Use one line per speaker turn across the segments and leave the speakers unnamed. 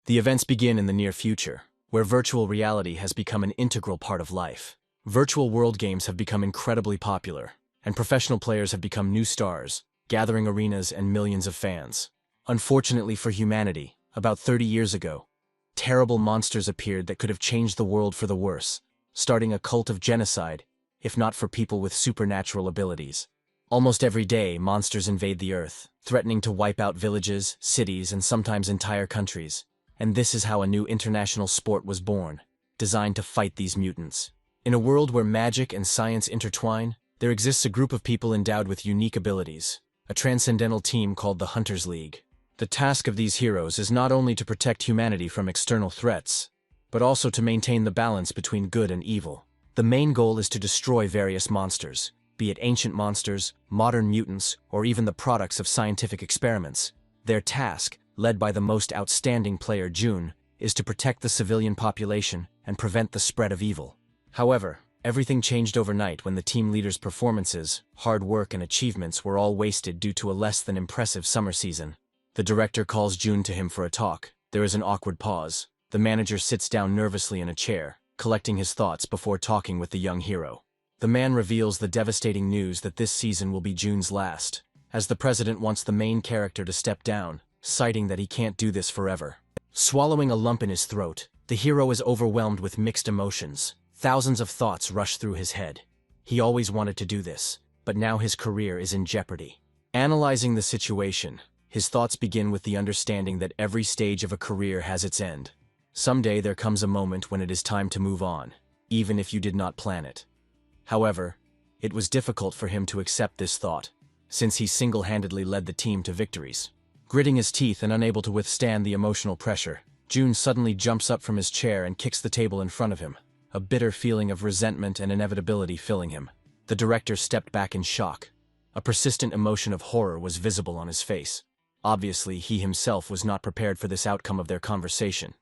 The events begin in the near future, where virtual reality has become an integral part of life. Virtual world games have become incredibly popular, and professional players have become new stars, gathering arenas and millions of fans. Unfortunately for humanity, about 30 years ago, terrible monsters appeared that could have changed the world for the worse, starting a cult of genocide, if not for people with supernatural abilities. Almost every day, monsters invade the Earth, threatening to wipe out villages, cities, and sometimes entire countries. And this is how a new international sport was born, designed to fight these mutants. In a world where magic and science intertwine, there exists a group of people endowed with unique abilities, a transcendental team called the Hunters League. The task of these heroes is not only to protect humanity from external threats, but also to maintain the balance between good and evil. The main goal is to destroy various monsters, be it ancient monsters, modern mutants, or even the products of scientific experiments. Their task, led by the most outstanding player June, is to protect the civilian population and prevent the spread of evil. However, everything changed overnight when the team leader's performances, hard work, and achievements were all wasted due to a less than impressive summer season. The director calls June to him for a talk. There is an awkward pause. The manager sits down nervously in a chair, collecting his thoughts before talking with the young hero. The man reveals the devastating news that this season will be June's last, as the president wants the main character to step down, citing that he can't do this forever. Swallowing a lump in his throat, the hero is overwhelmed with mixed emotions. Thousands of thoughts rush through his head. He always wanted to do this, but now his career is in jeopardy. Analyzing the situation, his thoughts begin with the understanding that every stage of a career has its end. Someday there comes a moment when it is time to move on, even if you did not plan it. However, it was difficult for him to accept this thought, since he single-handedly led the team to victories. Gritting his teeth and unable to withstand the emotional pressure, June suddenly jumps up from his chair and kicks the table in front of him, a bitter feeling of resentment and inevitability filling him. The director stepped back in shock. A persistent emotion of horror was visible on his face. Obviously, he himself was not prepared for this outcome of their conversation.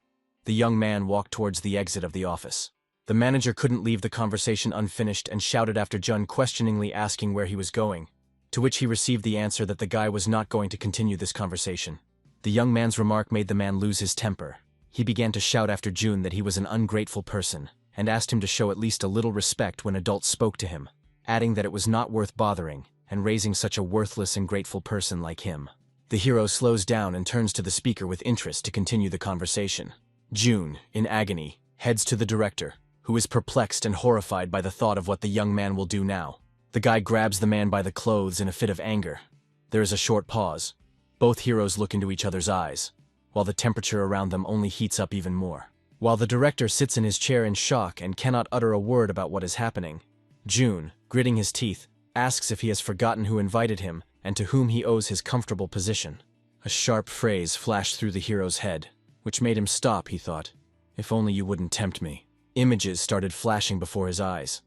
The young man walked towards the exit of the office. The manager couldn't leave the conversation unfinished and shouted after Jun, questioningly asking where he was going, to which he received the answer that the guy was not going to continue this conversation. The young man's remark made the man lose his temper. He began to shout after Jun that he was an ungrateful person, and asked him to show at least a little respect when adults spoke to him, adding that it was not worth bothering and raising such a worthless and grateful person like him. The hero slows down and turns to the speaker with interest to continue the conversation. June, in agony, heads to the director, who is perplexed and horrified by the thought of what the young man will do now. The guy grabs the man by the clothes in a fit of anger. There is a short pause. Both heroes look into each other's eyes, while the temperature around them only heats up even more. While the director sits in his chair in shock and cannot utter a word about what is happening, June, gritting his teeth, asks if he has forgotten who invited him and to whom he owes his comfortable position. A sharp phrase flashed through the hero's head, which made him stop, he thought. If only you wouldn't tempt me. Images started flashing before his eyes.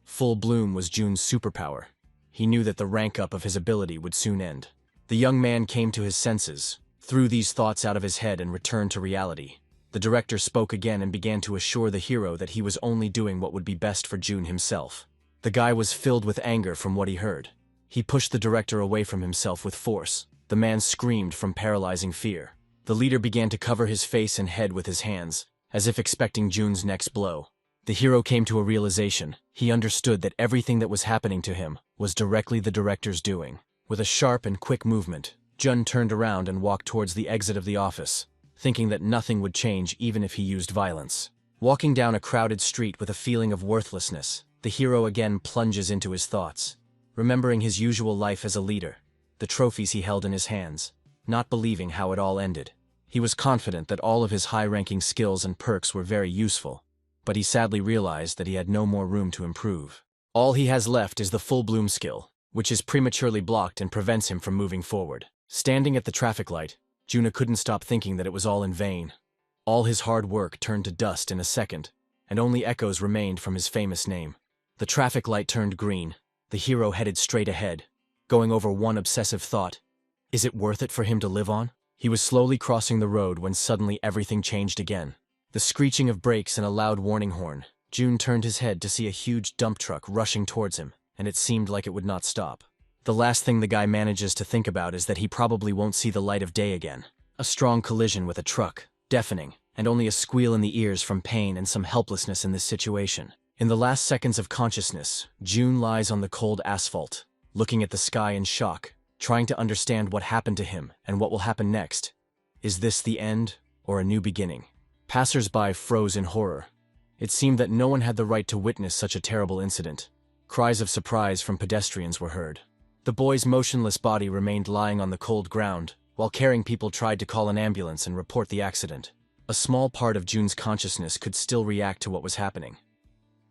Full bloom was June's superpower. He knew that the rank-up of his ability would soon end. The young man came to his senses, threw these thoughts out of his head and returned to reality. The director spoke again and began to assure the hero that he was only doing what would be best for June himself. The guy was filled with anger from what he heard. He pushed the director away from himself with force. The man screamed from paralyzing fear. The leader began to cover his face and head with his hands, as if expecting June's next blow. The hero came to a realization. He understood that everything that was happening to him was directly the director's doing. With a sharp and quick movement, Jun turned around and walked towards the exit of the office, thinking that nothing would change even if he used violence. Walking down a crowded street with a feeling of worthlessness, the hero again plunges into his thoughts, remembering his usual life as a leader, the trophies he held in his hands, not believing how it all ended. He was confident that all of his high-ranking skills and perks were very useful, but he sadly realized that he had no more room to improve. All he has left is the full bloom skill, which is prematurely blocked and prevents him from moving forward. Standing at the traffic light, Juna couldn't stop thinking that it was all in vain. All his hard work turned to dust in a second, and only echoes remained from his famous name. The traffic light turned green. The hero headed straight ahead, going over one obsessive thought. Is it worth it for him to live on? He was slowly crossing the road when suddenly everything changed again. The screeching of brakes and a loud warning horn. June turned his head to see a huge dump truck rushing towards him, and it seemed like it would not stop. The last thing the guy manages to think about is that he probably won't see the light of day again. A strong collision with a truck, deafening, and only a squeal in the ears from pain and some helplessness in this situation. In the last seconds of consciousness, June lies on the cold asphalt, looking at the sky in shock, trying to understand what happened to him and what will happen next. Is this the end, or a new beginning? Passers-by froze in horror. It seemed that no one had the right to witness such a terrible incident. Cries of surprise from pedestrians were heard. The boy's motionless body remained lying on the cold ground, while caring people tried to call an ambulance and report the accident. A small part of June's consciousness could still react to what was happening,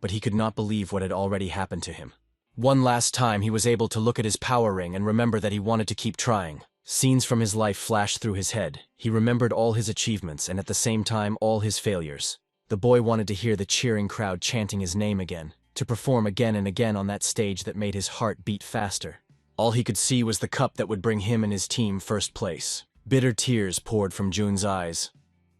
but he could not believe what had already happened to him. One last time he was able to look at his power ring and remember that he wanted to keep trying. Scenes from his life flashed through his head. He remembered all his achievements and at the same time all his failures. The boy wanted to hear the cheering crowd chanting his name again, to perform again and again on that stage that made his heart beat faster. All he could see was the cup that would bring him and his team first place. Bitter tears poured from June's eyes.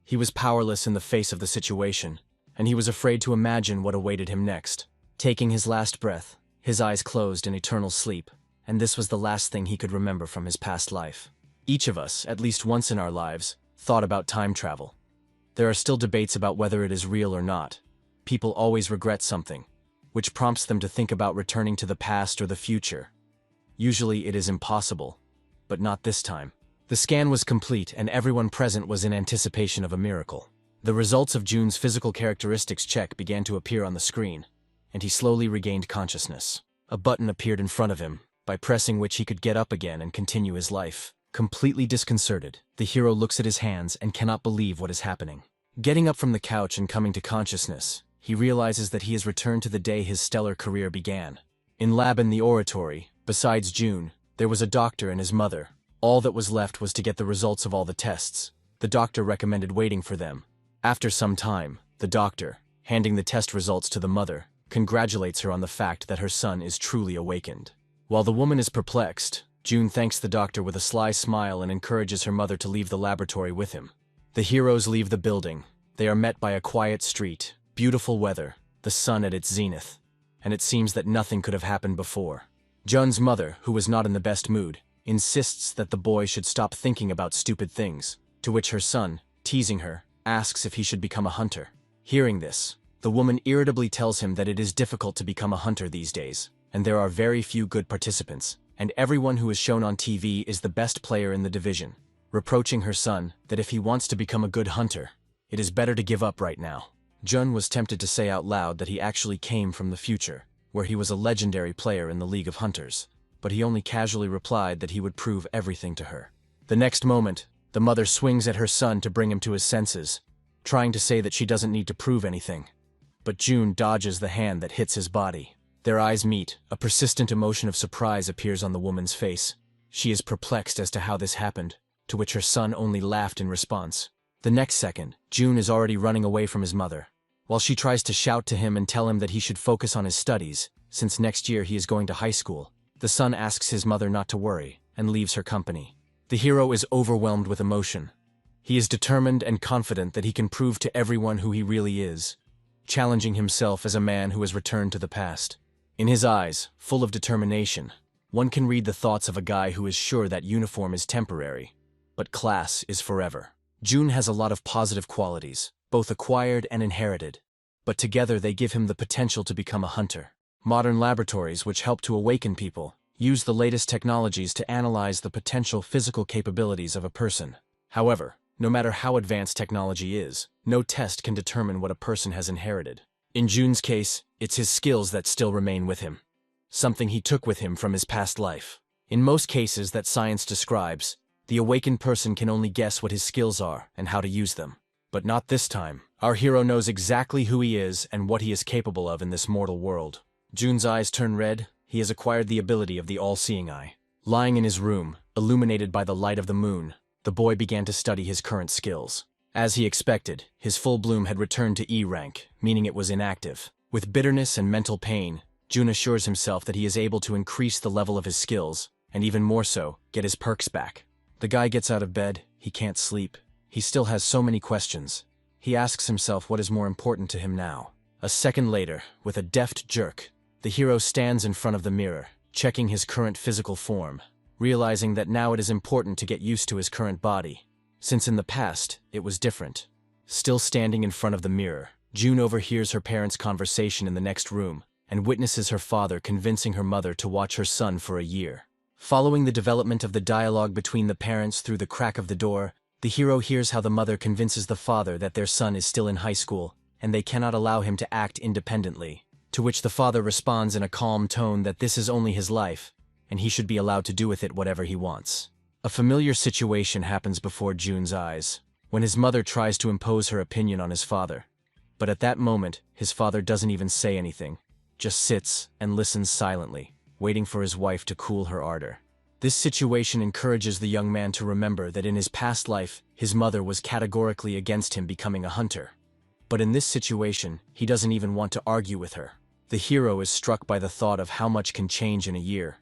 He was powerless in the face of the situation, and he was afraid to imagine what awaited him next. Taking his last breath, his eyes closed in eternal sleep, and this was the last thing he could remember from his past life. Each of us, at least once in our lives, thought about time travel. There are still debates about whether it is real or not. People always regret something, which prompts them to think about returning to the past or the future. Usually it is impossible, but not this time. The scan was complete and everyone present was in anticipation of a miracle. The results of June's physical characteristics check began to appear on the screen, and he slowly regained consciousness. A button appeared in front of him, by pressing which he could get up again and continue his life. Completely disconcerted, the hero looks at his hands and cannot believe what is happening. Getting up from the couch and coming to consciousness, he realizes that he has returned to the day his stellar career began. In lab in the oratory, besides June, there was a doctor and his mother. All that was left was to get the results of all the tests. The doctor recommended waiting for them. After some time, the doctor, handing the test results to the mother, congratulates her on the fact that her son is truly awakened. While the woman is perplexed, June thanks the doctor with a sly smile and encourages her mother to leave the laboratory with him. The heroes leave the building. They are met by a quiet street, beautiful weather, the sun at its zenith, and it seems that nothing could have happened before. Jun's mother, who was not in the best mood, insists that the boy should stop thinking about stupid things, to which her son, teasing her, asks if he should become a hunter. Hearing this, the woman irritably tells him that it is difficult to become a hunter these days, and there are very few good participants, and everyone who is shown on TV is the best player in the division, reproaching her son that if he wants to become a good hunter, it is better to give up right now. Jun was tempted to say out loud that he actually came from the future, where he was a legendary player in the League of Hunters, but he only casually replied that he would prove everything to her. The next moment, the mother swings at her son to bring him to his senses, trying to say that she doesn't need to prove anything. But June dodges the hand that hits his body. Their eyes meet. A persistent emotion of surprise appears on the woman's face. She is perplexed as to how this happened, to which her son only laughed in response. The next second, June is already running away from his mother. While she tries to shout to him and tell him that he should focus on his studies, since next year he is going to high school, the son asks his mother not to worry, and leaves her company. The hero is overwhelmed with emotion. He is determined and confident that he can prove to everyone who he really is, challenging himself as a man who has returned to the past. In his eyes, full of determination, one can read the thoughts of a guy who is sure that uniform is temporary, but class is forever. June has a lot of positive qualities, both acquired and inherited, but together they give him the potential to become a hunter. Modern laboratories, which help to awaken people, use the latest technologies to analyze the potential physical capabilities of a person. However, no matter how advanced technology is, no test can determine what a person has inherited. In June's case, it's his skills that still remain with him, something he took with him from his past life. In most cases that science describes, the awakened person can only guess what his skills are and how to use them. But not this time. Our hero knows exactly who he is and what he is capable of in this mortal world. June's eyes turn red. He has acquired the ability of the all-seeing eye. Lying in his room, illuminated by the light of the moon, the boy began to study his current skills. As he expected, his full bloom had returned to E rank, meaning it was inactive. With bitterness and mental pain, June assures himself that he is able to increase the level of his skills, and even more so, get his perks back. The guy gets out of bed. He can't sleep. He still has so many questions. He asks himself what is more important to him now. A second later, with a deft jerk, the hero stands in front of the mirror, checking his current physical form, realizing that now it is important to get used to his current body, since in the past, it was different. Still standing in front of the mirror, June overhears her parents' conversation in the next room and witnesses her father convincing her mother to watch her son for a year. Following the development of the dialogue between the parents through the crack of the door, the hero hears how the mother convinces the father that their son is still in high school and they cannot allow him to act independently, to which the father responds in a calm tone that this is only his life and he should be allowed to do with it whatever he wants. A familiar situation happens before June's eyes, when his mother tries to impose her opinion on his father. But at that moment, his father doesn't even say anything, just sits and listens silently, waiting for his wife to cool her ardor. This situation encourages the young man to remember that in his past life, his mother was categorically against him becoming a hunter. But in this situation, he doesn't even want to argue with her. The hero is struck by the thought of how much can change in a year.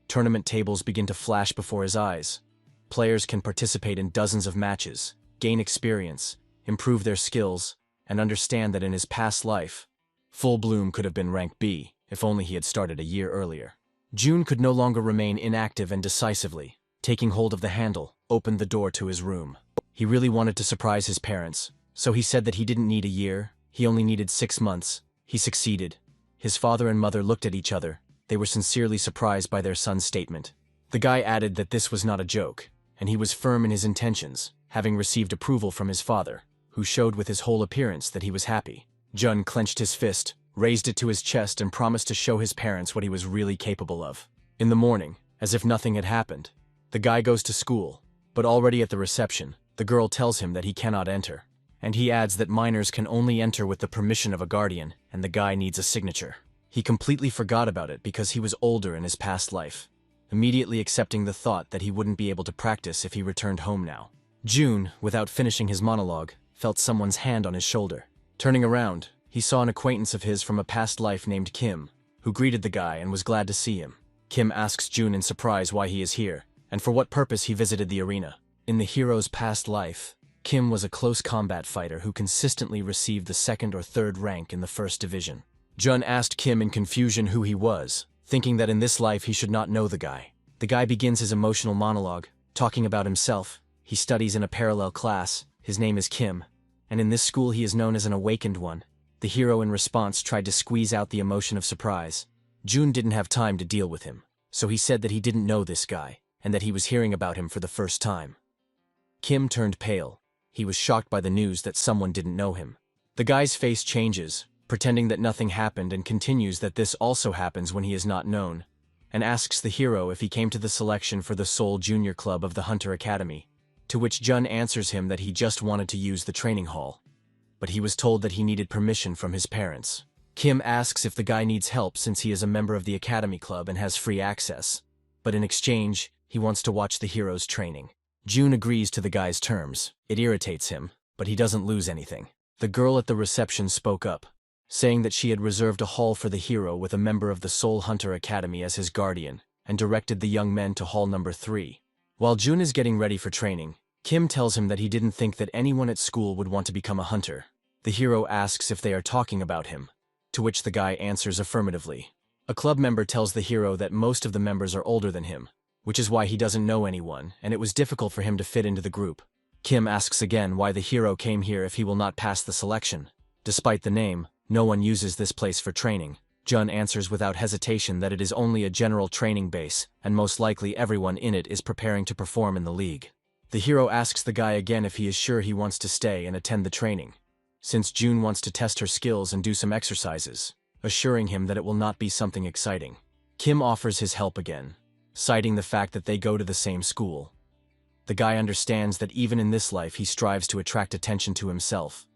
Tournament tables begin to flash before his eyes. Players can participate in dozens of matches, gain experience, improve their skills, and understand that in his past life, Full Bloom could have been rank B if only he had started a year earlier. June could no longer remain inactive and decisively, taking hold of the handle, opened the door to his room. He really wanted to surprise his parents, so he said that he didn't need a year, he only needed 6 months. He succeeded. His father and mother looked at each other. They were sincerely surprised by their son's statement. The guy added that this was not a joke, and he was firm in his intentions, having received approval from his father, who showed with his whole appearance that he was happy. Jun clenched his fist, raised it to his chest and promised to show his parents what he was really capable of. In the morning, as if nothing had happened, the guy goes to school, but already at the reception, the girl tells him that he cannot enter, and he adds that minors can only enter with the permission of a guardian, and the guy needs a signature. He completely forgot about it because he was older in his past life, immediately accepting the thought that he wouldn't be able to practice if he returned home now. June, without finishing his monologue, felt someone's hand on his shoulder. Turning around, he saw an acquaintance of his from a past life named Kim, who greeted the guy and was glad to see him. Kim asks June in surprise why he is here, and for what purpose he visited the arena. In the hero's past life, Kim was a close combat fighter who consistently received the 2nd or 3rd rank in the 1st division. Jun asked Kim in confusion who he was, thinking that in this life he should not know the guy. The guy begins his emotional monologue, talking about himself. He studies in a parallel class, his name is Kim, and in this school he is known as an awakened one. The hero in response tried to squeeze out the emotion of surprise. June didn't have time to deal with him, so he said that he didn't know this guy, and that he was hearing about him for the first time. Kim turned pale. He was shocked by the news that someone didn't know him. The guy's face changes, pretending that nothing happened, and continues that this also happens when he is not known, and asks the hero if he came to the selection for the Seoul Junior Club of the Hunter Academy, to which Jun answers him that he just wanted to use the training hall, but he was told that he needed permission from his parents. Kim asks if the guy needs help since he is a member of the Academy Club and has free access, but in exchange, he wants to watch the hero's training. June agrees to the guy's terms. It irritates him, but he doesn't lose anything. The girl at the reception spoke up, saying that she had reserved a hall for the hero with a member of the Seoul Hunter Academy as his guardian, and directed the young men to hall number 3. While Jun is getting ready for training, Kim tells him that he didn't think that anyone at school would want to become a hunter. The hero asks if they are talking about him, to which the guy answers affirmatively. A club member tells the hero that most of the members are older than him, which is why he doesn't know anyone, and it was difficult for him to fit into the group. Kim asks again why the hero came here if he will not pass the selection. Despite the name, no one uses this place for training. Jun answers without hesitation that it is only a general training base, and most likely everyone in it is preparing to perform in the league. The hero asks the guy again if he is sure he wants to stay and attend the training, since June wants to test her skills and do some exercises, assuring him that it will not be something exciting. Kim offers his help again, citing the fact that they go to the same school. The guy understands that even in this life he strives to attract attention to himself,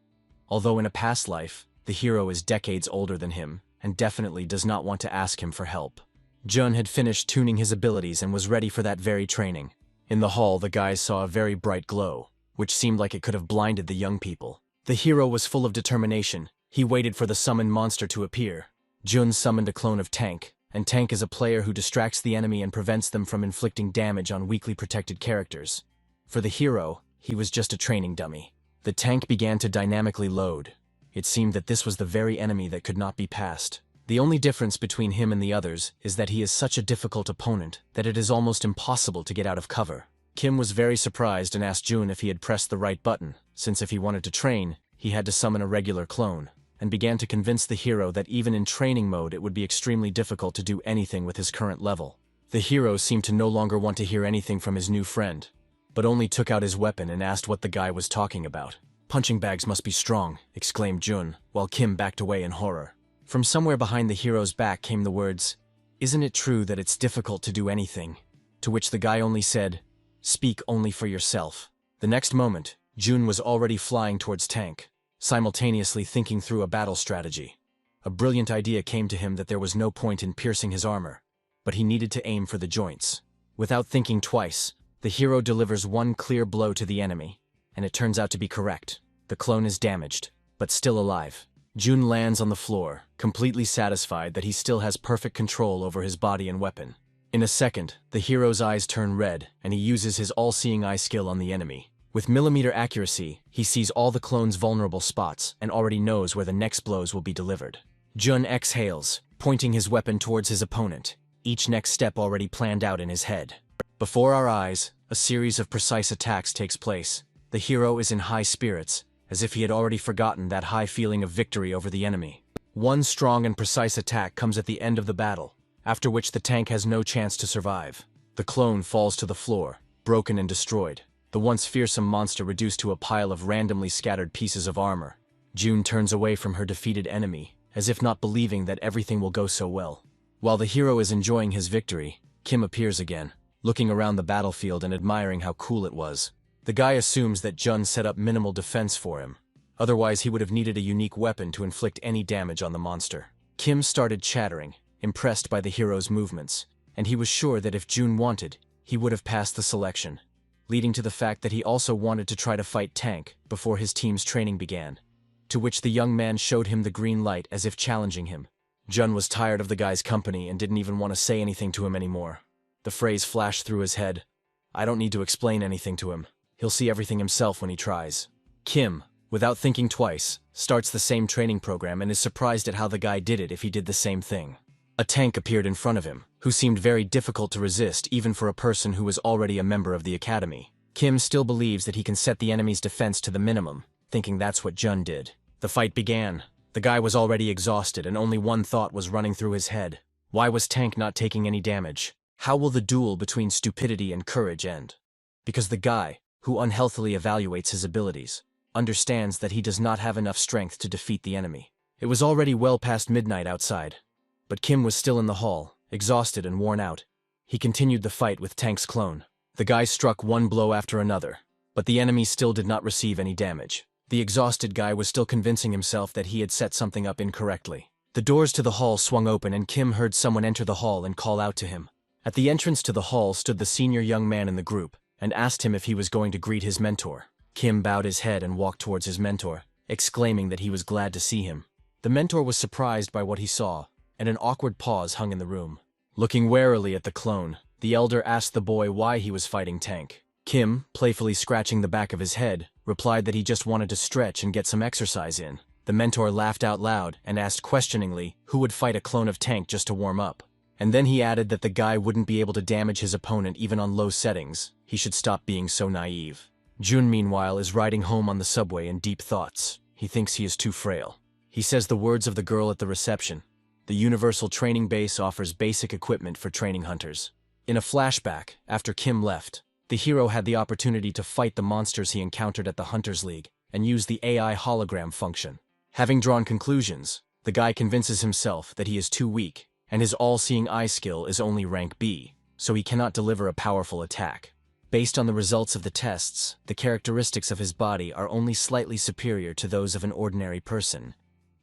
although in a past life, the hero is decades older than him and definitely does not want to ask him for help. Jun had finished tuning his abilities and was ready for that very training. In the hall, the guys saw a very bright glow, which seemed like it could have blinded the young people. The hero was full of determination. He waited for the summoned monster to appear. Jun summoned a clone of Tank, and Tank is a player who distracts the enemy and prevents them from inflicting damage on weakly protected characters. For the hero, he was just a training dummy. The tank began to dynamically load. It seemed that this was the very enemy that could not be passed. The only difference between him and the others is that he is such a difficult opponent that it is almost impossible to get out of cover. Kim was very surprised and asked Jun if he had pressed the right button, since if he wanted to train, he had to summon a regular clone, and began to convince the hero that even in training mode it would be extremely difficult to do anything with his current level. The hero seemed to no longer want to hear anything from his new friend, but only took out his weapon and asked what the guy was talking about. "Punching bags must be strong," exclaimed Jun, while Kim backed away in horror. From somewhere behind the hero's back came the words, "Isn't it true that it's difficult to do anything?" To which the guy only said, "Speak only for yourself." The next moment, Jun was already flying towards Tank, simultaneously thinking through a battle strategy. A brilliant idea came to him that there was no point in piercing his armor, but he needed to aim for the joints. Without thinking twice, the hero delivers one clear blow to the enemy, and it turns out to be correct. The clone is damaged, but still alive. Jun lands on the floor, completely satisfied that he still has perfect control over his body and weapon. In a second, the hero's eyes turn red, and he uses his all-seeing eye skill on the enemy. With millimeter accuracy, he sees all the clone's vulnerable spots and already knows where the next blows will be delivered. Jun exhales, pointing his weapon towards his opponent, each next step already planned out in his head. Before our eyes, a series of precise attacks takes place. The hero is in high spirits, as if he had already forgotten that high feeling of victory over the enemy. One strong and precise attack comes at the end of the battle, after which the tank has no chance to survive. The clone falls to the floor, broken and destroyed, the once fearsome monster reduced to a pile of randomly scattered pieces of armor. Jun turns away from her defeated enemy, as if not believing that everything will go so well. While the hero is enjoying his victory, Kim appears again, looking around the battlefield and admiring how cool it was. The guy assumes that Jun set up minimal defense for him, otherwise he would have needed a unique weapon to inflict any damage on the monster. Kim started chattering, impressed by the hero's movements, and he was sure that if Jun wanted, he would have passed the selection, leading to the fact that he also wanted to try to fight Tank before his team's training began, to which the young man showed him the green light as if challenging him. Jun was tired of the guy's company and didn't even want to say anything to him anymore. The phrase flashed through his head, "I don't need to explain anything to him. He'll see everything himself when he tries." Kim, without thinking twice, starts the same training program and is surprised at how the guy did it if he did the same thing. A tank appeared in front of him, who seemed very difficult to resist even for a person who was already a member of the academy. Kim still believes that he can set the enemy's defense to the minimum, thinking that's what Jun did. The fight began. The guy was already exhausted and only one thought was running through his head. Why was Tank not taking any damage? How will the duel between stupidity and courage end? Because the guy, who unhealthily evaluates his abilities, understands that he does not have enough strength to defeat the enemy. It was already well past midnight outside, but Kim was still in the hall, exhausted and worn out. He continued the fight with Tank's clone. The guy struck one blow after another, but the enemy still did not receive any damage. The exhausted guy was still convincing himself that he had set something up incorrectly. The doors to the hall swung open and Kim heard someone enter the hall and call out to him. At the entrance to the hall stood the senior young man in the group, and asked him if he was going to greet his mentor. Kim bowed his head and walked towards his mentor, exclaiming that he was glad to see him. The mentor was surprised by what he saw, and an awkward pause hung in the room. Looking warily at the clone, the elder asked the boy why he was fighting Tank. Kim, playfully scratching the back of his head, replied that he just wanted to stretch and get some exercise in. The mentor laughed out loud and asked questioningly who would fight a clone of Tank just to warm up. And then he added that the guy wouldn't be able to damage his opponent even on low settings. He should stop being so naive. Jun, meanwhile, is riding home on the subway in deep thoughts. He thinks he is too frail. He says the words of the girl at the reception. The Universal Training Base offers basic equipment for training hunters. In a flashback, after Kim left, the hero had the opportunity to fight the monsters he encountered at the Hunters League and use the AI hologram function. Having drawn conclusions, the guy convinces himself that he is too weak, and his all-seeing eye skill is only rank B, so he cannot deliver a powerful attack. Based on the results of the tests, the characteristics of his body are only slightly superior to those of an ordinary person.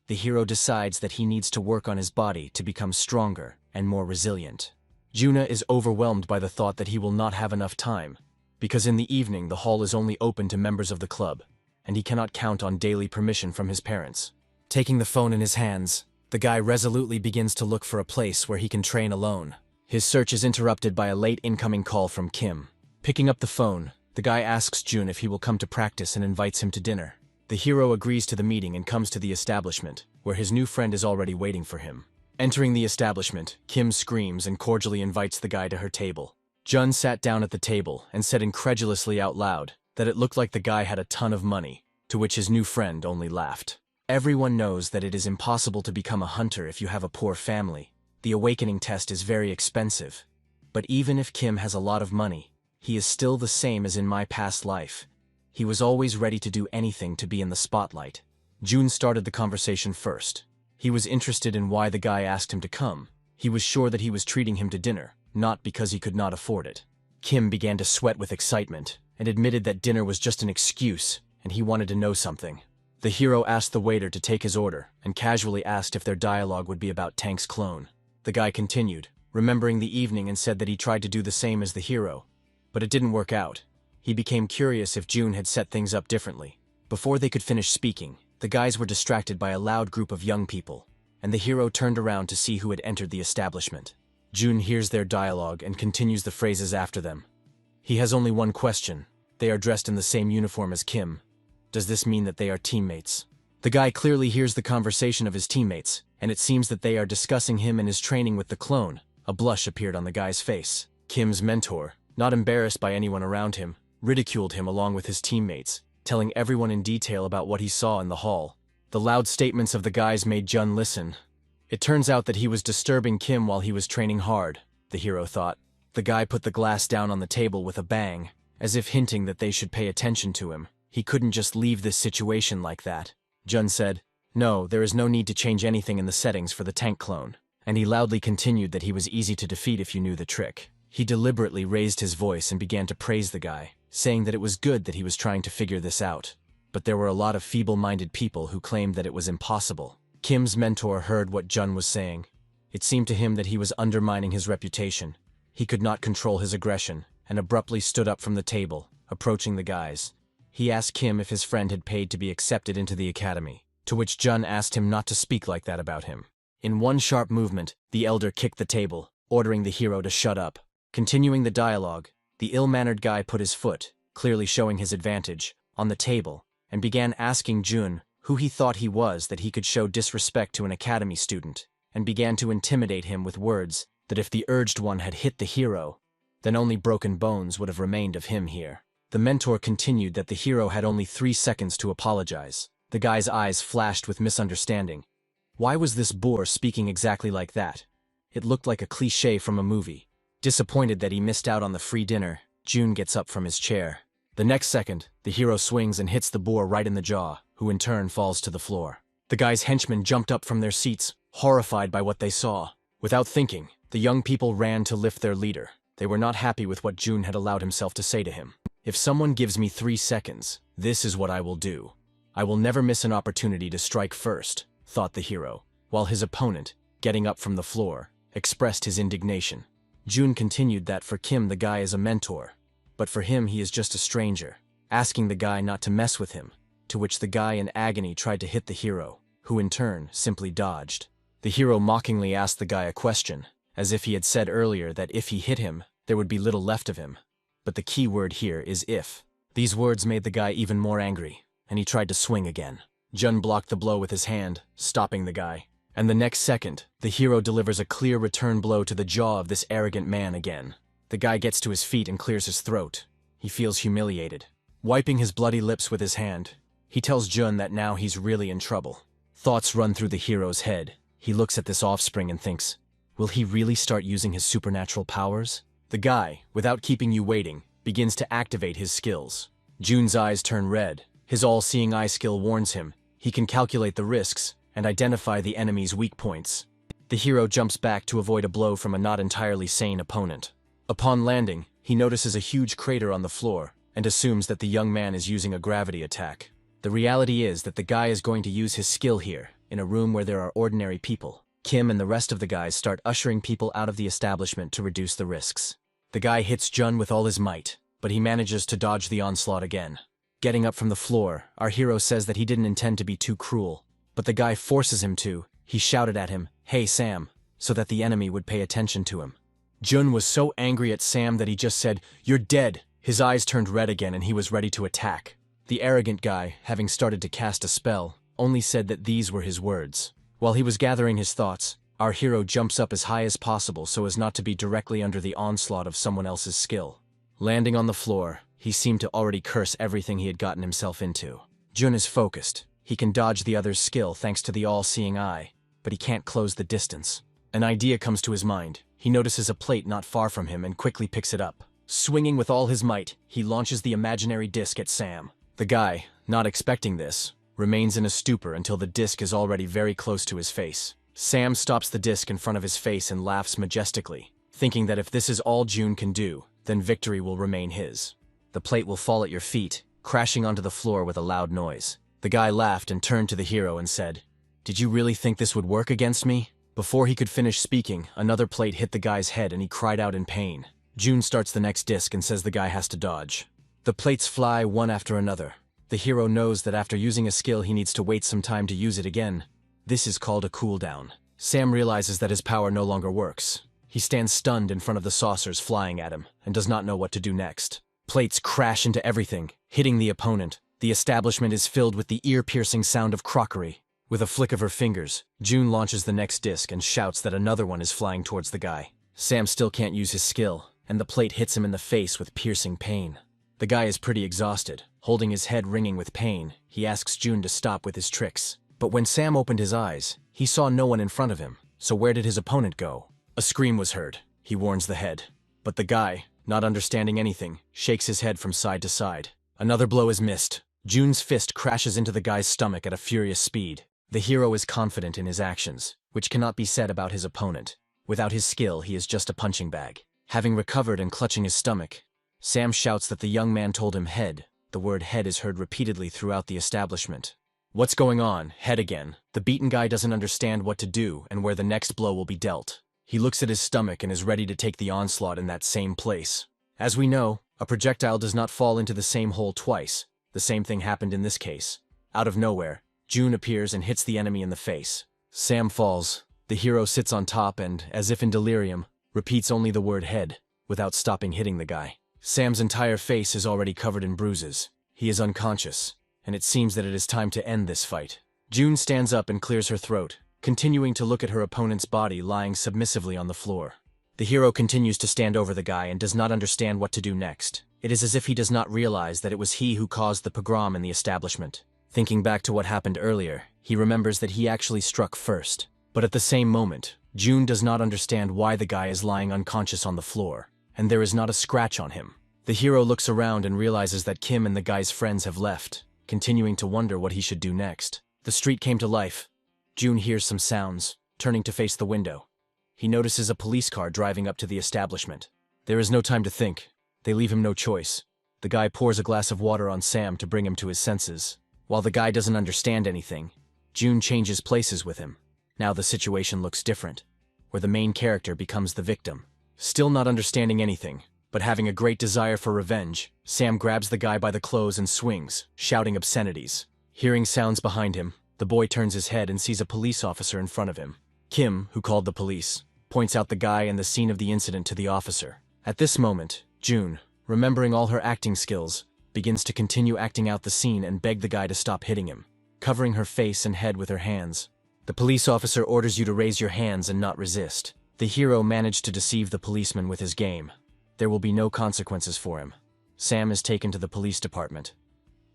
The hero decides that he needs to work on his body to become stronger and more resilient. Juna is overwhelmed by the thought that he will not have enough time, because in the evening the hall is only open to members of the club, and he cannot count on daily permission from his parents. Taking the phone in his hands, the guy resolutely begins to look for a place where he can train alone. His search is interrupted by a late incoming call from Kim. Picking up the phone, the guy asks Jun if he will come to practice and invites him to dinner. The hero agrees to the meeting and comes to the establishment, where his new friend is already waiting for him. Entering the establishment, Kim screams and cordially invites the guy to her table. Jun sat down at the table and said incredulously out loud that it looked like the guy had a ton of money, to which his new friend only laughed. Everyone knows that it is impossible to become a hunter if you have a poor family. The awakening test is very expensive. But even if Kim has a lot of money, he is still the same as in my past life. He was always ready to do anything to be in the spotlight. Jun started the conversation first. He was interested in why the guy asked him to come. He was sure that he was treating him to dinner, not because he could not afford it. Kim began to sweat with excitement and admitted that dinner was just an excuse and he wanted to know something. The hero asked the waiter to take his order and casually asked if their dialogue would be about Tank's clone. The guy continued, remembering the evening, and said that he tried to do the same as the hero, but it didn't work out. He became curious if Jun had set things up differently. Before they could finish speaking, the guys were distracted by a loud group of young people, and the hero turned around to see who had entered the establishment. Jun hears their dialogue and continues the phrases after them. He has only one question. They are dressed in the same uniform as Kim. Does this mean that they are teammates? The guy clearly hears the conversation of his teammates, and it seems that they are discussing him and his training with the clone. A blush appeared on the guy's face. Kim's mentor, not embarrassed by anyone around him, ridiculed him along with his teammates, telling everyone in detail about what he saw in the hall. The loud statements of the guys made Jun listen. It turns out that he was disturbing Kim while he was training hard, the hero thought. The guy put the glass down on the table with a bang, as if hinting that they should pay attention to him. He couldn't just leave this situation like that. Jun said, "No, there is no need to change anything in the settings for the tank clone." And he loudly continued that he was easy to defeat if you knew the trick. He deliberately raised his voice and began to praise the guy, saying that it was good that he was trying to figure this out. But there were a lot of feeble-minded people who claimed that it was impossible. Kim's mentor heard what Jun was saying. It seemed to him that he was undermining his reputation. He could not control his aggression, and abruptly stood up from the table, approaching the guys. He asked Kim if his friend had paid to be accepted into the academy, to which Jun asked him not to speak like that about him. In one sharp movement, the elder kicked the table, ordering the hero to shut up. Continuing the dialogue, the ill-mannered guy put his foot, clearly showing his advantage, on the table, and began asking Jun who he thought he was that he could show disrespect to an academy student, and began to intimidate him with words that if the urged one had hit the hero, then only broken bones would have remained of him here. The mentor continued that the hero had only 3 seconds to apologize. The guy's eyes flashed with misunderstanding. Why was this boor speaking exactly like that? It looked like a cliché from a movie. Disappointed that he missed out on the free dinner, Jun gets up from his chair. The next second, the hero swings and hits the boor right in the jaw, who in turn falls to the floor. The guy's henchmen jumped up from their seats, horrified by what they saw. Without thinking, the young people ran to lift their leader. They were not happy with what Jun had allowed himself to say to him. If someone gives me 3 seconds, this is what I will do. I will never miss an opportunity to strike first, thought the hero, while his opponent, getting up from the floor, expressed his indignation. Jun continued that for Kim the guy is a mentor, but for him he is just a stranger, asking the guy not to mess with him, to which the guy in agony tried to hit the hero, who in turn simply dodged. The hero mockingly asked the guy a question, as if he had said earlier that if he hit him, there would be little left of him. But the key word here is if. These words made the guy even more angry, and he tried to swing again. Jun blocked the blow with his hand, stopping the guy. And the next second, the hero delivers a clear return blow to the jaw of this arrogant man again. The guy gets to his feet and clears his throat. He feels humiliated. Wiping his bloody lips with his hand, he tells Jun that now he's really in trouble. Thoughts run through the hero's head. He looks at this offspring and thinks, will he really start using his supernatural powers? The guy, without keeping you waiting, begins to activate his skills. Jun's eyes turn red. His all-seeing eye skill warns him. He can calculate the risks and identify the enemy's weak points. The hero jumps back to avoid a blow from a not entirely sane opponent. Upon landing, he notices a huge crater on the floor and assumes that the young man is using a gravity attack. The reality is that the guy is going to use his skill here, in a room where there are ordinary people. Kim and the rest of the guys start ushering people out of the establishment to reduce the risks. The guy hits Jun with all his might, but he manages to dodge the onslaught again. Getting up from the floor, our hero says that he didn't intend to be too cruel, but the guy forces him to. He shouted at him, "Hey Sam," so that the enemy would pay attention to him. Jun was so angry at Sam that he just said, "You're dead." His eyes turned red again and he was ready to attack. The arrogant guy, having started to cast a spell, only said that these were his words. While he was gathering his thoughts, Our hero jumps up as high as possible so as not to be directly under the onslaught of someone else's skill. Landing on the floor, he seemed to already curse everything he had gotten himself into. Jun is focused. He can dodge the other's skill thanks to the all-seeing eye, but he can't close the distance. An idea comes to his mind. He notices a plate not far from him and quickly picks it up. Swinging with all his might, he launches the imaginary disc at Sam. The guy, not expecting this, remains in a stupor until the disc is already very close to his face. Sam stops the disc in front of his face and laughs majestically, thinking that if this is all Jun can do, then victory will remain his. The plate will fall at your feet, crashing onto the floor with a loud noise. The guy laughed and turned to the hero and said, "Did you really think this would work against me?" Before he could finish speaking, another plate hit the guy's head and he cried out in pain. Jun starts the next disc and says the guy has to dodge. The plates fly one after another. The hero knows that after using a skill he needs to wait some time to use it again. This is called a cooldown. Sam realizes that his power no longer works. He stands stunned in front of the saucers flying at him and does not know what to do next. Plates crash into everything, hitting the opponent. The establishment is filled with the ear-piercing sound of crockery. With a flick of her fingers, Jun launches the next disc and shouts that another one is flying towards the guy. Sam still can't use his skill, and the plate hits him in the face with piercing pain. The guy is pretty exhausted. Holding his head ringing with pain, he asks Jun to stop with his tricks. But when Sam opened his eyes, he saw no one in front of him, so where did his opponent go? A scream was heard, he warns the head. But the guy, not understanding anything, shakes his head from side to side. Another blow is missed. Jun's fist crashes into the guy's stomach at a furious speed. The hero is confident in his actions, which cannot be said about his opponent. Without his skill, he is just a punching bag. Having recovered and clutching his stomach, Sam shouts that the young man told him head. The word head is heard repeatedly throughout the establishment. What's going on? Head again. The beaten guy doesn't understand what to do and where the next blow will be dealt. He looks at his stomach and is ready to take the onslaught in that same place. As we know, a projectile does not fall into the same hole twice. The same thing happened in this case. Out of nowhere, Jun appears and hits the enemy in the face. Sam falls. The hero sits on top and, as if in delirium, repeats only the word head, without stopping hitting the guy. Sam's entire face is already covered in bruises. He is unconscious, and it seems that it is time to end this fight. Jun stands up and clears her throat, continuing to look at her opponent's body lying submissively on the floor. The hero continues to stand over the guy and does not understand what to do next. It is as if he does not realize that it was he who caused the pogrom in the establishment. Thinking back to what happened earlier, he remembers that he actually struck first. But at the same moment, Jun does not understand why the guy is lying unconscious on the floor, and there is not a scratch on him. The hero looks around and realizes that Kim and the guy's friends have left, continuing to wonder what he should do next. The street came to life. Jun hears some sounds, turning to face the window. He notices a police car driving up to the establishment. There is no time to think. They leave him no choice. The guy pours a glass of water on Sam to bring him to his senses. While the guy doesn't understand anything, Jun changes places with him. Now the situation looks different, where the main character becomes the victim. Still not understanding anything, but having a great desire for revenge, Sam grabs the guy by the clothes and swings, shouting obscenities. Hearing sounds behind him, the boy turns his head and sees a police officer in front of him. Kim, who called the police, points out the guy and the scene of the incident to the officer. At this moment, Jun, remembering all her acting skills, begins to continue acting out the scene and beg the guy to stop hitting him, covering her face and head with her hands. The police officer orders you to raise your hands and not resist. The hero managed to deceive the policeman with his game. There will be no consequences for him. Sam is taken to the police department.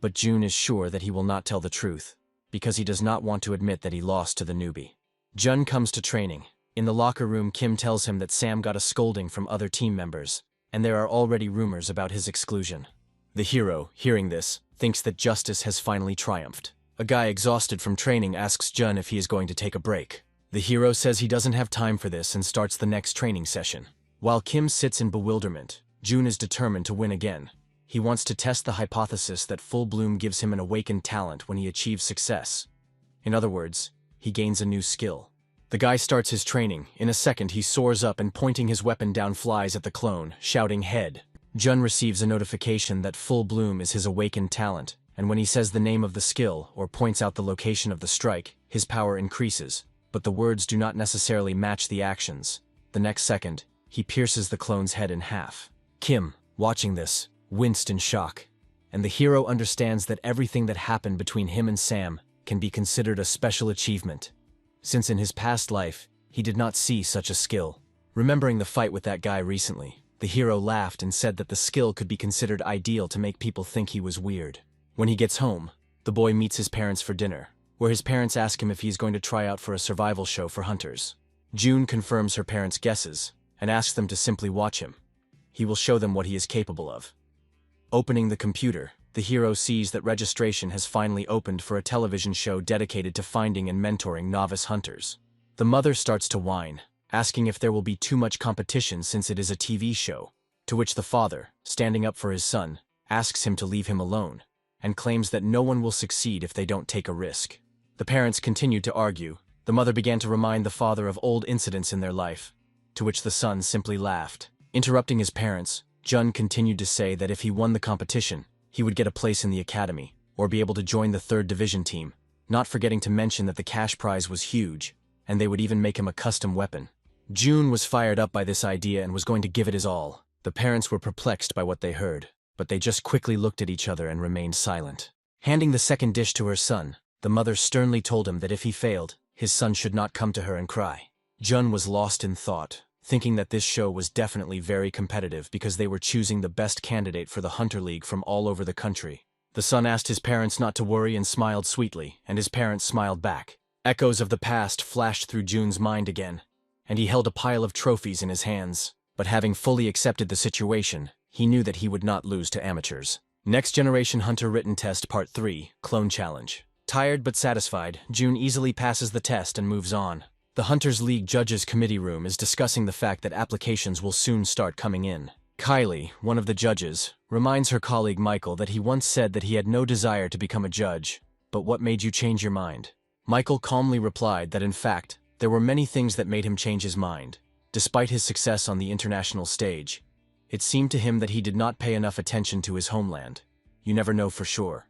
But Jun is sure that he will not tell the truth, because he does not want to admit that he lost to the newbie. Jun comes to training. In the locker room, Kim tells him that Sam got a scolding from other team members, and there are already rumors about his exclusion. The hero, hearing this, thinks that justice has finally triumphed. A guy exhausted from training asks Jun if he is going to take a break. The hero says he doesn't have time for this and starts the next training session. While Kim sits in bewilderment, Jun is determined to win again. He wants to test the hypothesis that full bloom gives him an awakened talent when he achieves success. In other words, he gains a new skill. The guy starts his training. In a second, he soars up and pointing his weapon down flies at the clone, shouting head. Jun receives a notification that full bloom is his awakened talent, and when he says the name of the skill or points out the location of the strike, his power increases. But the words do not necessarily match the actions. The next second, he pierces the clone's head in half. Kim, watching this, winced in shock, and the hero understands that everything that happened between him and Sam can be considered a special achievement. Since in his past life, He did not see such a skill. Remembering the fight with that guy recently, the hero laughed and said that the skill could be considered ideal to make people think he was weird. When he gets home, the boy meets his parents for dinner, where his parents ask him if he's going to try out for a survival show for hunters. June confirms her parents' guesses and asks them to simply watch him. He will show them what he is capable of. Opening the computer, the hero sees that registration has finally opened for a television show dedicated to finding and mentoring novice hunters. The mother starts to whine, asking if there will be too much competition since it is a TV show, to which the father, standing up for his son, asks him to leave him alone, and claims that no one will succeed if they don't take a risk. The parents continued to argue. The mother began to remind the father of old incidents in their life, to which the son simply laughed. Interrupting his parents, Jun continued to say that if he won the competition, he would get a place in the academy, or be able to join the 3rd Division team, not forgetting to mention that the cash prize was huge, and they would even make him a custom weapon. June was fired up by this idea and was going to give it his all. The parents were perplexed by what they heard, but they just quickly looked at each other and remained silent. Handing the second dish to her son, the mother sternly told him that if he failed, his son should not come to her and cry. Jun was lost in thought, thinking that this show was definitely very competitive because they were choosing the best candidate for the Hunter League from all over the country. The son asked his parents not to worry and smiled sweetly, and his parents smiled back. Echoes of the past flashed through Jun's mind again, and he held a pile of trophies in his hands. But having fully accepted the situation, he knew that he would not lose to amateurs. Next Generation Hunter Written Test Part 3, Clone Challenge. Tired but satisfied, Jun easily passes the test and moves on. The Hunters League Judges Committee room is discussing the fact that applications will soon start coming in. Kylie, one of the judges, reminds her colleague Michael that he once said that he had no desire to become a judge. But what made you change your mind? Michael calmly replied that in fact, there were many things that made him change his mind. Despite his success on the international stage, it seemed to him that he did not pay enough attention to his homeland. You never know for sure.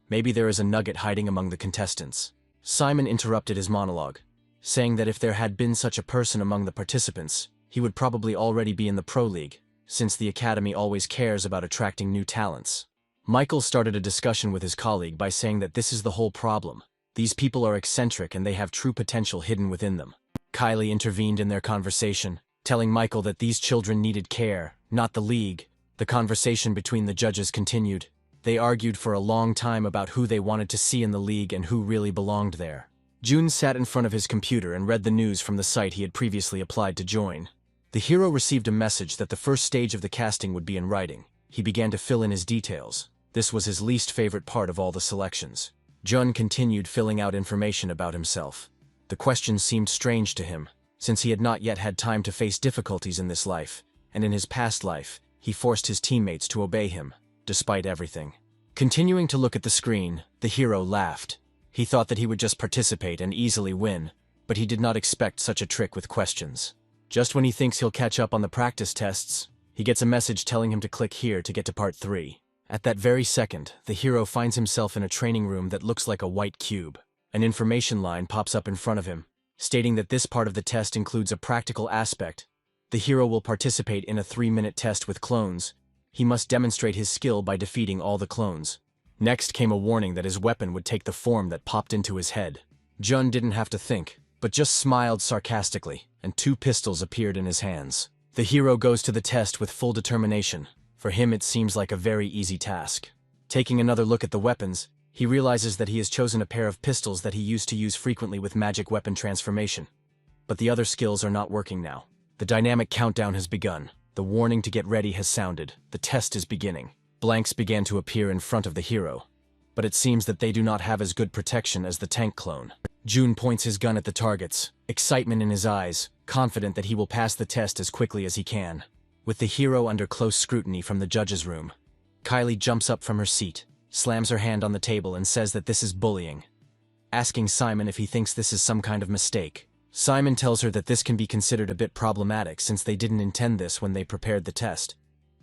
Maybe there is a nugget hiding among the contestants. Simon interrupted his monologue, saying that if there had been such a person among the participants, he would probably already be in the Pro League, since the Academy always cares about attracting new talents. Michael started a discussion with his colleague by saying that this is the whole problem. These people are eccentric and they have true potential hidden within them. Kylie intervened in their conversation, telling Michael that these children needed care, not the league. The conversation between the judges continued. They argued for a long time about who they wanted to see in the league and who really belonged there. Jun sat in front of his computer and read the news from the site he had previously applied to join. The hero received a message that the first stage of the casting would be in writing. He began to fill in his details. This was his least favorite part of all the selections. Jun continued filling out information about himself. The questions seemed strange to him, since he had not yet had time to face difficulties in this life, and in his past life, he forced his teammates to obey him, despite everything. Continuing to look at the screen, the hero laughed. He thought that he would just participate and easily win, but he did not expect such a trick with questions. Just when he thinks he'll catch up on the practice tests, he gets a message telling him to click here to get to part 3. At that very second, the hero finds himself in a training room that looks like a white cube. An information line pops up in front of him, stating that this part of the test includes a practical aspect. The hero will participate in a 3-minute test with clones. He must demonstrate his skill by defeating all the clones. Next came a warning that his weapon would take the form that popped into his head. Jun didn't have to think, but just smiled sarcastically, and 2 pistols appeared in his hands. The hero goes to the test with full determination. For him it seems like a very easy task. Taking another look at the weapons, he realizes that he has chosen a pair of pistols that he used to use frequently with magic weapon transformation. But the other skills are not working now. The dynamic countdown has begun. The warning to get ready has sounded. The test is beginning. Blanks began to appear in front of the hero, but it seems that they do not have as good protection as the tank clone. Jun points his gun at the targets, excitement in his eyes, confident that he will pass the test as quickly as he can. With the hero under close scrutiny from the judge's room, Kylie jumps up from her seat, slams her hand on the table and says that this is bullying, asking Simon if he thinks this is some kind of mistake. Simon tells her that this can be considered a bit problematic since they didn't intend this when they prepared the test.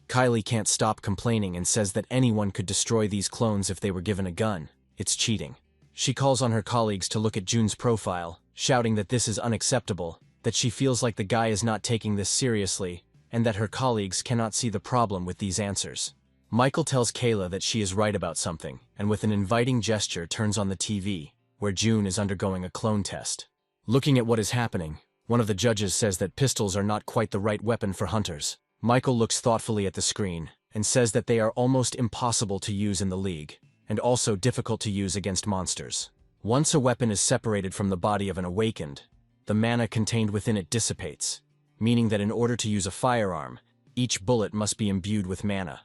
Kylie can't stop complaining and says that anyone could destroy these clones if they were given a gun. It's cheating. She calls on her colleagues to look at Jun's profile, shouting that this is unacceptable, that she feels like the guy is not taking this seriously, and that her colleagues cannot see the problem with these answers. Michael tells Kayla that she is right about something, and with an inviting gesture turns on the TV, where Jun is undergoing a clone test. Looking at what is happening, One of the judges says that pistols are not quite the right weapon for hunters. Michael looks thoughtfully at the screen and says that they are almost impossible to use in the league, and also difficult to use against monsters. Once a weapon is separated from the body of an awakened, the mana contained within it dissipates, meaning that in order to use a firearm, each bullet must be imbued with mana,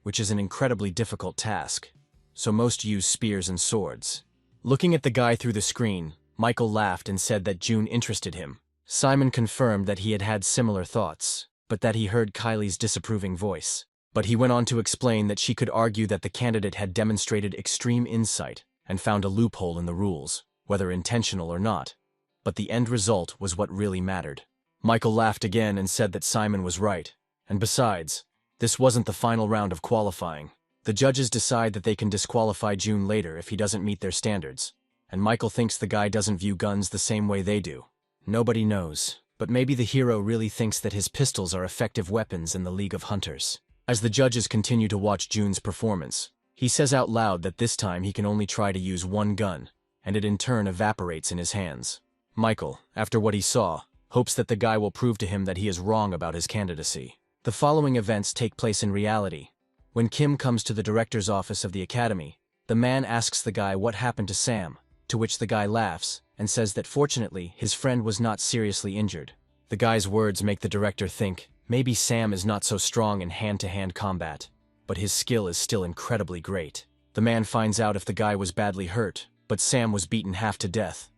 which is an incredibly difficult task, so most use spears and swords. Looking at the guy through the screen, Michael laughed and said that June interested him. Simon confirmed that he had had similar thoughts, but that he heard Kylie's disapproving voice. But he went on to explain that she could argue that the candidate had demonstrated extreme insight and found a loophole in the rules, whether intentional or not. But the end result was what really mattered. Michael laughed again and said that Simon was right. And besides, this wasn't the final round of qualifying. The judges decide that they can disqualify June later if he doesn't meet their standards, and Michael thinks the guy doesn't view guns the same way they do. Nobody knows, but maybe the hero really thinks that his pistols are effective weapons in the League of Hunters. As the judges continue to watch June's performance, he says out loud that this time he can only try to use one gun, and it in turn evaporates in his hands. Michael, after what he saw, hopes that the guy will prove to him that he is wrong about his candidacy. The following events take place in reality. When Kim comes to the director's office of the academy, the man asks the guy what happened to Sam, to which the guy laughs and says that fortunately his friend was not seriously injured. The guy's words make the director think, maybe Sam is not so strong in hand-to-hand combat, but his skill is still incredibly great. The man finds out if the guy was badly hurt, but Sam was beaten half to death.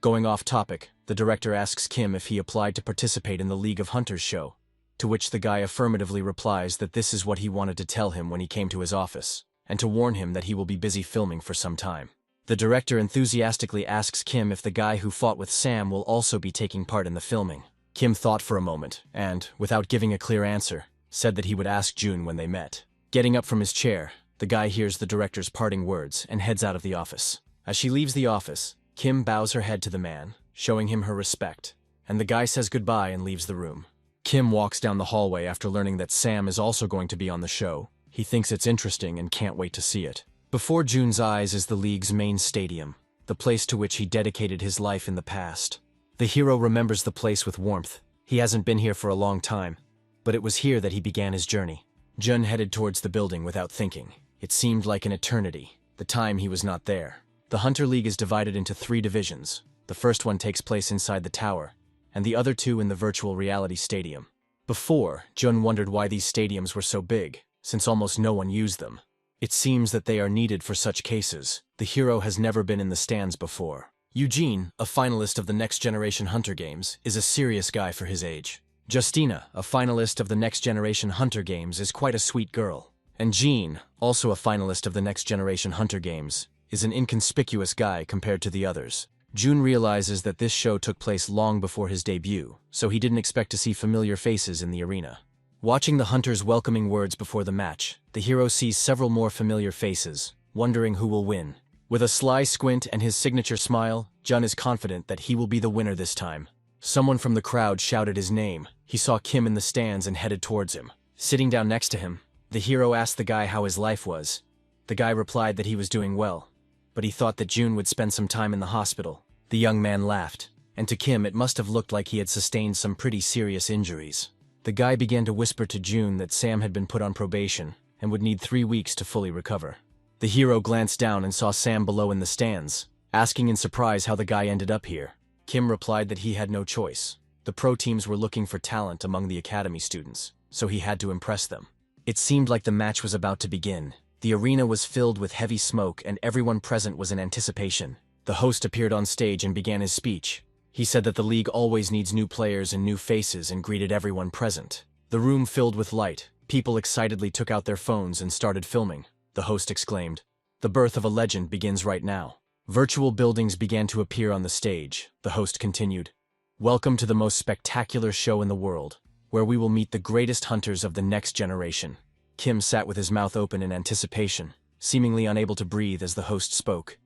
Going off topic, the director asks Kim if he applied to participate in the League of Hunters show, to which the guy affirmatively replies that this is what he wanted to tell him when he came to his office, and to warn him that he will be busy filming for some time. The director enthusiastically asks Kim if the guy who fought with Sam will also be taking part in the filming. Kim thought for a moment, and, without giving a clear answer, said that he would ask June when they met. Getting up from his chair, the guy hears the director's parting words and heads out of the office. As she leaves the office, Kim bows her head to the man, showing him her respect, and the guy says goodbye and leaves the room. Kim walks down the hallway after learning that Sam is also going to be on the show. He thinks it's interesting and can't wait to see it. Before June's eyes is the league's main stadium, the place to which he dedicated his life in the past. The hero remembers the place with warmth. He hasn't been here for a long time, but it was here that he began his journey. Jun headed towards the building without thinking. It seemed like an eternity, the time he was not there. The Hunter League is divided into 3 divisions. The first one takes place inside the tower, and the other 2 in the virtual reality stadium. Before, Jun wondered why these stadiums were so big, since almost no one used them. It seems that they are needed for such cases. The hero has never been in the stands before. Eugene, a finalist of the Next Generation Hunter Games, is a serious guy for his age. Justina, a finalist of the Next Generation Hunter Games, is quite a sweet girl. And Jean, also a finalist of the Next Generation Hunter Games, is an inconspicuous guy compared to the others. June realizes that this show took place long before his debut, so he didn't expect to see familiar faces in the arena. Watching the hunters' welcoming words before the match, the hero sees several more familiar faces, wondering who will win. With a sly squint and his signature smile, Jun is confident that he will be the winner this time. Someone from the crowd shouted his name. He saw Kim in the stands and headed towards him. Sitting down next to him, the hero asked the guy how his life was. The guy replied that he was doing well, but he thought that June would spend some time in the hospital. The young man laughed, and to Kim it must have looked like he had sustained some pretty serious injuries. The guy began to whisper to June that Sam had been put on probation and would need 3 weeks to fully recover. The hero glanced down and saw Sam below in the stands, asking in surprise how the guy ended up here. Kim replied that he had no choice. The pro teams were looking for talent among the academy students, so he had to impress them. It seemed like the match was about to begin. The arena was filled with heavy smoke and everyone present was in anticipation. The host appeared on stage and began his speech. He said that the league always needs new players and new faces and greeted everyone present. The room filled with light. People excitedly took out their phones and started filming. The host exclaimed, "The birth of a legend begins right now." Virtual buildings began to appear on the stage. The host continued, "Welcome to the most spectacular show in the world, where we will meet the greatest hunters of the next generation." Kim sat with his mouth open in anticipation, seemingly unable to breathe as the host spoke.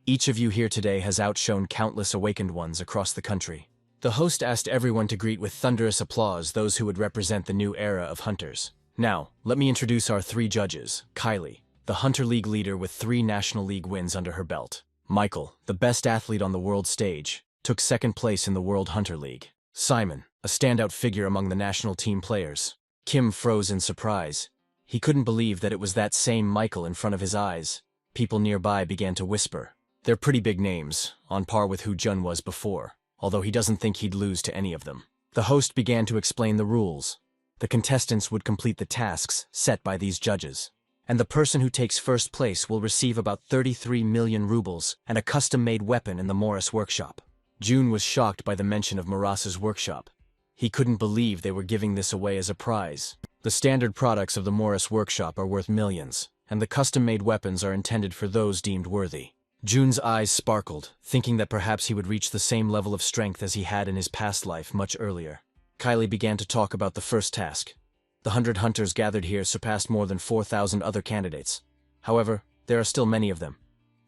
"Each of you here today has outshone countless awakened ones across the country." The host asked everyone to greet with thunderous applause those who would represent the new era of hunters. Now, let me introduce our 3 judges. Kylie, the Hunter League leader with 3 National League wins under her belt. Michael, the best athlete on the world stage, took 2nd place in the World Hunter League. Simon, a standout figure among the national team players. Kim froze in surprise. He couldn't believe that it was that same Michael in front of his eyes. People nearby began to whisper. They're pretty big names, on par with who Jun was before, although he doesn't think he'd lose to any of them. The host began to explain the rules. The contestants would complete the tasks set by these judges, and the person who takes first place will receive about 33 million rubles and a custom-made weapon in the Morris workshop. Jun was shocked by the mention of Morris's workshop. He couldn't believe they were giving this away as a prize. The standard products of the Morris workshop are worth millions, and the custom-made weapons are intended for those deemed worthy. Jun's eyes sparkled, thinking that perhaps he would reach the same level of strength as he had in his past life much earlier. Kylie began to talk about the first task. The 100 hunters gathered here surpassed more than 4,000 other candidates. However, there are still many of them.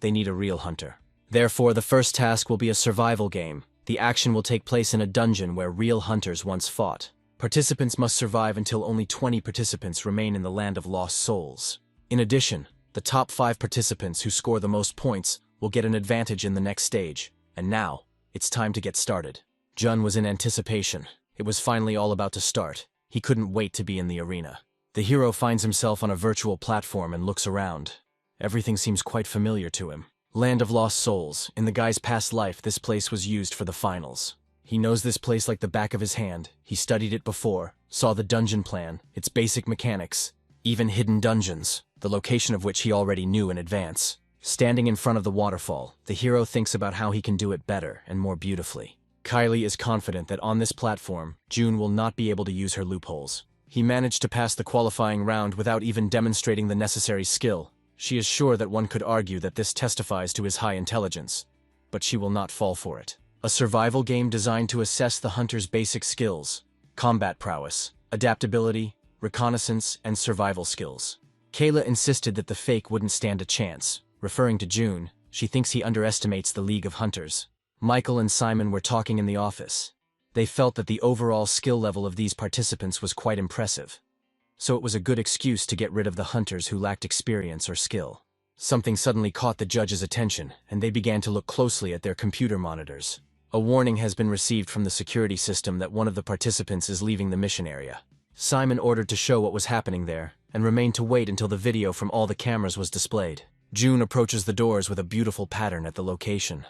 They need a real hunter. Therefore, the first task will be a survival game. The action will take place in a dungeon where real hunters once fought. Participants must survive until only 20 participants remain in the land of lost souls. In addition, the top 5 participants who score the most points will get an advantage in the next stage. And now, it's time to get started. Jun was in anticipation. It was finally all about to start. He couldn't wait to be in the arena. The hero finds himself on a virtual platform and looks around. Everything seems quite familiar to him. Land of Lost Souls. In the guy's past life, this place was used for the finals. He knows this place like the back of his hand. He studied it before, saw the dungeon plan, its basic mechanics, even hidden dungeons, the location of which he already knew in advance. Standing in front of the waterfall, the hero thinks about how he can do it better and more beautifully. Kylie is confident that on this platform, Jun will not be able to use her loopholes. He managed to pass the qualifying round without even demonstrating the necessary skill. She is sure that one could argue that this testifies to his high intelligence, but she will not fall for it. A survival game designed to assess the hunter's basic skills: combat prowess, adaptability, reconnaissance, and survival skills. Kayla insisted that the fake wouldn't stand a chance. Referring to Jun, she thinks he underestimates the League of Hunters. Michael and Simon were talking in the office. They felt that the overall skill level of these participants was quite impressive, so it was a good excuse to get rid of the hunters who lacked experience or skill. Something suddenly caught the judges' attention, and they began to look closely at their computer monitors. A warning has been received from the security system that one of the participants is leaving the mission area. Simon ordered to show what was happening there, and remained to wait until the video from all the cameras was displayed. Jun approaches the doors with a beautiful pattern at the location.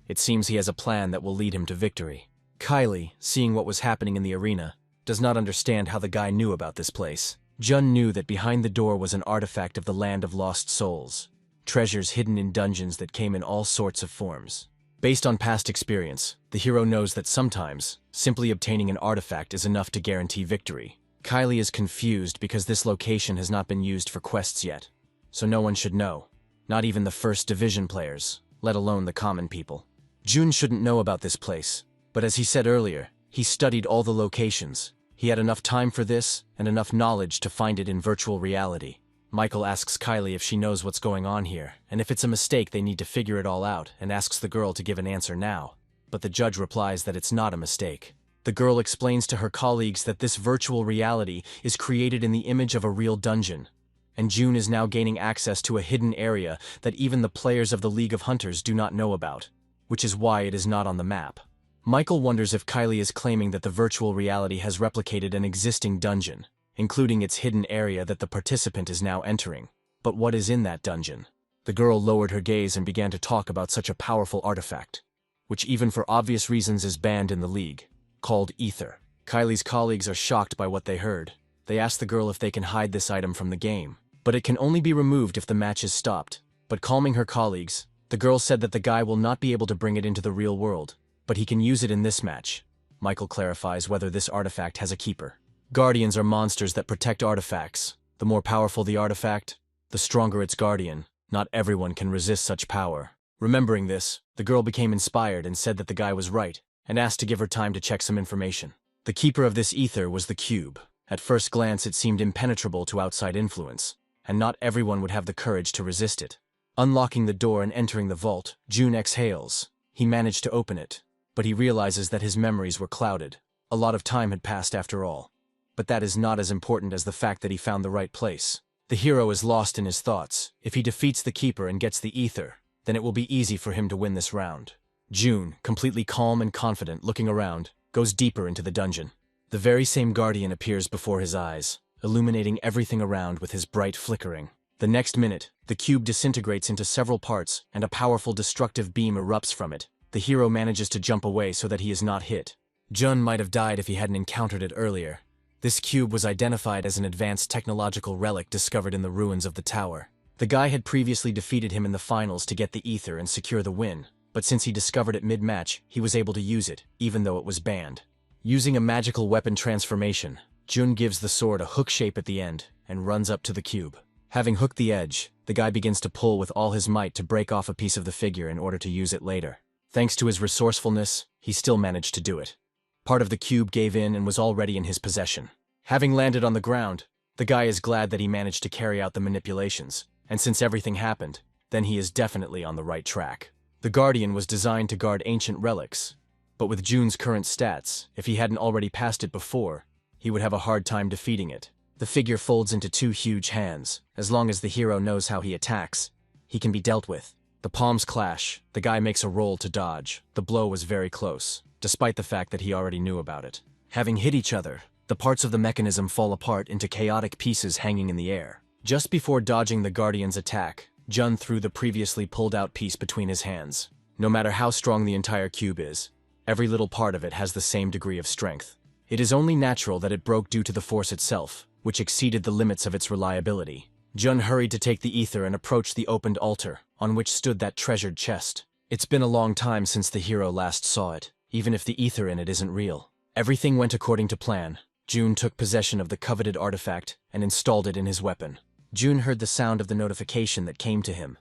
It seems he has a plan that will lead him to victory. Kylie, seeing what was happening in the arena, does not understand how the guy knew about this place. Jun knew that behind the door was an artifact of the Land of Lost Souls. Treasures hidden in dungeons that came in all sorts of forms. Based on past experience, the hero knows that sometimes, simply obtaining an artifact is enough to guarantee victory. Kylie is confused because this location has not been used for quests yet, so no one should know. Not even the First Division players, let alone the common people. Jun shouldn't know about this place, but as he said earlier, he studied all the locations. He had enough time for this, and enough knowledge to find it in virtual reality. Michael asks Kylie if she knows what's going on here, and if it's a mistake they need to figure it all out, and asks the girl to give an answer now. But the judge replies that it's not a mistake. The girl explains to her colleagues that this virtual reality is created in the image of a real dungeon, and Jun is now gaining access to a hidden area that even the players of the League of Hunters do not know about, which is why it is not on the map. Michael wonders if Kylie is claiming that the virtual reality has replicated an existing dungeon, including its hidden area that the participant is now entering. But what is in that dungeon? The girl lowered her gaze and began to talk about such a powerful artifact, which even for obvious reasons is banned in the League, called Ether. Kylie's colleagues are shocked by what they heard. They ask the girl if they can hide this item from the game, but it can only be removed if the match is stopped. But calming her colleagues, the girl said that the guy will not be able to bring it into the real world, but he can use it in this match. Michael clarifies whether this artifact has a keeper. Guardians are monsters that protect artifacts. The more powerful the artifact, the stronger its guardian. Not everyone can resist such power. Remembering this, the girl became inspired and said that the guy was right, and asked to give her time to check some information. The keeper of this ether was the cube. At first glance it seemed impenetrable to outside influence, and not everyone would have the courage to resist it. Unlocking the door and entering the vault, Jun exhales. He managed to open it, but he realizes that his memories were clouded. A lot of time had passed after all. But that is not as important as the fact that he found the right place. The hero is lost in his thoughts. If he defeats the keeper and gets the ether, then it will be easy for him to win this round. Jun, completely calm and confident, looking around, goes deeper into the dungeon. The very same guardian appears before his eyes, illuminating everything around with his bright flickering. The next minute, the cube disintegrates into several parts and a powerful destructive beam erupts from it. The hero manages to jump away so that he is not hit. Jun might have died if he hadn't encountered it earlier. This cube was identified as an advanced technological relic discovered in the ruins of the tower. The guy had previously defeated him in the finals to get the ether and secure the win, but since he discovered it mid-match, he was able to use it, even though it was banned. Using a magical weapon transformation, Jun gives the sword a hook shape at the end and runs up to the cube. Having hooked the edge, the guy begins to pull with all his might to break off a piece of the figure in order to use it later. Thanks to his resourcefulness, he still managed to do it. Part of the cube gave in and was already in his possession. Having landed on the ground, the guy is glad that he managed to carry out the manipulations, and since everything happened, then he is definitely on the right track. The Guardian was designed to guard ancient relics, but with Jun's current stats, if he hadn't already passed it before, he would have a hard time defeating it. The figure folds into two huge hands. As long as the hero knows how he attacks, he can be dealt with. The palms clash. The guy makes a roll to dodge. The blow was very close, despite the fact that he already knew about it. Having hit each other, the parts of the mechanism fall apart into chaotic pieces hanging in the air. Just before dodging the Guardian's attack, Jun threw the previously pulled-out piece between his hands. No matter how strong the entire cube is, every little part of it has the same degree of strength. It is only natural that it broke due to the force itself, which exceeded the limits of its reliability. Jun hurried to take the ether and approached the opened altar, on which stood that treasured chest. It's been a long time since the hero last saw it, even if the ether in it isn't real. Everything went according to plan. Jun took possession of the coveted artifact and installed it in his weapon. Jun heard the sound of the notification that came to him.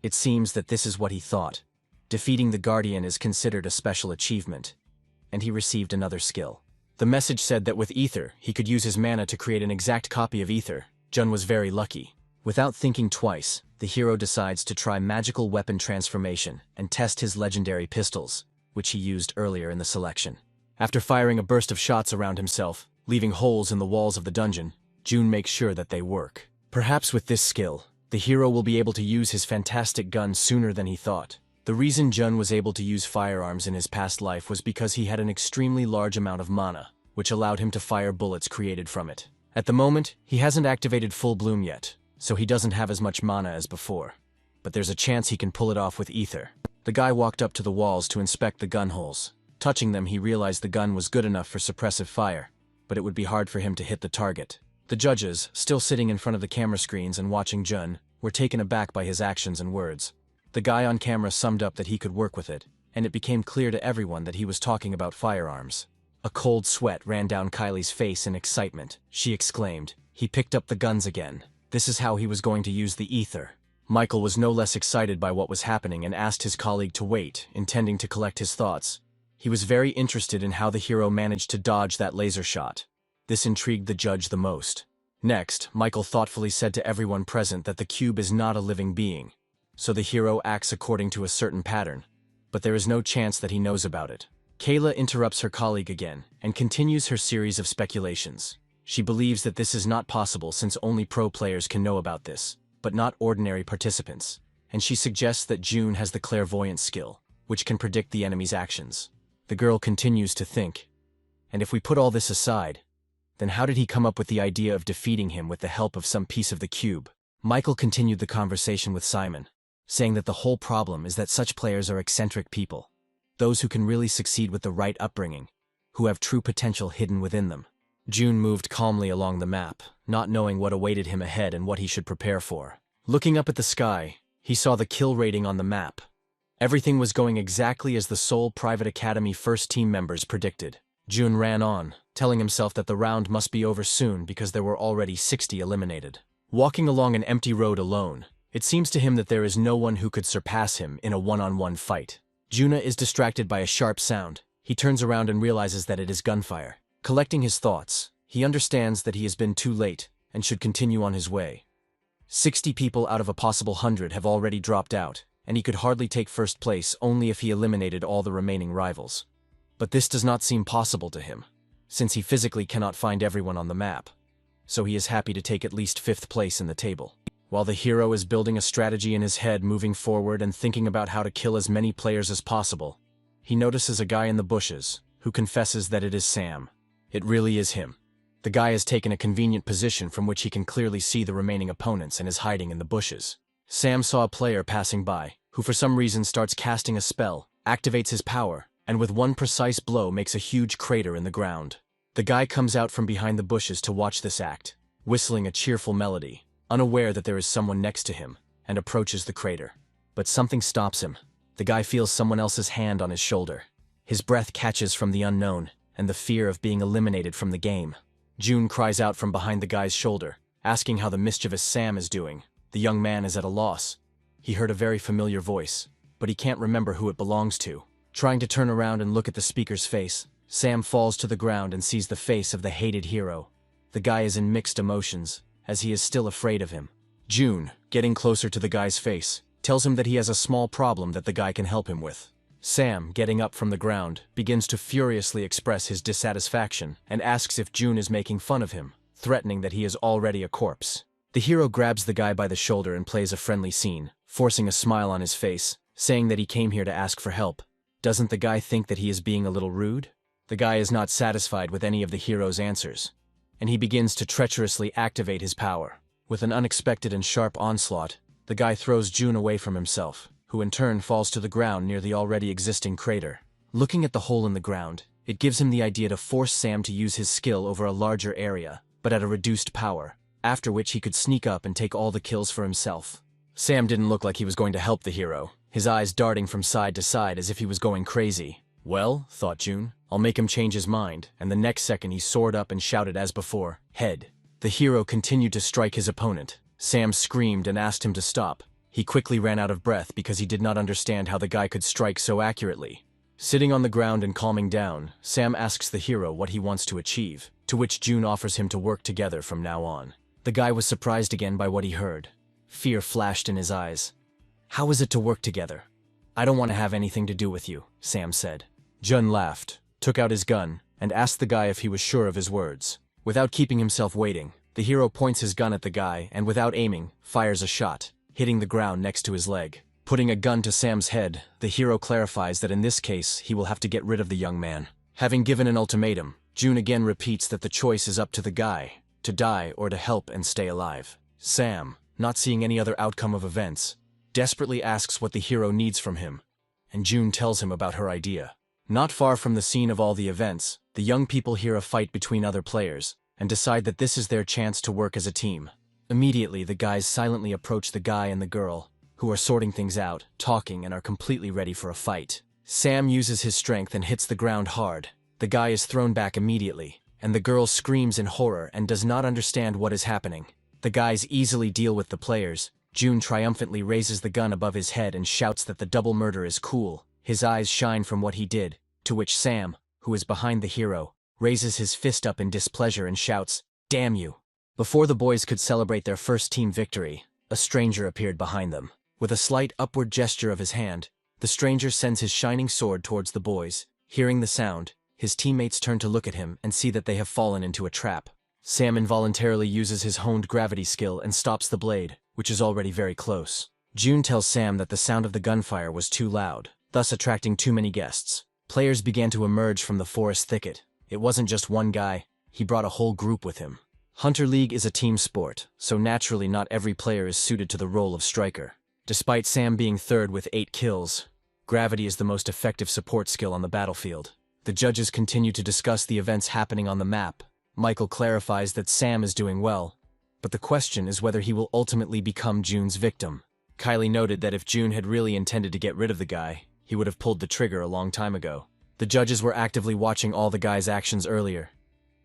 It seems that this is what he thought. Defeating the Guardian is considered a special achievement, and he received another skill. The message said that with ether, he could use his mana to create an exact copy of ether. Jun was very lucky. Without thinking twice, the hero decides to try magical weapon transformation and test his legendary pistols, which he used earlier in the selection. After firing a burst of shots around himself, leaving holes in the walls of the dungeon, Jun makes sure that they work. Perhaps with this skill, the hero will be able to use his fantastic gun sooner than he thought. The reason Jun was able to use firearms in his past life was because he had an extremely large amount of mana, which allowed him to fire bullets created from it. At the moment, he hasn't activated full bloom yet, so he doesn't have as much mana as before. But there's a chance he can pull it off with ether. The guy walked up to the walls to inspect the gun holes. Touching them, he realized the gun was good enough for suppressive fire, but it would be hard for him to hit the target. The judges, still sitting in front of the camera screens and watching Jun, were taken aback by his actions and words. The guy on camera summed up that he could work with it, and it became clear to everyone that he was talking about firearms. A cold sweat ran down Kylie's face in excitement. She exclaimed, "He picked up the guns again. This is how he was going to use the ether." Michael was no less excited by what was happening and asked his colleague to wait, intending to collect his thoughts. He was very interested in how the hero managed to dodge that laser shot. This intrigued the judge the most. Next, Michael thoughtfully said to everyone present that the cube is not a living being, so the hero acts according to a certain pattern, but there is no chance that he knows about it. Kayla interrupts her colleague again and continues her series of speculations. She believes that this is not possible since only pro players can know about this, but not ordinary participants, and she suggests that Jun has the clairvoyance skill, which can predict the enemy's actions. The girl continues to think, and if we put all this aside, then how did he come up with the idea of defeating him with the help of some piece of the cube? Michael continued the conversation with Simon, saying that the whole problem is that such players are eccentric people, those who can really succeed with the right upbringing, who have true potential hidden within them. Jun moved calmly along the map, not knowing what awaited him ahead and what he should prepare for. Looking up at the sky, he saw the kill rating on the map. Everything was going exactly as the Seoul Private Academy first team members predicted. Jun ran on, telling himself that the round must be over soon because there were already 60 eliminated. Walking along an empty road alone, it seems to him that there is no one who could surpass him in a one-on-one fight. Juna is distracted by a sharp sound. He turns around and realizes that it is gunfire. Collecting his thoughts, he understands that he has been too late and should continue on his way. 60 people out of a possible 100 have already dropped out, and he could hardly take first place only if he eliminated all the remaining rivals. But this does not seem possible to him, since he physically cannot find everyone on the map, so he is happy to take at least 5th place in the table. While the hero is building a strategy in his head moving forward and thinking about how to kill as many players as possible, he notices a guy in the bushes, who confesses that it is Sam. It really is him. The guy has taken a convenient position from which he can clearly see the remaining opponents and is hiding in the bushes. Sam saw a player passing by, who for some reason starts casting a spell, activates his power, and with one precise blow makes a huge crater in the ground. The guy comes out from behind the bushes to watch this act, whistling a cheerful melody, unaware that there is someone next to him, and approaches the crater. But something stops him. The guy feels someone else's hand on his shoulder. His breath catches from the unknown, and the fear of being eliminated from the game. June cries out from behind the guy's shoulder, asking how the mischievous Sam is doing. The young man is at a loss. He heard a very familiar voice, but he can't remember who it belongs to. Trying to turn around and look at the speaker's face, Sam falls to the ground and sees the face of the hated hero. The guy is in mixed emotions, as he is still afraid of him. June, getting closer to the guy's face, tells him that he has a small problem that the guy can help him with. Sam, getting up from the ground, begins to furiously express his dissatisfaction and asks if June is making fun of him, threatening that he is already a corpse. The hero grabs the guy by the shoulder and plays a friendly scene, forcing a smile on his face, saying that he came here to ask for help. Doesn't the guy think that he is being a little rude? The guy is not satisfied with any of the hero's answers, and he begins to treacherously activate his power. With an unexpected and sharp onslaught, the guy throws June away from himself, who in turn falls to the ground near the already existing crater. Looking at the hole in the ground, it gives him the idea to force Sam to use his skill over a larger area, but at a reduced power, after which he could sneak up and take all the kills for himself. Sam didn't look like he was going to help the hero, his eyes darting from side to side as if he was going crazy. Well, thought June, I'll make him change his mind, and the next second he soared up and shouted as before, "Head." The hero continued to strike his opponent. Sam screamed and asked him to stop. He quickly ran out of breath because he did not understand how the guy could strike so accurately. Sitting on the ground and calming down, Sam asks the hero what he wants to achieve, to which June offers him to work together from now on. The guy was surprised again by what he heard. Fear flashed in his eyes. "How is it to work together?" "I don't want to have anything to do with you," Sam said. Jun laughed, took out his gun, and asked the guy if he was sure of his words. Without keeping himself waiting, the hero points his gun at the guy and without aiming, fires a shot, hitting the ground next to his leg. Putting a gun to Sam's head, the hero clarifies that in this case, he will have to get rid of the young man. Having given an ultimatum, June again repeats that the choice is up to the guy, to die or to help and stay alive. Sam, not seeing any other outcome of events, desperately asks what the hero needs from him, and June tells him about her idea. Not far from the scene of all the events, the young people hear a fight between other players, and decide that this is their chance to work as a team. Immediately, the guys silently approach the guy and the girl, who are sorting things out, talking, and are completely ready for a fight. Sam uses his strength and hits the ground hard. The guy is thrown back immediately, and the girl screams in horror and does not understand what is happening. The guys easily deal with the players. June triumphantly raises the gun above his head and shouts that the double murder is cool. His eyes shine from what he did, to which Sam, who is behind the hero, raises his fist up in displeasure and shouts, "Damn you." Before the boys could celebrate their first team victory, a stranger appeared behind them. With a slight upward gesture of his hand, the stranger sends his shining sword towards the boys. Hearing the sound, his teammates turn to look at him and see that they have fallen into a trap. Sam involuntarily uses his honed gravity skill and stops the blade, which is already very close. June tells Sam that the sound of the gunfire was too loud, thus attracting too many guests. Players began to emerge from the forest thicket. It wasn't just one guy, he brought a whole group with him. Hunter League is a team sport, so naturally not every player is suited to the role of striker. Despite Sam being third with 8 kills, gravity is the most effective support skill on the battlefield. The judges continue to discuss the events happening on the map. Michael clarifies that Sam is doing well, but the question is whether he will ultimately become June's victim. Kylie noted that if June had really intended to get rid of the guy, he would have pulled the trigger a long time ago. The judges were actively watching all the guy's actions earlier.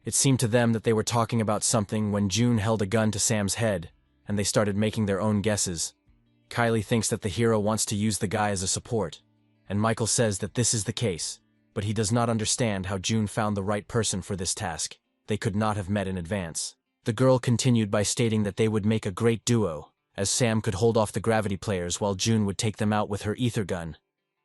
It seemed to them that they were talking about something when June held a gun to Sam's head, and they started making their own guesses. Kylie thinks that the hero wants to use the guy as a support, and Michael says that this is the case, but he does not understand how June found the right person for this task. They could not have met in advance. The girl continued by stating that they would make a great duo, as Sam could hold off the gravity players while June would take them out with her ether gun.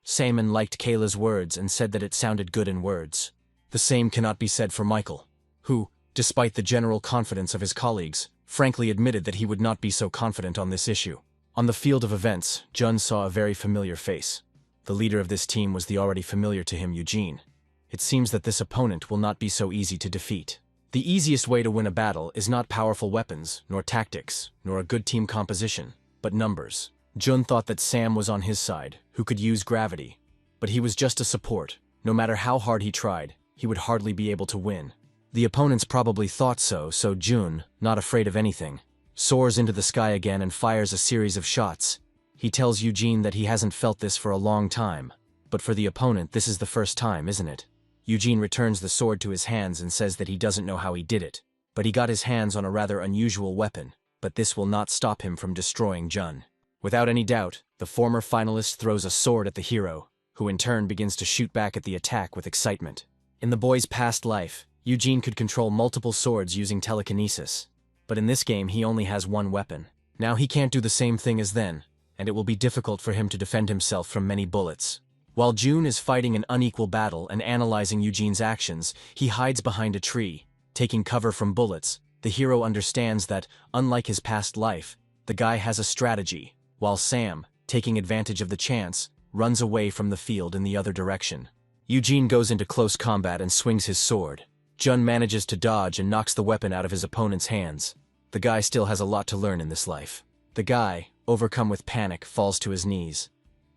Simon liked Kayla's words and said that it sounded good in words. The same cannot be said for Michael, who, despite the general confidence of his colleagues, frankly admitted that he would not be so confident on this issue. On the field of events, Jun saw a very familiar face. The leader of this team was the already familiar to him Eugene. it seems that this opponent will not be so easy to defeat. The easiest way to win a battle is not powerful weapons, nor tactics, nor a good team composition, but numbers. Jun thought that Sam was on his side, who could use gravity. But he was just a support. No matter how hard he tried, he would hardly be able to win. The opponents probably thought so, so Jun, not afraid of anything, soars into the sky again and fires a series of shots. He tells Eugene that he hasn't felt this for a long time. But for the opponent, this is the first time, isn't it? Eugene returns the sword to his hands and says that he doesn't know how he did it, but he got his hands on a rather unusual weapon, but this will not stop him from destroying Jun. Without any doubt, the former finalist throws a sword at the hero, who in turn begins to shoot back at the attack with excitement. In the boy's past life, Eugene could control multiple swords using telekinesis, but in this game he only has one weapon. Now he can't do the same thing as then, and it will be difficult for him to defend himself from many bullets. While Jun is fighting an unequal battle and analyzing Eugene's actions, he hides behind a tree, taking cover from bullets. The hero understands that, unlike his past life, the guy has a strategy, while Sam, taking advantage of the chance, runs away from the field in the other direction. Eugene goes into close combat and swings his sword. Jun manages to dodge and knocks the weapon out of his opponent's hands. The guy still has a lot to learn in this life. The guy, overcome with panic, falls to his knees.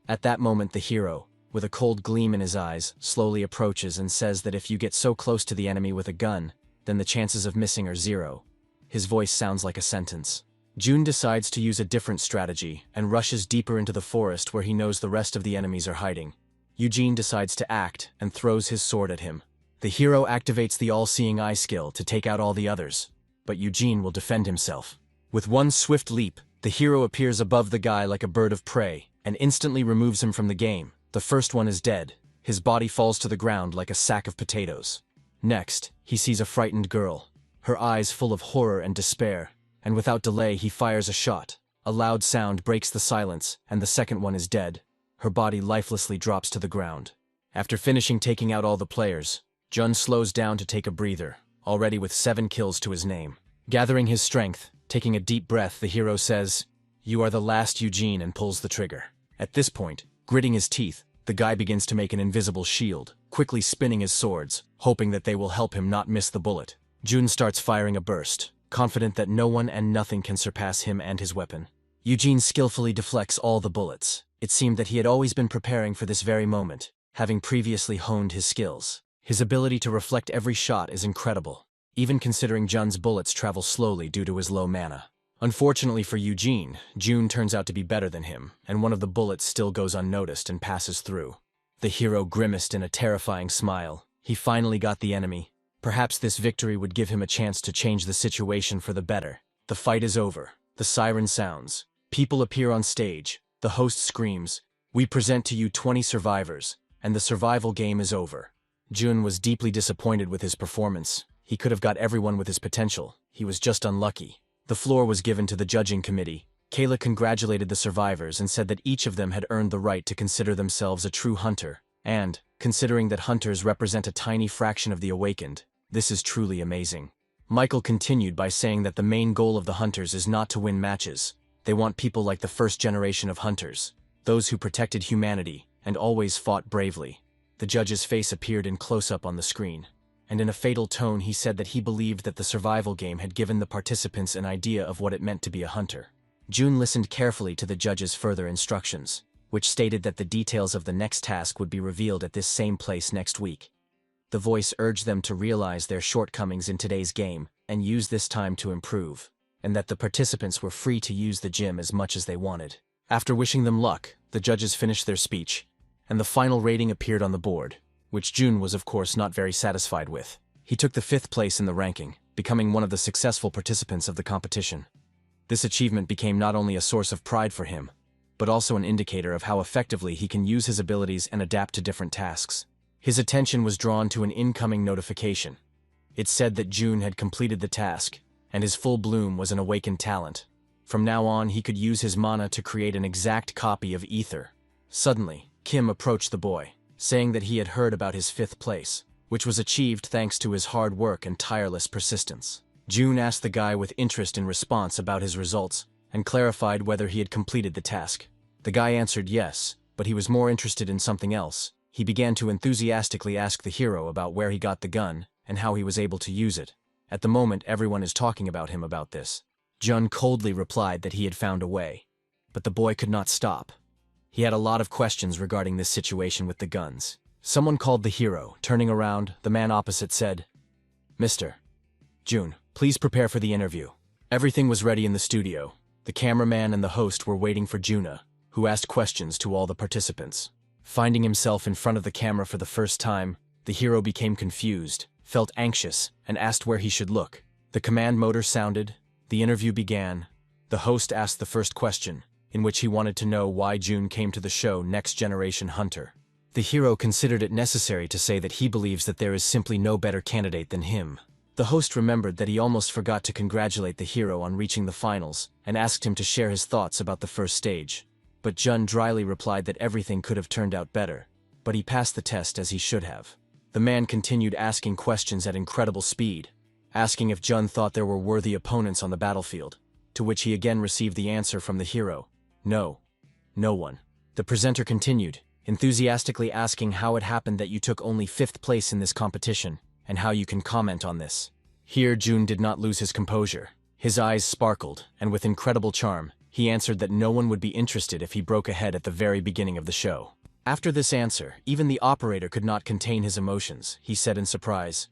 At that moment the hero, with a cold gleam in his eyes, slowly approaches and says that if you get so close to the enemy with a gun, then the chances of missing are 0. His voice sounds like a sentence. Jun decides to use a different strategy and rushes deeper into the forest where he knows the rest of the enemies are hiding. Eugene decides to act and throws his sword at him. The hero activates the all-seeing eye skill to take out all the others, but Eugene will defend himself. With one swift leap, the hero appears above the guy like a bird of prey and instantly removes him from the game. The first one is dead. His body falls to the ground like a sack of potatoes. Next, he sees a frightened girl, her eyes full of horror and despair, and without delay he fires a shot. A loud sound breaks the silence, and the second one is dead. Her body lifelessly drops to the ground. After finishing taking out all the players, Jun slows down to take a breather, already with 7 kills to his name. Gathering his strength, taking a deep breath, the hero says, "You are the last, Eugene," and pulls the trigger. At this point, gritting his teeth, the guy begins to make an invisible shield, quickly spinning his swords, hoping that they will help him not miss the bullet. Jun starts firing a burst, confident that no one and nothing can surpass him and his weapon. Eugene skillfully deflects all the bullets. It seemed that he had always been preparing for this very moment, having previously honed his skills. His ability to reflect every shot is incredible, even considering Jun's bullets travel slowly due to his low mana. Unfortunately for Eugene, Jun turns out to be better than him, and one of the bullets still goes unnoticed and passes through. The hero grimaced in a terrifying smile. He finally got the enemy. Perhaps this victory would give him a chance to change the situation for the better. The fight is over. The siren sounds. People appear on stage. The host screams, "We present to you 20 survivors, and the survival game is over." Jun was deeply disappointed with his performance. He could have got everyone with his potential. He was just unlucky. The floor was given to the judging committee. Kayla congratulated the survivors and said that each of them had earned the right to consider themselves a true hunter, and, considering that hunters represent a tiny fraction of the awakened, this is truly amazing. Michael continued by saying that the main goal of the hunters is not to win matches. They want people like the first generation of hunters, those who protected humanity and always fought bravely. The judge's face appeared in close-up on the screen, and in a fatal tone he said that he believed that the survival game had given the participants an idea of what it meant to be a hunter. Jun listened carefully to the judge's further instructions, which stated that the details of the next task would be revealed at this same place next week. The voice urged them to realize their shortcomings in today's game and use this time to improve, and that the participants were free to use the gym as much as they wanted. After wishing them luck, the judges finished their speech, and the final rating appeared on the board, which Jun was of course not very satisfied with. He took the 5th place in the ranking, becoming one of the successful participants of the competition. This achievement became not only a source of pride for him, but also an indicator of how effectively he can use his abilities and adapt to different tasks. His attention was drawn to an incoming notification. It said that Jun had completed the task, and his full bloom was an awakened talent. From now on, he could use his mana to create an exact copy of Ether. Suddenly, Kim approached the boy, saying that he had heard about his 5th place, which was achieved thanks to his hard work and tireless persistence. Jun asked the guy with interest in response about his results, and clarified whether he had completed the task. The guy answered yes, but he was more interested in something else. He began to enthusiastically ask the hero about where he got the gun and how he was able to use it. At the moment, everyone is talking about him about this. Jun coldly replied that he had found a way. But the boy could not stop. He had a lot of questions regarding this situation with the guns. Someone called the hero. Turning around, the man opposite said, "Mr. Jun, please prepare for the interview." Everything was ready in the studio. The cameraman and the host were waiting for Juna, who asked questions to all the participants. Finding himself in front of the camera for the first time, the hero became confused, felt anxious, and asked where he should look. The command motor sounded. The interview began. The host asked the first question, in which he wanted to know why Jun came to the show Next Generation Hunter. The hero considered it necessary to say that he believes that there is simply no better candidate than him. The host remembered that he almost forgot to congratulate the hero on reaching the finals and asked him to share his thoughts about the first stage. But Jun dryly replied that everything could have turned out better, but he passed the test as he should have. The man continued asking questions at incredible speed, asking if Jun thought there were worthy opponents on the battlefield, to which he again received the answer from the hero, "No. No one." The presenter continued, enthusiastically asking how it happened that you took only 5th place in this competition, and how you can comment on this. Here Jun did not lose his composure. His eyes sparkled, and with incredible charm, he answered that no one would be interested if he broke ahead at the very beginning of the show. After this answer, even the operator could not contain his emotions. He said in surprise,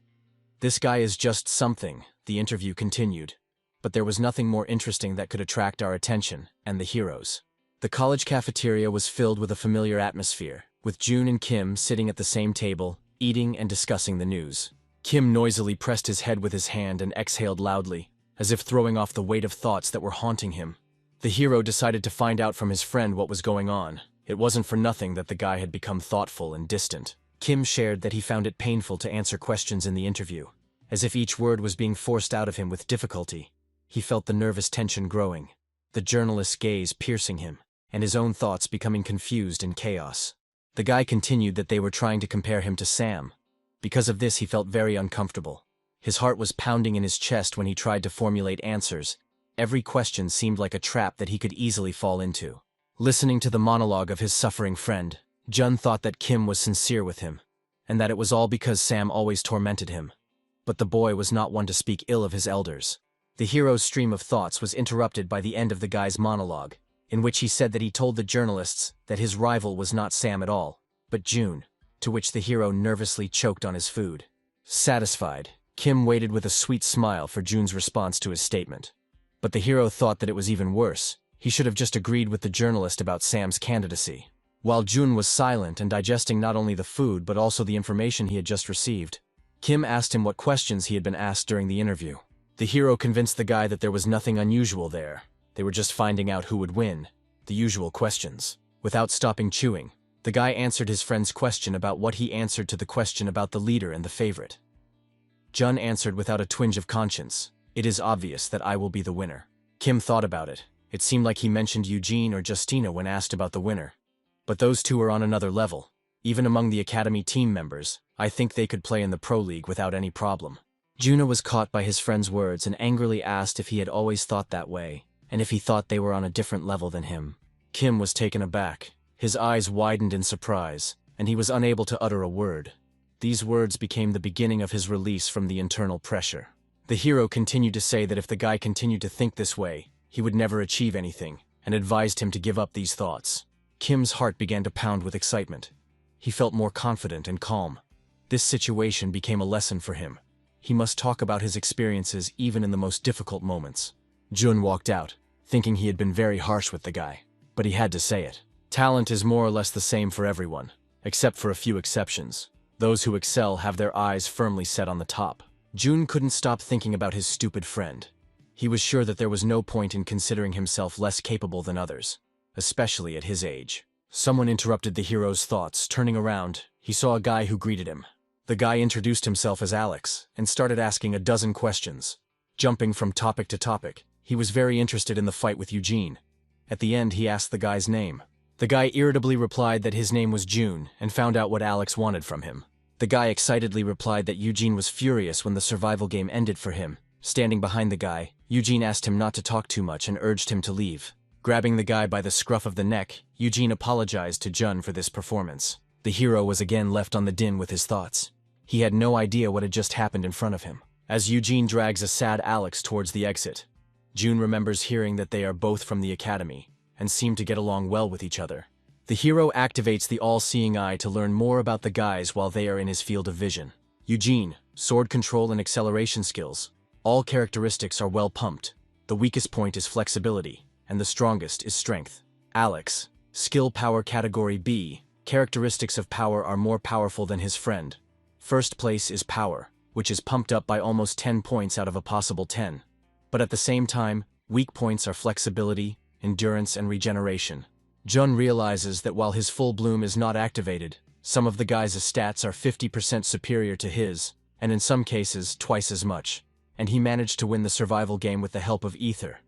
"This guy is just something." The interview continued, but there was nothing more interesting that could attract our attention and the heroes. The college cafeteria was filled with a familiar atmosphere, with Jun and Kim sitting at the same table, eating and discussing the news. Kim noisily pressed his head with his hand and exhaled loudly, as if throwing off the weight of thoughts that were haunting him. The hero decided to find out from his friend what was going on. It wasn't for nothing that the guy had become thoughtful and distant. Kim shared that he found it painful to answer questions in the interview, as if each word was being forced out of him with difficulty. He felt the nervous tension growing, the journalist's gaze piercing him, and his own thoughts becoming confused in chaos. The guy continued that they were trying to compare him to Sam. Because of this, he felt very uncomfortable. His heart was pounding in his chest when he tried to formulate answers. Every question seemed like a trap that he could easily fall into. Listening to the monologue of his suffering friend, Jun thought that Kim was sincere with him, and that it was all because Sam always tormented him. But the boy was not one to speak ill of his elders. The hero's stream of thoughts was interrupted by the end of the guy's monologue, in which he said that he told the journalists that his rival was not Sam at all, but Jun, to which the hero nervously choked on his food. Satisfied, Kim waited with a sweet smile for Jun's response to his statement. But the hero thought that it was even worse. He should have just agreed with the journalist about Sam's candidacy. While Jun was silent and digesting not only the food but also the information he had just received, Kim asked him what questions he had been asked during the interview. The hero convinced the guy that there was nothing unusual there. They were just finding out who would win. The usual questions. Without stopping chewing, the guy answered his friend's question about what he answered to the question about the leader and the favorite. Jun answered without a twinge of conscience, "It is obvious that I will be the winner." Kim thought about it. It seemed like he mentioned Eugene or Justina when asked about the winner. But those two are on another level. Even among the academy team members, I think they could play in the pro league without any problem. Juna was caught by his friend's words and angrily asked if he had always thought that way, and if he thought they were on a different level than him. Kim was taken aback. His eyes widened in surprise, and he was unable to utter a word. These words became the beginning of his release from the internal pressure. The hero continued to say that if the guy continued to think this way, he would never achieve anything, and advised him to give up these thoughts. Kim's heart began to pound with excitement. He felt more confident and calm. This situation became a lesson for him. He must talk about his experiences even in the most difficult moments. Jun walked out, thinking he had been very harsh with the guy. But he had to say it. Talent is more or less the same for everyone, except for a few exceptions. Those who excel have their eyes firmly set on the top. Jun couldn't stop thinking about his stupid friend. He was sure that there was no point in considering himself less capable than others, especially at his age. Someone interrupted the hero's thoughts. Turning around, he saw a guy who greeted him. The guy introduced himself as Alex and started asking a dozen questions. Jumping from topic to topic, he was very interested in the fight with Eugene. At the end, he asked the guy's name. The guy irritably replied that his name was June and found out what Alex wanted from him. The guy excitedly replied that Eugene was furious when the survival game ended for him. Standing behind the guy, Eugene asked him not to talk too much and urged him to leave. Grabbing the guy by the scruff of the neck, Eugene apologized to Jun for this performance. The hero was again left on the din with his thoughts. He had no idea what had just happened in front of him. As Eugene drags a sad Alex towards the exit, June remembers hearing that they are both from the academy and seem to get along well with each other. The hero activates the all-seeing eye to learn more about the guys while they are in his field of vision. Eugene, sword control and acceleration skills. All characteristics are well pumped. The weakest point is flexibility, and the strongest is strength. Alex, skill power category B. Characteristics of power are more powerful than his friend. First place is power, which is pumped up by almost 10 points out of a possible 10. But at the same time, weak points are flexibility, endurance, and regeneration. Jun realizes that while his full bloom is not activated, some of the guys' stats are 50% superior to his, and in some cases twice as much, and he managed to win the survival game with the help of Ether.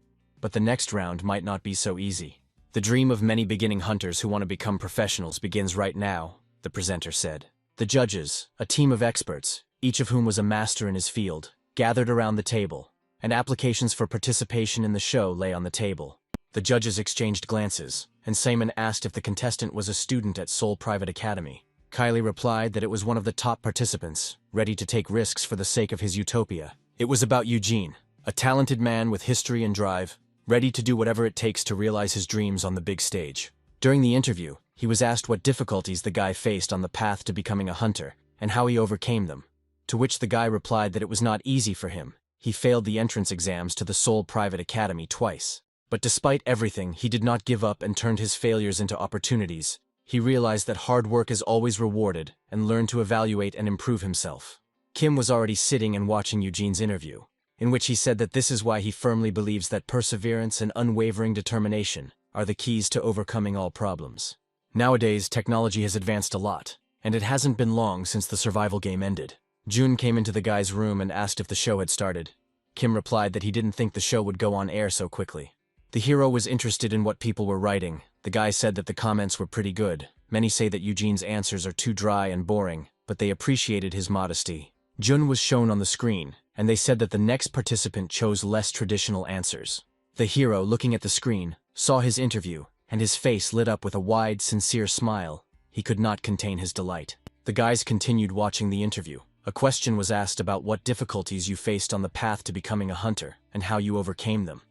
But the next round might not be so easy. The dream of many beginning hunters who want to become professionals begins right now, the presenter said. The judges, a team of experts, each of whom was a master in his field, gathered around the table, and applications for participation in the show lay on the table. The judges exchanged glances, and Simon asked if the contestant was a student at Seoul Private Academy. Kylie replied that it was one of the top participants, ready to take risks for the sake of his utopia. It was about Eugene, a talented man with history and drive, ready to do whatever it takes to realize his dreams on the big stage. During the interview, he was asked what difficulties the guy faced on the path to becoming a hunter, and how he overcame them. To which the guy replied that it was not easy for him. He failed the entrance exams to the Seoul Private Academy twice. But despite everything, he did not give up and turned his failures into opportunities. He realized that hard work is always rewarded and learned to evaluate and improve himself. Kim was already sitting and watching Eugene's interview, in which he said that this is why he firmly believes that perseverance and unwavering determination are the keys to overcoming all problems. Nowadays, technology has advanced a lot, and it hasn't been long since the survival game ended. June came into the guy's room and asked if the show had started. Kim replied that he didn't think the show would go on air so quickly. The hero was interested in what people were writing. The guy said that the comments were pretty good. Many say that Eugene's answers are too dry and boring, but they appreciated his modesty. Jun was shown on the screen, and they said that the next participant chose less traditional answers. The hero, looking at the screen, saw his interview, and his face lit up with a wide, sincere smile. He could not contain his delight. The guys continued watching the interview. A question was asked about what difficulties you faced on the path to becoming a hunter, and how you overcame them.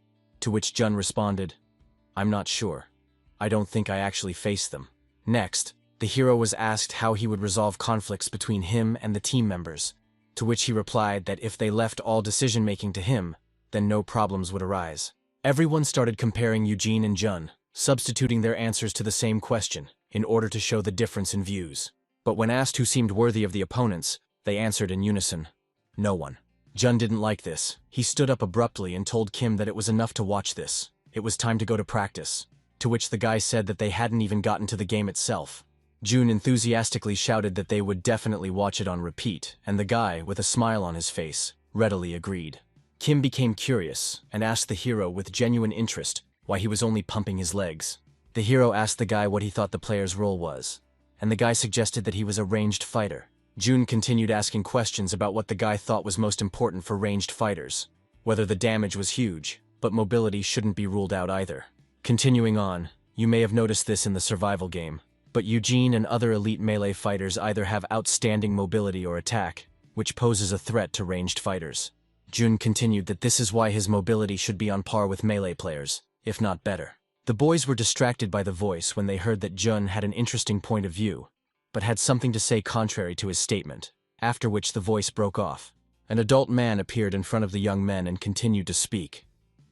To which Jun responded, "I'm not sure. I don't think I actually faced them." Next, the hero was asked how he would resolve conflicts between him and the team members, to which he replied that if they left all decision-making to him, then no problems would arise. Everyone started comparing Eugene and Jun, substituting their answers to the same question, in order to show the difference in views. But when asked who seemed worthy of the opponents, they answered in unison, "No one." Jun didn't like this. He stood up abruptly and told Kim that it was enough to watch this. It was time to go to practice. To which the guy said that they hadn't even gotten to the game itself. Jun enthusiastically shouted that they would definitely watch it on repeat, and the guy, with a smile on his face, readily agreed. Kim became curious and asked the hero with genuine interest why he was only pumping his legs. The hero asked the guy what he thought the player's role was, and the guy suggested that he was a ranged fighter. Jun continued asking questions about what the guy thought was most important for ranged fighters, whether the damage was huge, but mobility shouldn't be ruled out either. Continuing on, you may have noticed this in the survival game, but Eugene and other elite melee fighters either have outstanding mobility or attack, which poses a threat to ranged fighters. Jun continued that this is why his mobility should be on par with melee players, if not better. The boys were distracted by the voice when they heard that Jun had an interesting point of view, but had something to say contrary to his statement, after which the voice broke off. An adult man appeared in front of the young men and continued to speak.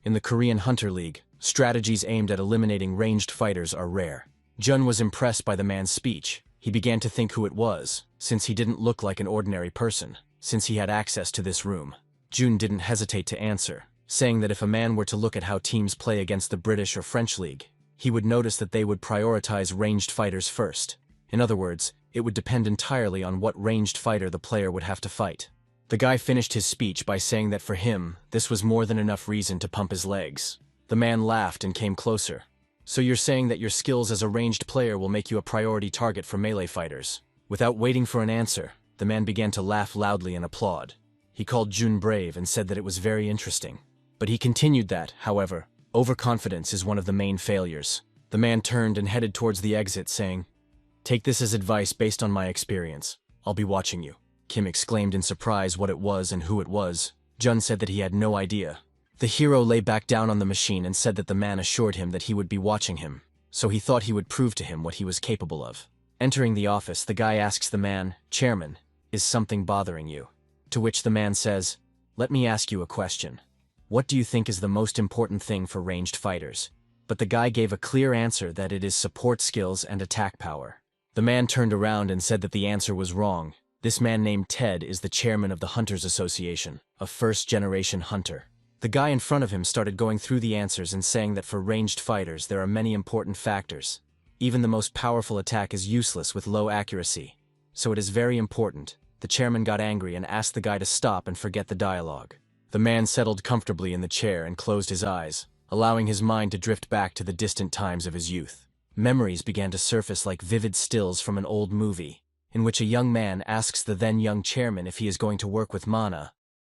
In the Korean Hunter League, strategies aimed at eliminating ranged fighters are rare. Jun was impressed by the man's speech. He began to think who it was, since he didn't look like an ordinary person, since he had access to this room. Jun didn't hesitate to answer, saying that if a man were to look at how teams play against the British or French League, he would notice that they would prioritize ranged fighters first. In other words, it would depend entirely on what ranged fighter the player would have to fight. The guy finished his speech by saying that for him, this was more than enough reason to pump his legs. The man laughed and came closer. "So you're saying that your skills as a ranged player will make you a priority target for melee fighters?" Without waiting for an answer, the man began to laugh loudly and applaud. He called Jun brave and said that it was very interesting. But he continued that, however, overconfidence is one of the main failures. The man turned and headed towards the exit, saying, Take this as advice based on my experience. I'll be watching you. Kim exclaimed in surprise what it was and who it was. Jun said that he had no idea. The hero lay back down on the machine and said that the man assured him that he would be watching him, so he thought he would prove to him what he was capable of. Entering the office, the guy asks the man, "Chairman, is something bothering you?" To which the man says, "Let me ask you a question. What do you think is the most important thing for ranged fighters?" But the guy gave a clear answer that it is support skills and attack power. The man turned around and said that the answer was wrong. This man named Ted is the chairman of the Hunters Association, a first-generation hunter. The guy in front of him started going through the answers and saying that for ranged fighters there are many important factors. Even the most powerful attack is useless with low accuracy. So it is very important. The chairman got angry and asked the guy to stop and forget the dialogue. The man settled comfortably in the chair and closed his eyes, allowing his mind to drift back to the distant times of his youth. Memories began to surface like vivid stills from an old movie, in which a young man asks the then-young chairman if he is going to work with mana,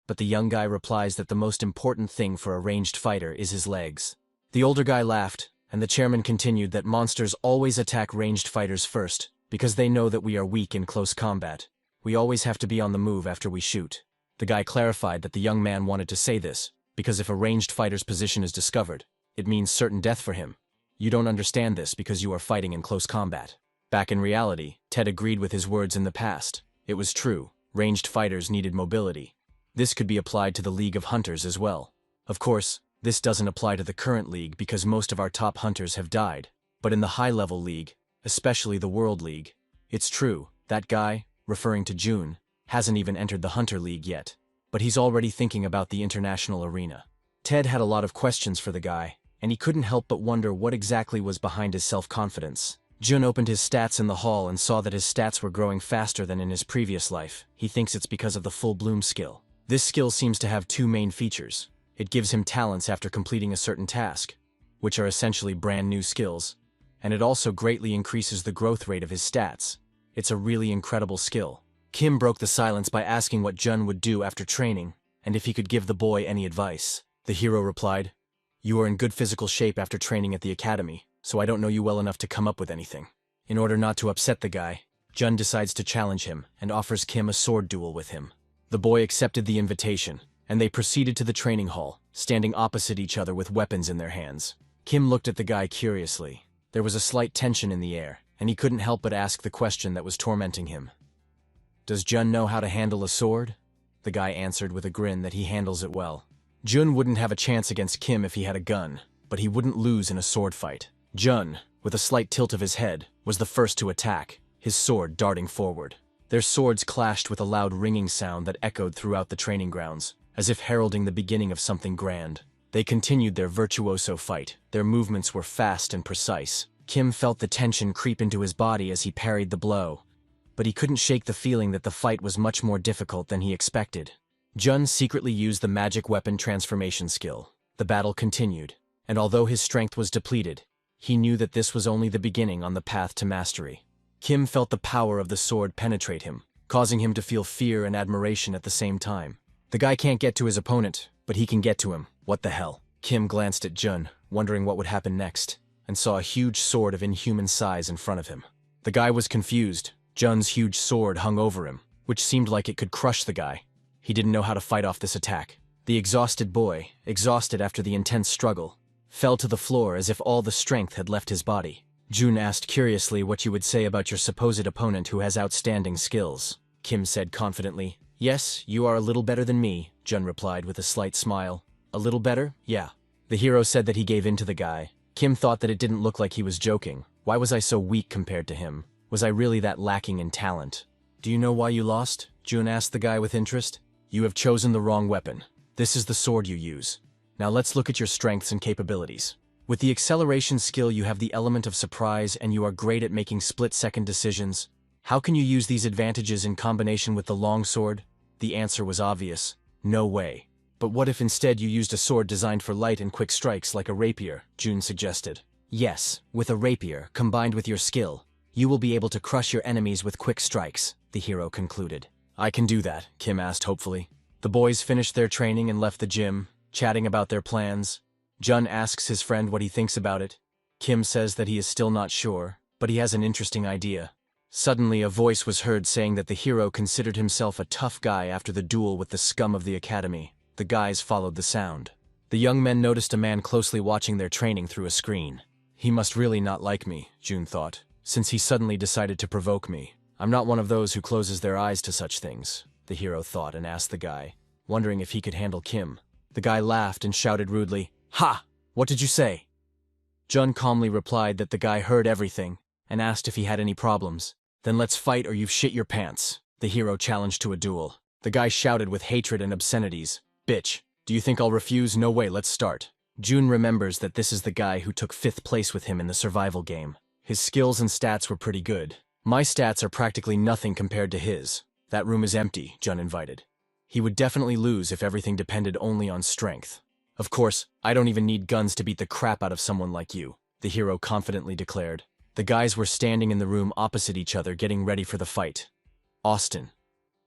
but the young guy replies that the most important thing for a ranged fighter is his legs. The older guy laughed, and the chairman continued that monsters always attack ranged fighters first, because they know that we are weak in close combat. We always have to be on the move after we shoot. The guy clarified that the young man wanted to say this, because if a ranged fighter's position is discovered, it means certain death for him. You don't understand this because you are fighting in close combat. Back in reality, Ted agreed with his words in the past. It was true, ranged fighters needed mobility. This could be applied to the League of Hunters as well. Of course, this doesn't apply to the current league because most of our top hunters have died. But in the high-level league, especially the World League, it's true, that guy, referring to June, hasn't even entered the Hunter League yet. But he's already thinking about the international arena. Ted had a lot of questions for the guy, and he couldn't help but wonder what exactly was behind his self-confidence. Jun opened his stats in the hall and saw that his stats were growing faster than in his previous life. He thinks it's because of the full bloom skill. This skill seems to have two main features. It gives him talents after completing a certain task, which are essentially brand new skills, and it also greatly increases the growth rate of his stats. It's a really incredible skill. Kim broke the silence by asking what Jun would do after training, and if he could give the boy any advice. The hero replied, "You are in good physical shape after training at the academy, so I don't know you well enough to come up with anything." In order not to upset the guy, Jun decides to challenge him and offers Kim a sword duel with him. The boy accepted the invitation, and they proceeded to the training hall, standing opposite each other with weapons in their hands. Kim looked at the guy curiously. There was a slight tension in the air, and he couldn't help but ask the question that was tormenting him. "Does Jun know how to handle a sword?" The guy answered with a grin that he handles it well. Jun wouldn't have a chance against Kim if he had a gun, but he wouldn't lose in a sword fight. Jun, with a slight tilt of his head, was the first to attack, his sword darting forward. Their swords clashed with a loud ringing sound that echoed throughout the training grounds, as if heralding the beginning of something grand. They continued their virtuoso fight. Their movements were fast and precise. Kim felt the tension creep into his body as he parried the blow, but he couldn't shake the feeling that the fight was much more difficult than he expected. Jun secretly used the magic weapon transformation skill. The battle continued, and although his strength was depleted, he knew that this was only the beginning on the path to mastery. Kim felt the power of the sword penetrate him, causing him to feel fear and admiration at the same time. The guy can't get to his opponent, but he can get to him. What the hell? Kim glanced at Jun, wondering what would happen next, and saw a huge sword of inhuman size in front of him. The guy was confused. Jun's huge sword hung over him, which seemed like it could crush the guy. He didn't know how to fight off this attack. The exhausted boy, exhausted after the intense struggle, fell to the floor as if all the strength had left his body. Jun asked curiously what you would say about your supposed opponent who has outstanding skills. Kim said confidently, "Yes, you are a little better than me," Jun replied with a slight smile. "A little better? Yeah." The hero said that he gave in to the guy. Kim thought that it didn't look like he was joking. Why was I so weak compared to him? Was I really that lacking in talent? "Do you know why you lost?" Jun asked the guy with interest. "You have chosen the wrong weapon. This is the sword you use. Now let's look at your strengths and capabilities. With the acceleration skill you have the element of surprise and you are great at making split-second decisions. How can you use these advantages in combination with the long sword?" The answer was obvious. No way. "But what if instead you used a sword designed for light and quick strikes like a rapier?" Jun suggested. "Yes, with a rapier, combined with your skill, you will be able to crush your enemies with quick strikes," the hero concluded. "I can do that," Kim asked hopefully. The boys finished their training and left the gym, chatting about their plans. Jun asks his friend what he thinks about it. Kim says that he is still not sure, but he has an interesting idea. Suddenly, a voice was heard saying that the hero considered himself a tough guy after the duel with the scum of the academy. The guys followed the sound. The young men noticed a man closely watching their training through a screen. He must really not like me, June thought, since he suddenly decided to provoke me. I'm not one of those who closes their eyes to such things, the hero thought and asked the guy, wondering if he could handle Kim. The guy laughed and shouted rudely, "Ha! What did you say?" Jun calmly replied that the guy heard everything and asked if he had any problems. "Then let's fight or you've shit your pants," the hero challenged to a duel. The guy shouted with hatred and obscenities, "Bitch, do you think I'll refuse? No way, let's start." June remembers that this is the guy who took 5th place with him in the survival game. His skills and stats were pretty good. "My stats are practically nothing compared to his. That room is empty," Jun invited. "He would definitely lose if everything depended only on strength." "Of course, I don't even need guns to beat the crap out of someone like you," the hero confidently declared. The guys were standing in the room opposite each other getting ready for the fight. Austin.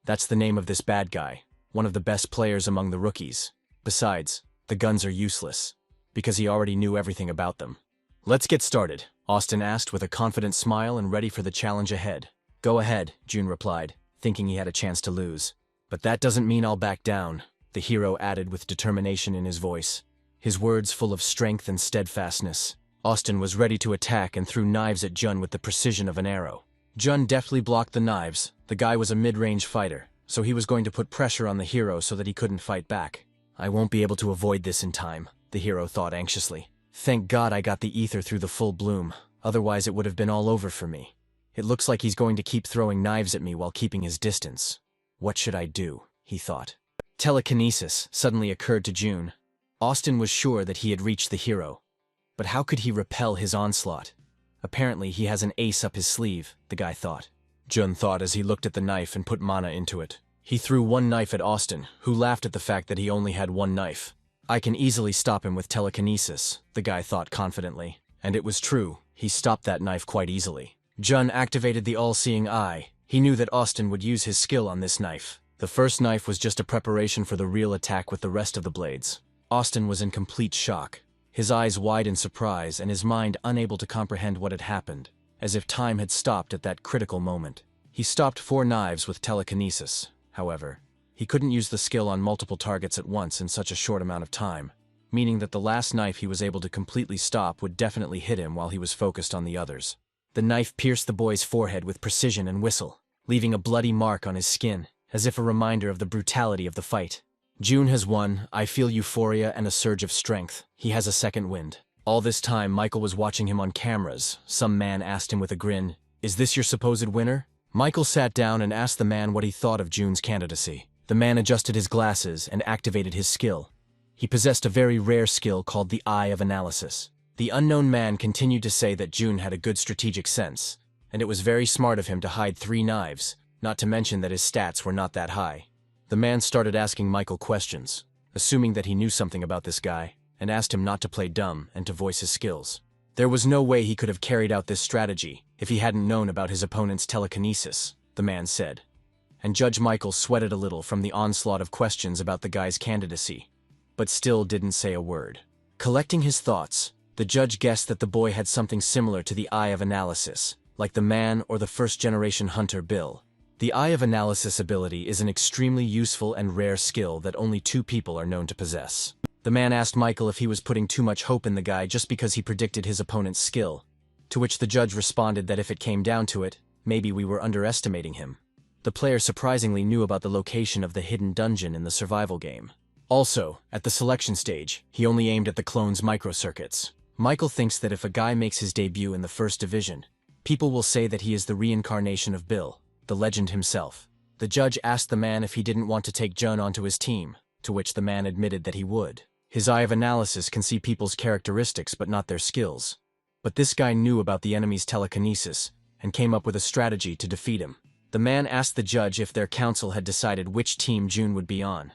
That's the name of this bad guy, one of the best players among the rookies. Besides, the guns are useless, because he already knew everything about them. "Let's get started," Austin asked with a confident smile and ready for the challenge ahead. "Go ahead," June replied, thinking he had a chance to lose. "But that doesn't mean I'll back down," the hero added with determination in his voice, his words full of strength and steadfastness. Austin was ready to attack and threw knives at Jun with the precision of an arrow. Jun deftly blocked the knives. The guy was a mid-range fighter, so he was going to put pressure on the hero so that he couldn't fight back. "I won't be able to avoid this in time," the hero thought anxiously. "Thank God I got the ether through the full bloom, otherwise it would have been all over for me. It looks like he's going to keep throwing knives at me while keeping his distance. What should I do?" he thought. Telekinesis suddenly occurred to June. Austin was sure that he had reached the hero. But how could he repel his onslaught? Apparently he has an ace up his sleeve, the guy thought. Jun thought as he looked at the knife and put mana into it. He threw one knife at Austin, who laughed at the fact that he only had one knife. "I can easily stop him with telekinesis," the guy thought confidently. And it was true, he stopped that knife quite easily. Jun activated the all-seeing eye. He knew that Austin would use his skill on this knife. The first knife was just a preparation for the real attack with the rest of the blades. Austin was in complete shock, his eyes wide in surprise and his mind unable to comprehend what had happened, as if time had stopped at that critical moment. He stopped 4 knives with telekinesis, however. He couldn't use the skill on multiple targets at once in such a short amount of time, meaning that the last knife he was able to completely stop would definitely hit him while he was focused on the others. The knife pierced the boy's forehead with precision and whistle, leaving a bloody mark on his skin, as if a reminder of the brutality of the fight. June has won. I feel euphoria and a surge of strength. He has a second wind. All this time, Michael was watching him on cameras. Some man asked him with a grin, "Is this your supposed winner?" Michael sat down and asked the man what he thought of June's candidacy. The man adjusted his glasses and activated his skill. He possessed a very rare skill called the Eye of Analysis. The unknown man continued to say that June had a good strategic sense, and it was very smart of him to hide 3 knives, not to mention that his stats were not that high. The man started asking Michael questions, assuming that he knew something about this guy, and asked him not to play dumb and to voice his skills. There was no way he could have carried out this strategy if he hadn't known about his opponent's telekinesis, the man said. And Judge Michael sweated a little from the onslaught of questions about the guy's candidacy, but still didn't say a word. Collecting his thoughts, the judge guessed that the boy had something similar to the Eye of Analysis, like the man or the first-generation hunter Bill. The Eye of Analysis ability is an extremely useful and rare skill that only 2 people are known to possess. The man asked Michael if he was putting too much hope in the guy just because he predicted his opponent's skill, to which the judge responded that if it came down to it, maybe we were underestimating him. The player surprisingly knew about the location of the hidden dungeon in the survival game. Also, at the selection stage, he only aimed at the clone's microcircuits. Michael thinks that if a guy makes his debut in the first division, people will say that he is the reincarnation of Bill, the legend himself. The judge asked the man if he didn't want to take Jun onto his team, to which the man admitted that he would. His Eye of Analysis can see people's characteristics but not their skills. But this guy knew about the enemy's telekinesis, and came up with a strategy to defeat him. The man asked the judge if their council had decided which team June would be on.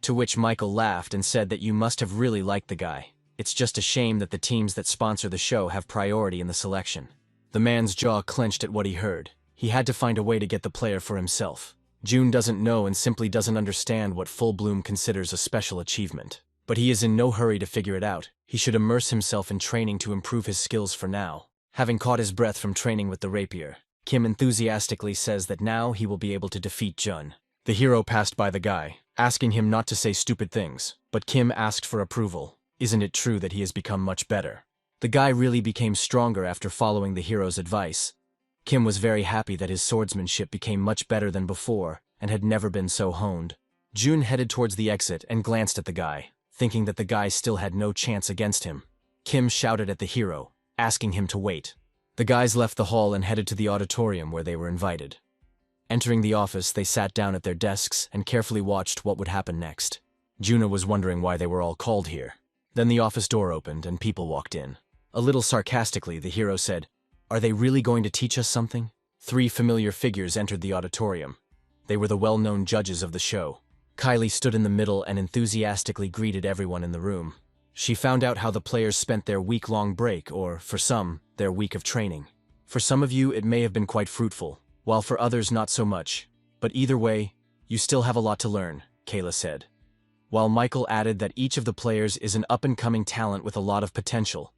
To which Michael laughed and said that you must have really liked the guy. It's just a shame that the teams that sponsor the show have priority in the selection. The man's jaw clenched at what he heard. He had to find a way to get the player for himself. June doesn't know and simply doesn't understand what Full Bloom considers a special achievement. But he is in no hurry to figure it out. He should immerse himself in training to improve his skills for now. Having caught his breath from training with the rapier, Kim enthusiastically says that now he will be able to defeat Jun. The hero passed by the guy, asking him not to say stupid things, but Kim asked for approval. Isn't it true that he has become much better? The guy really became stronger after following the hero's advice. Kim was very happy that his swordsmanship became much better than before and had never been so honed. Jun headed towards the exit and glanced at the guy, thinking that the guy still had no chance against him. Kim shouted at the hero, asking him to wait. The guys left the hall and headed to the auditorium where they were invited. Entering the office, they sat down at their desks and carefully watched what would happen next. Juna was wondering why they were all called here. Then the office door opened and people walked in. A little sarcastically, the hero said, "Are they really going to teach us something?" 3 familiar figures entered the auditorium. They were the well-known judges of the show. Kylie stood in the middle and enthusiastically greeted everyone in the room. She found out how the players spent their week-long break, or, for some, their week of training. For some of you, it may have been quite fruitful, while for others not so much. But either way, you still have a lot to learn, Kayla said. While Michael added that each of the players is an up-and-coming talent with a lot of potential,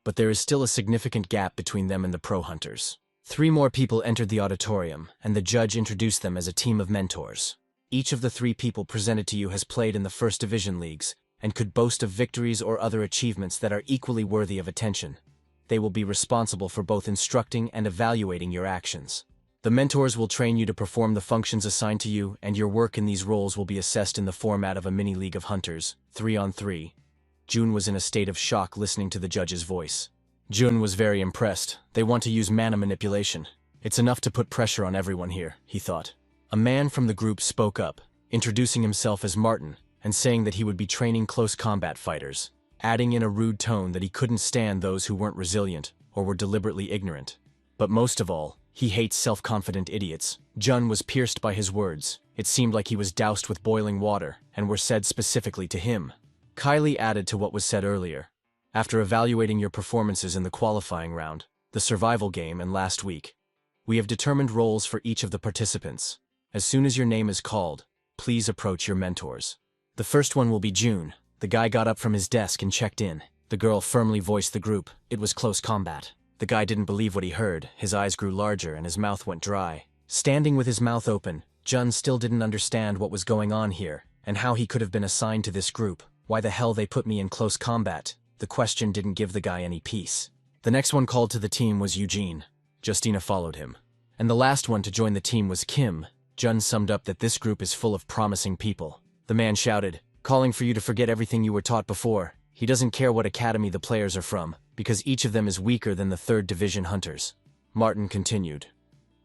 but there is still a significant gap between them and the pro hunters. 3 more people entered the auditorium, and the judge introduced them as a team of mentors. Each of the 3 people presented to you has played in the First Division leagues, and could boast of victories or other achievements that are equally worthy of attention. They will be responsible for both instructing and evaluating your actions. The mentors will train you to perform the functions assigned to you, and your work in these roles will be assessed in the format of a mini-league of hunters, 3-on-3. Jun was in a state of shock listening to the judge's voice. Jun was very impressed. They want to use mana manipulation. It's enough to put pressure on everyone here, he thought. A man from the group spoke up, introducing himself as Martin, and saying that he would be training close combat fighters, adding in a rude tone that he couldn't stand those who weren't resilient or were deliberately ignorant. But most of all, he hates self-confident idiots. Jun was pierced by his words. It seemed like he was doused with boiling water, and were said specifically to him. Kylie added to what was said earlier. After evaluating your performances in the qualifying round, the survival game, and last week, we have determined roles for each of the participants. As soon as your name is called, please approach your mentors. The first one will be June. The guy got up from his desk and checked in. The girl firmly voiced the group. It was close combat. The guy didn't believe what he heard. His eyes grew larger and his mouth went dry. Standing with his mouth open, Jun still didn't understand what was going on here, and how he could have been assigned to this group. Why the hell they put me in close combat? The question didn't give the guy any peace. The next one called to the team was Eugene. Justina followed him. And the last one to join the team was Kim. Jun summed up that this group is full of promising people. The man shouted, calling for you to forget everything you were taught before. He doesn't care what academy the players are from, because each of them is weaker than the 3rd Division hunters. Martin continued.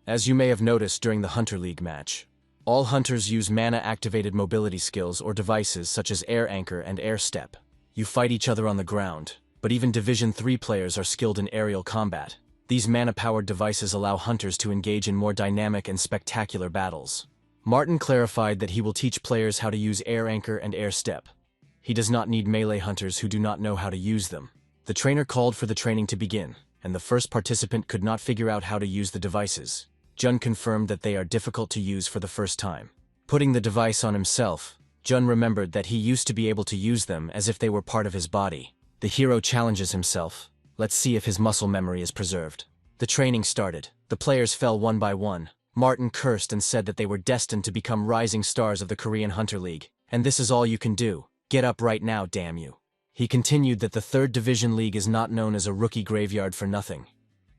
As you may have noticed during the Hunter League match, all hunters use mana-activated mobility skills or devices such as air anchor and air step. You fight each other on the ground, but even Division 3 players are skilled in aerial combat. These mana-powered devices allow hunters to engage in more dynamic and spectacular battles. Martin clarified that he will teach players how to use air anchor and air step. He does not need melee hunters who do not know how to use them. The trainer called for the training to begin, and the first participant could not figure out how to use the devices. Jun confirmed that they are difficult to use for the first time. Putting the device on himself, Jun remembered that he used to be able to use them as if they were part of his body. The hero challenges himself. Let's see if his muscle memory is preserved. The training started. The players fell one by one. Martin cursed and said that they were destined to become rising stars of the Korean Hunter League. And this is all you can do. Get up right now, damn you. He continued that the 3rd Division League is not known as a rookie graveyard for nothing.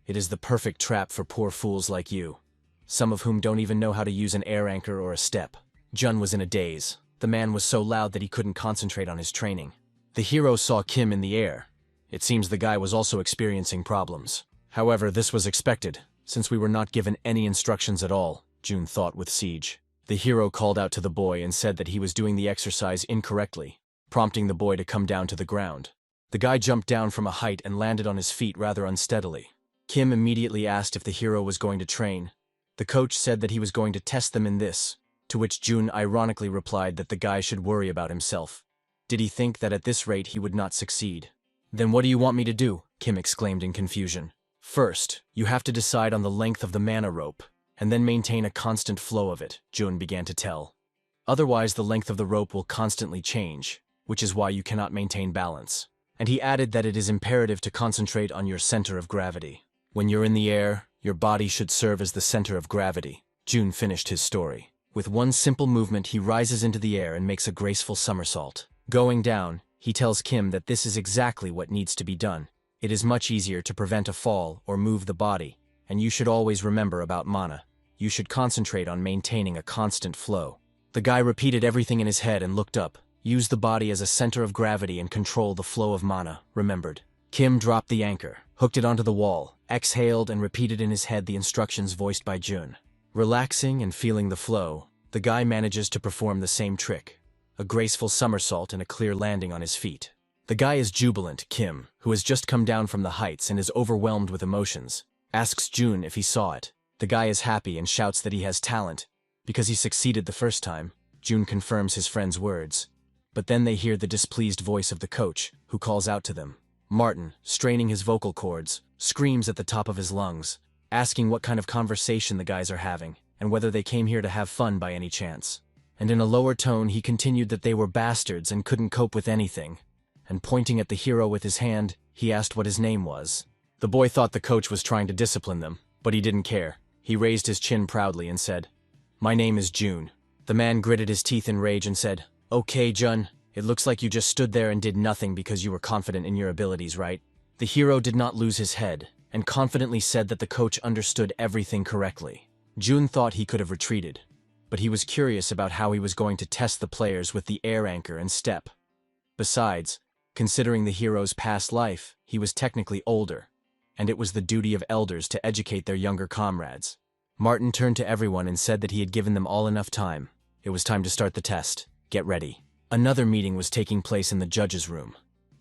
It is the perfect trap for poor fools like you, some of whom don't even know how to use an air anchor or a step. Jun was in a daze. The man was so loud that he couldn't concentrate on his training. The hero saw Kim in the air. It seems the guy was also experiencing problems. However, this was expected, since we were not given any instructions at all, Jun thought with siege. The hero called out to the boy and said that he was doing the exercise incorrectly, prompting the boy to come down to the ground. The guy jumped down from a height and landed on his feet rather unsteadily. Kim immediately asked if the hero was going to train. The coach said that he was going to test them in this, to which Jun ironically replied that the guy should worry about himself. Did he think that at this rate he would not succeed? Then what do you want me to do? Kim exclaimed in confusion. First, you have to decide on the length of the mana rope, and then maintain a constant flow of it, Jun began to tell. Otherwise the length of the rope will constantly change, which is why you cannot maintain balance. And he added that it is imperative to concentrate on your center of gravity. When you're in the air, Your body should serve as the center of gravity. Jun finished his story. With one simple movement, he rises into the air and makes a graceful somersault. Going down, he tells Kim that this is exactly what needs to be done. It is much easier to prevent a fall or move the body, and you should always remember about mana. You should concentrate on maintaining a constant flow. The guy repeated everything in his head and looked up. Use the body as a center of gravity and control the flow of mana, remembered. Kim dropped the anchor, hooked it onto the wall, exhaled and repeated in his head the instructions voiced by Jun. Relaxing and feeling the flow, the guy manages to perform the same trick. A graceful somersault and a clear landing on his feet. The guy is jubilant, Kim, who has just come down from the heights and is overwhelmed with emotions, asks Jun if he saw it. The guy is happy and shouts that he has talent. Because he succeeded the first time, Jun confirms his friend's words. But then they hear the displeased voice of the coach, who calls out to them. Martin, straining his vocal cords, screams at the top of his lungs, asking what kind of conversation the guys are having, and whether they came here to have fun by any chance. And in a lower tone he continued that they were bastards and couldn't cope with anything. And pointing at the hero with his hand, he asked what his name was. The boy thought the coach was trying to discipline them, but he didn't care. He raised his chin proudly and said, "My name is Jun." The man gritted his teeth in rage and said, "Okay, Jun, it looks like you just stood there and did nothing because you were confident in your abilities, right?" The hero did not lose his head, and confidently said that the coach understood everything correctly. Jun thought he could have retreated, but he was curious about how he was going to test the players with the air anchor and step. Besides, considering the hero's past life, he was technically older, and it was the duty of elders to educate their younger comrades. Martin turned to everyone and said that he had given them all enough time. It was time to start the test. Get ready. Another meeting was taking place in the judge's room.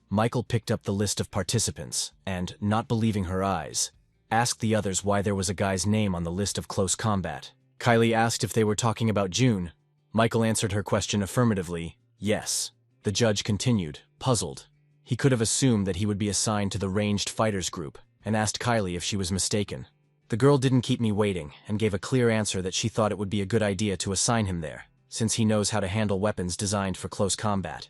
Michael picked up the list of participants and, not believing her eyes, asked the others why there was a guy's name on the list of close combat. Kylie asked if they were talking about Jun. Michael answered her question affirmatively, yes. The judge continued, puzzled. He could have assumed that he would be assigned to the ranged fighters group, and asked Kylie if she was mistaken. The girl didn't keep me waiting, and gave a clear answer that she thought it would be a good idea to assign him there, since he knows how to handle weapons designed for close combat.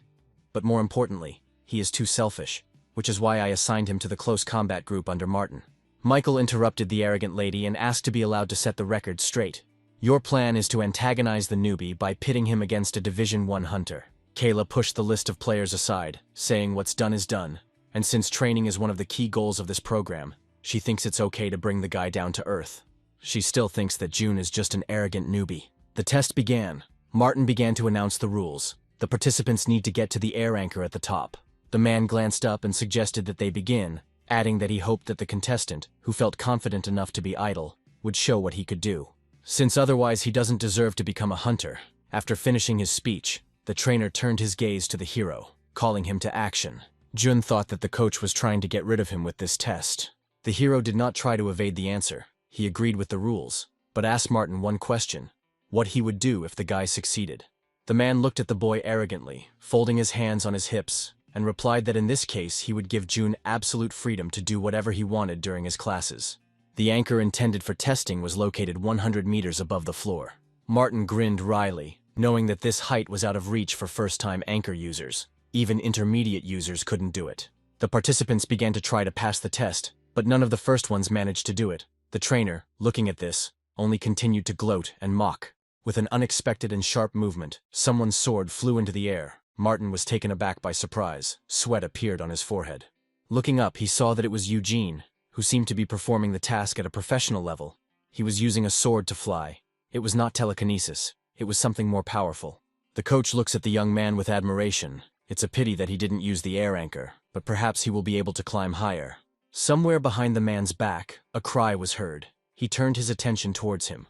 But more importantly, he is too selfish, which is why I assigned him to the close combat group under Martin. Michael interrupted the arrogant lady and asked to be allowed to set the record straight. Your plan is to antagonize the newbie by pitting him against a Division 1 hunter. Kayla pushed the list of players aside, saying what's done is done, and since training is one of the key goals of this program, she thinks it's okay to bring the guy down to earth. She still thinks that Jun is just an arrogant newbie. The test began. Martin began to announce the rules. The participants need to get to the air anchor at the top. The man glanced up and suggested that they begin, adding that he hoped that the contestant, who felt confident enough to be idle, would show what he could do. Since otherwise he doesn't deserve to become a hunter. After finishing his speech, the trainer turned his gaze to the hero, calling him to action. Jun thought that the coach was trying to get rid of him with this test. The hero did not try to evade the answer. He agreed with the rules, but asked Martin one question: what he would do if the guy succeeded. The man looked at the boy arrogantly, folding his hands on his hips, and replied that in this case he would give Jun absolute freedom to do whatever he wanted during his classes. The anchor intended for testing was located 100 meters above the floor. Martin grinned wryly, knowing that this height was out of reach for first-time anchor users. Even intermediate users couldn't do it. The participants began to try to pass the test, but none of the first ones managed to do it. The trainer, looking at this, only continued to gloat and mock. With an unexpected and sharp movement, someone's sword flew into the air. Martin was taken aback by surprise. Sweat appeared on his forehead. Looking up, he saw that it was Eugene, who seemed to be performing the task at a professional level. He was using a sword to fly. It was not telekinesis. It was something more powerful. The coach looks at the young man with admiration. It's a pity that he didn't use the air anchor, but perhaps he will be able to climb higher. Somewhere behind the man's back, a cry was heard. He turned his attention towards him.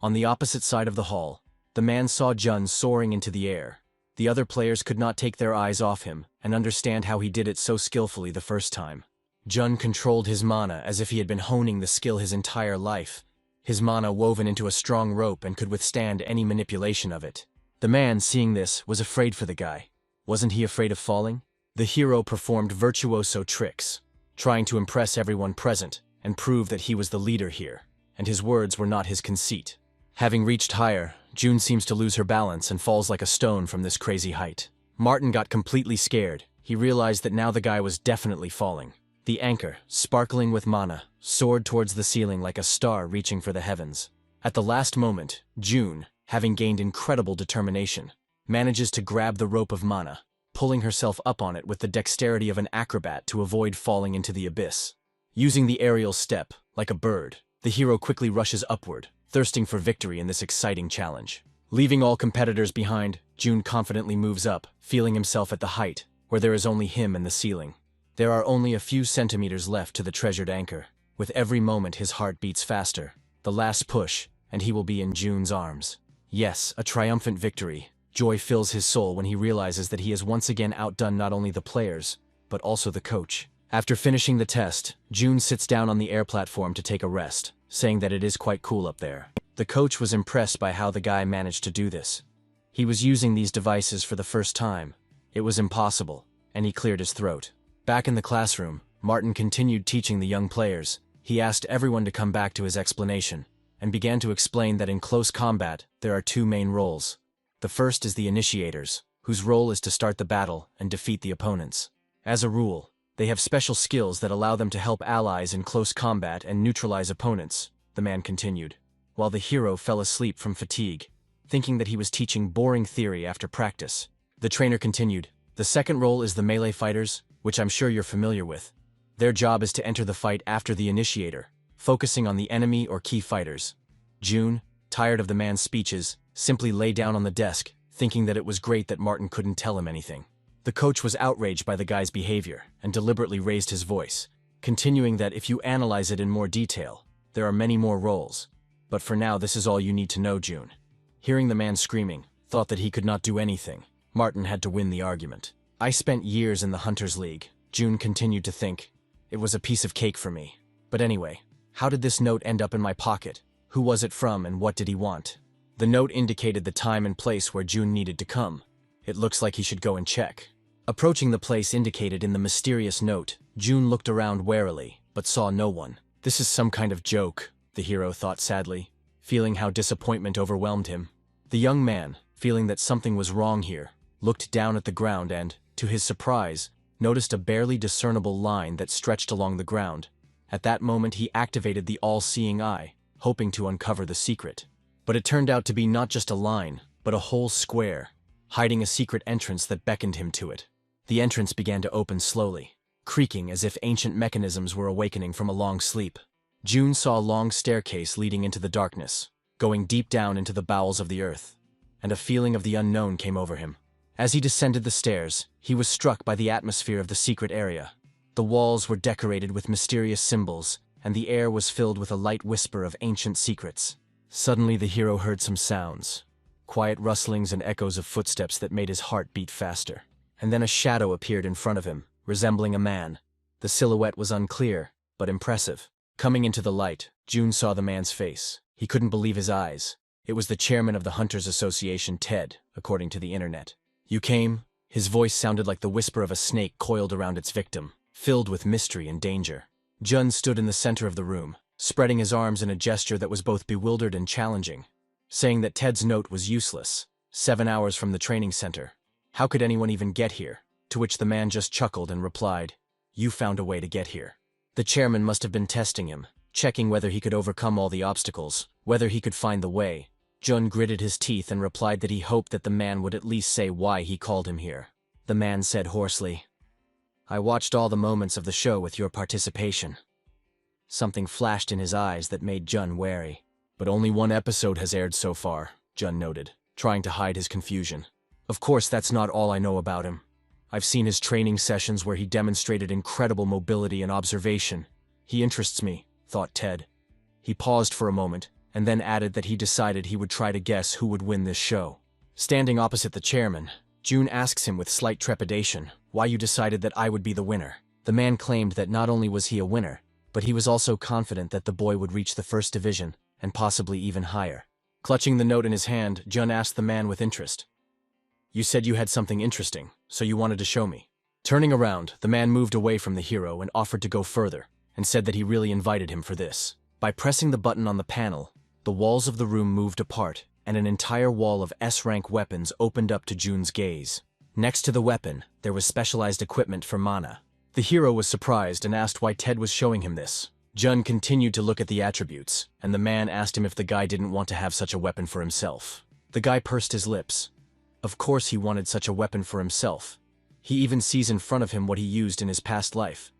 On the opposite side of the hall, the man saw Jun soaring into the air. The other players could not take their eyes off him and understand how he did it so skillfully the first time. Jun controlled his mana as if he had been honing the skill his entire life. His mana woven into a strong rope and could withstand any manipulation of it. The man, seeing this, was afraid for the guy. Wasn't he afraid of falling? The hero performed virtuoso tricks, trying to impress everyone present and prove that he was the leader here, and his words were not his conceit. Having reached higher, Jun seems to lose her balance and falls like a stone from this crazy height. Martin got completely scared. He realized that now the guy was definitely falling. The anchor, sparkling with mana, soared towards the ceiling like a star reaching for the heavens. At the last moment, June, having gained incredible determination, manages to grab the rope of mana, pulling herself up on it with the dexterity of an acrobat to avoid falling into the abyss. Using the aerial step, like a bird, the hero quickly rushes upward, thirsting for victory in this exciting challenge. Leaving all competitors behind, June confidently moves up, feeling himself at the height, where there is only him and the ceiling. There are only a few centimeters left to the treasured anchor. With every moment his heart beats faster. The last push, and he will be in June's arms. Yes, a triumphant victory. Joy fills his soul when he realizes that he has once again outdone not only the players, but also the coach. After finishing the test, June sits down on the air platform to take a rest, saying that it is quite cool up there. The coach was impressed by how the guy managed to do this. He was using these devices for the first time. It was impossible, and he cleared his throat. Back in the classroom, Martin continued teaching the young players. He asked everyone to come back to his explanation, and began to explain that in close combat, there are two main roles. The first is the initiators, whose role is to start the battle and defeat the opponents. As a rule, they have special skills that allow them to help allies in close combat and neutralize opponents, the man continued, while the hero fell asleep from fatigue, thinking that he was teaching boring theory after practice. The trainer continued, the second role is the melee fighters, which I'm sure you're familiar with. Their job is to enter the fight after the initiator, focusing on the enemy or key fighters. June, tired of the man's speeches, simply lay down on the desk, thinking that it was great that Martin couldn't tell him anything. The coach was outraged by the guy's behavior and deliberately raised his voice, continuing that if you analyze it in more detail, there are many more roles. But for now, this is all you need to know, June. Hearing the man screaming, thought that he could not do anything. Martin had to win the argument. I spent years in the Hunters League, June continued to think. It was a piece of cake for me. But anyway, how did this note end up in my pocket? Who was it from and what did he want? The note indicated the time and place where June needed to come. It looks like he should go and check. Approaching the place indicated in the mysterious note, June looked around warily, but saw no one. This is some kind of joke, the hero thought sadly, feeling how disappointment overwhelmed him. The young man, feeling that something was wrong here, looked down at the ground and, to his surprise, noticed a barely discernible line that stretched along the ground. At that moment he activated the all-seeing eye, hoping to uncover the secret. But it turned out to be not just a line, but a whole square, hiding a secret entrance that beckoned him to it. The entrance began to open slowly, creaking as if ancient mechanisms were awakening from a long sleep. June saw a long staircase leading into the darkness, going deep down into the bowels of the earth, and a feeling of the unknown came over him. As he descended the stairs, he was struck by the atmosphere of the secret area. The walls were decorated with mysterious symbols, and the air was filled with a light whisper of ancient secrets. Suddenly the hero heard some sounds, quiet rustlings and echoes of footsteps that made his heart beat faster. And then a shadow appeared in front of him, resembling a man. The silhouette was unclear, but impressive. Coming into the light, June saw the man's face. He couldn't believe his eyes. It was the chairman of the Hunters Association, Ted, according to the internet. You came? His voice sounded like the whisper of a snake coiled around its victim, filled with mystery and danger. Jun stood in the center of the room, spreading his arms in a gesture that was both bewildered and challenging, saying that Ted's note was useless. 7 hours from the training center. How could anyone even get here? To which the man just chuckled and replied, You found a way to get here. The chairman must have been testing him, checking whether he could overcome all the obstacles, whether he could find the way. Jun gritted his teeth and replied that he hoped that the man would at least say why he called him here. The man said hoarsely, I watched all the moments of the show with your participation. Something flashed in his eyes that made Jun wary. But only one episode has aired so far, Jun noted, trying to hide his confusion. Of course, that's not all I know about him. I've seen his training sessions where he demonstrated incredible mobility and observation. He interests me, thought Ted. He paused for a moment, and then added that he decided he would try to guess who would win this show. Standing opposite the chairman, June asks him with slight trepidation why you decided that I would be the winner. The man claimed that not only was he a winner, but he was also confident that the boy would reach the first division, and possibly even higher. Clutching the note in his hand, Jun asked the man with interest, You said you had something interesting, so you wanted to show me. Turning around, the man moved away from the hero and offered to go further, and said that he really invited him for this. By pressing the button on the panel, the walls of the room moved apart, and an entire wall of S-rank weapons opened up to June's gaze. Next to the weapon, there was specialized equipment for mana. The hero was surprised and asked why Ted was showing him this. Jun continued to look at the attributes, and the man asked him if the guy didn't want to have such a weapon for himself. The guy pursed his lips. Of course he wanted such a weapon for himself. He even sees in front of him what he used in his past life.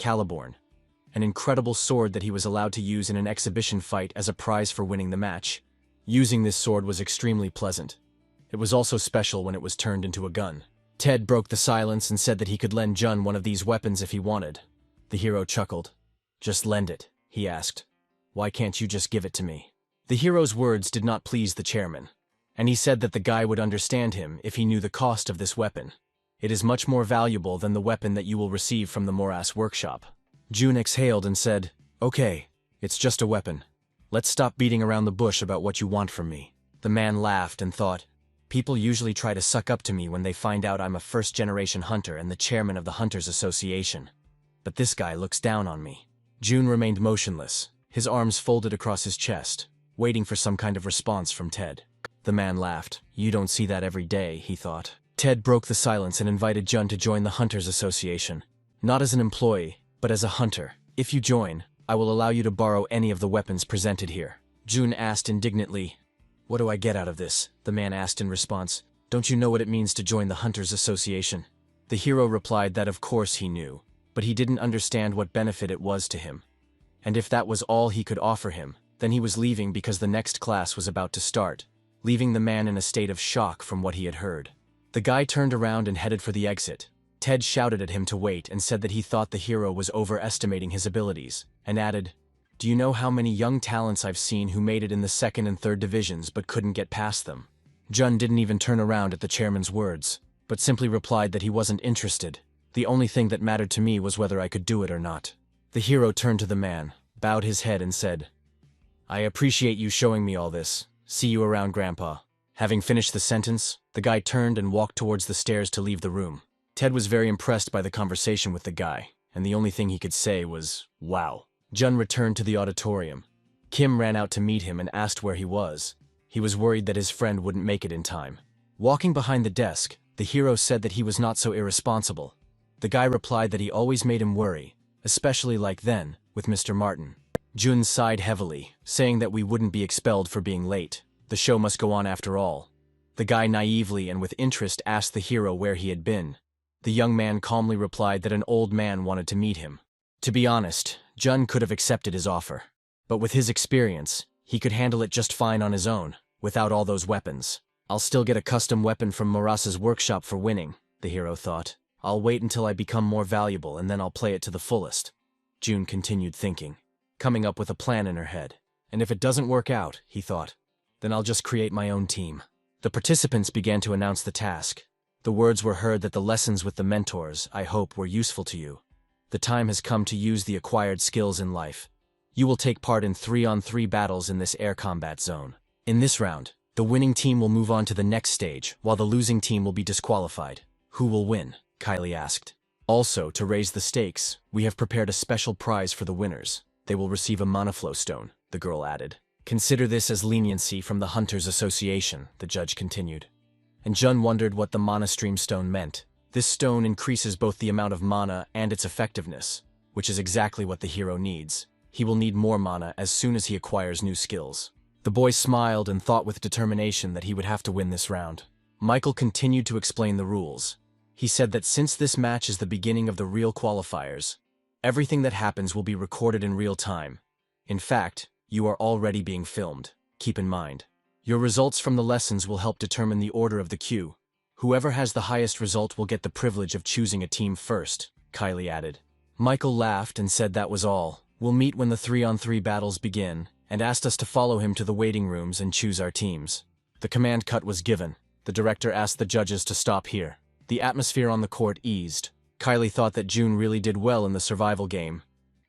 Caliborn. An incredible sword that he was allowed to use in an exhibition fight as a prize for winning the match. Using this sword was extremely pleasant. It was also special when it was turned into a gun. Ted broke the silence and said that he could lend Jun one of these weapons if he wanted. The hero chuckled. "Just lend it," he asked. "Why can't you just give it to me?" The hero's words did not please the chairman, and he said that the guy would understand him if he knew the cost of this weapon. It is much more valuable than the weapon that you will receive from the Morass workshop. Jun exhaled and said, "Okay, it's just a weapon. Let's stop beating around the bush about what you want from me." The man laughed and thought, "People usually try to suck up to me when they find out I'm a first-generation hunter and the chairman of the Hunters Association. But this guy looks down on me." Jun remained motionless, his arms folded across his chest, waiting for some kind of response from Ted. The man laughed. "You don't see that every day," he thought. Ted broke the silence and invited Jun to join the Hunters Association. "Not as an employee, but as a hunter. If you join, I will allow you to borrow any of the weapons presented here." Jun asked indignantly, "What do I get out of this?" The man asked in response. "Don't you know what it means to join the Hunters Association?" The hero replied that of course he knew, but he didn't understand what benefit it was to him. And if that was all he could offer him, then he was leaving because the next class was about to start, leaving the man in a state of shock from what he had heard. The guy turned around and headed for the exit. Ted shouted at him to wait and said that he thought the hero was overestimating his abilities, and added, "Do you know how many young talents I've seen who made it in the 2nd and 3rd divisions but couldn't get past them?" Jun didn't even turn around at the chairman's words, but simply replied that he wasn't interested. "The only thing that mattered to me was whether I could do it or not." The hero turned to the man, bowed his head and said, "I appreciate you showing me all this. See you around, Grandpa." Having finished the sentence, the guy turned and walked towards the stairs to leave the room. Ted was very impressed by the conversation with the guy, and the only thing he could say was, "Wow." Jun returned to the auditorium. Kim ran out to meet him and asked where he was. He was worried that his friend wouldn't make it in time. Walking behind the desk, the hero said that he was not so irresponsible. The guy replied that he always made him worry, especially like then, with Mr. Martin. Jun sighed heavily, saying that we wouldn't be expelled for being late. The show must go on after all. The guy naively and with interest asked the hero where he had been. The young man calmly replied that an old man wanted to meet him. To be honest, Jun could have accepted his offer. But with his experience, he could handle it just fine on his own, without all those weapons. "I'll still get a custom weapon from Morass's workshop for winning," the hero thought. "I'll wait until I become more valuable and then I'll play it to the fullest." Jun continued thinking, coming up with a plan in her head. "And if it doesn't work out," he thought, "then I'll just create my own team." The participants began to announce the task. The words were heard that the lessons with the mentors, I hope, were useful to you. The time has come to use the acquired skills in life. You will take part in 3-on-3 battles in this air combat zone. In this round, the winning team will move on to the next stage, while the losing team will be disqualified. "Who will win?" Kylie asked. "Also, to raise the stakes, we have prepared a special prize for the winners. They will receive a Manaflow stone," the girl added. "Consider this as leniency from the Hunters Association," the judge continued. And Jun wondered what the Mana Stream Stone meant. This stone increases both the amount of mana and its effectiveness, which is exactly what the hero needs. He will need more mana as soon as he acquires new skills. The boy smiled and thought with determination that he would have to win this round. Michael continued to explain the rules. He said that since this match is the beginning of the real qualifiers, everything that happens will be recorded in real time. In fact, you are already being filmed. Keep in mind, your results from the lessons will help determine the order of the queue. Whoever has the highest result will get the privilege of choosing a team first, Kylie added. Michael laughed and said that was all. "We'll meet when the 3-on-3 battles begin," and asked us to follow him to the waiting rooms and choose our teams. The command cut was given. The director asked the judges to stop here. The atmosphere on the court eased. Kylie thought that Jun really did well in the survival game,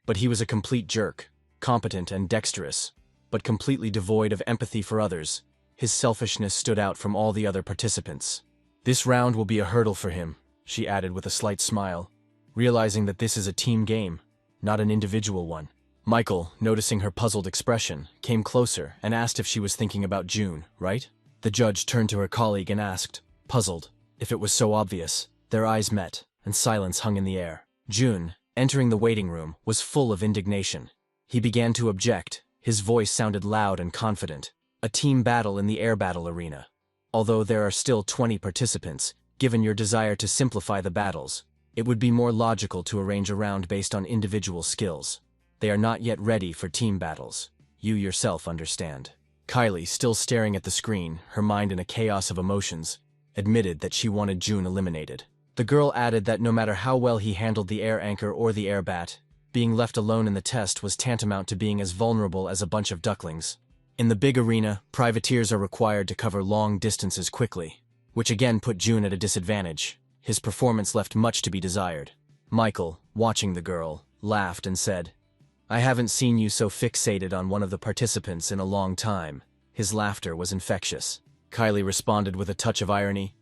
but he was a complete jerk, competent and dexterous, but completely devoid of empathy for others. His selfishness stood out from all the other participants. "This round will be a hurdle for him," she added with a slight smile, realizing that this is a team game, not an individual one. Michael, noticing her puzzled expression, came closer and asked if she was thinking about Jun, right? The judge turned to her colleague and asked, puzzled, if it was so obvious. Their eyes met, and silence hung in the air. Jun, entering the waiting room, was full of indignation. He began to object. His voice sounded loud and confident. A team battle in the air battle arena. Although there are still 20 participants, given your desire to simplify the battles, it would be more logical to arrange a round based on individual skills. They are not yet ready for team battles. You yourself understand. Kylie, still staring at the screen, her mind in a chaos of emotions, admitted that she wanted Jun eliminated. The girl added that no matter how well he handled the air anchor or the air bat, being left alone in the test was tantamount to being as vulnerable as a bunch of ducklings. In the big arena, privateers are required to cover long distances quickly, which again put Jun at a disadvantage. His performance left much to be desired. Michael, watching the girl, laughed and said, "I haven't seen you so fixated on one of the participants in a long time." His laughter was infectious. Kylie responded with a touch of irony,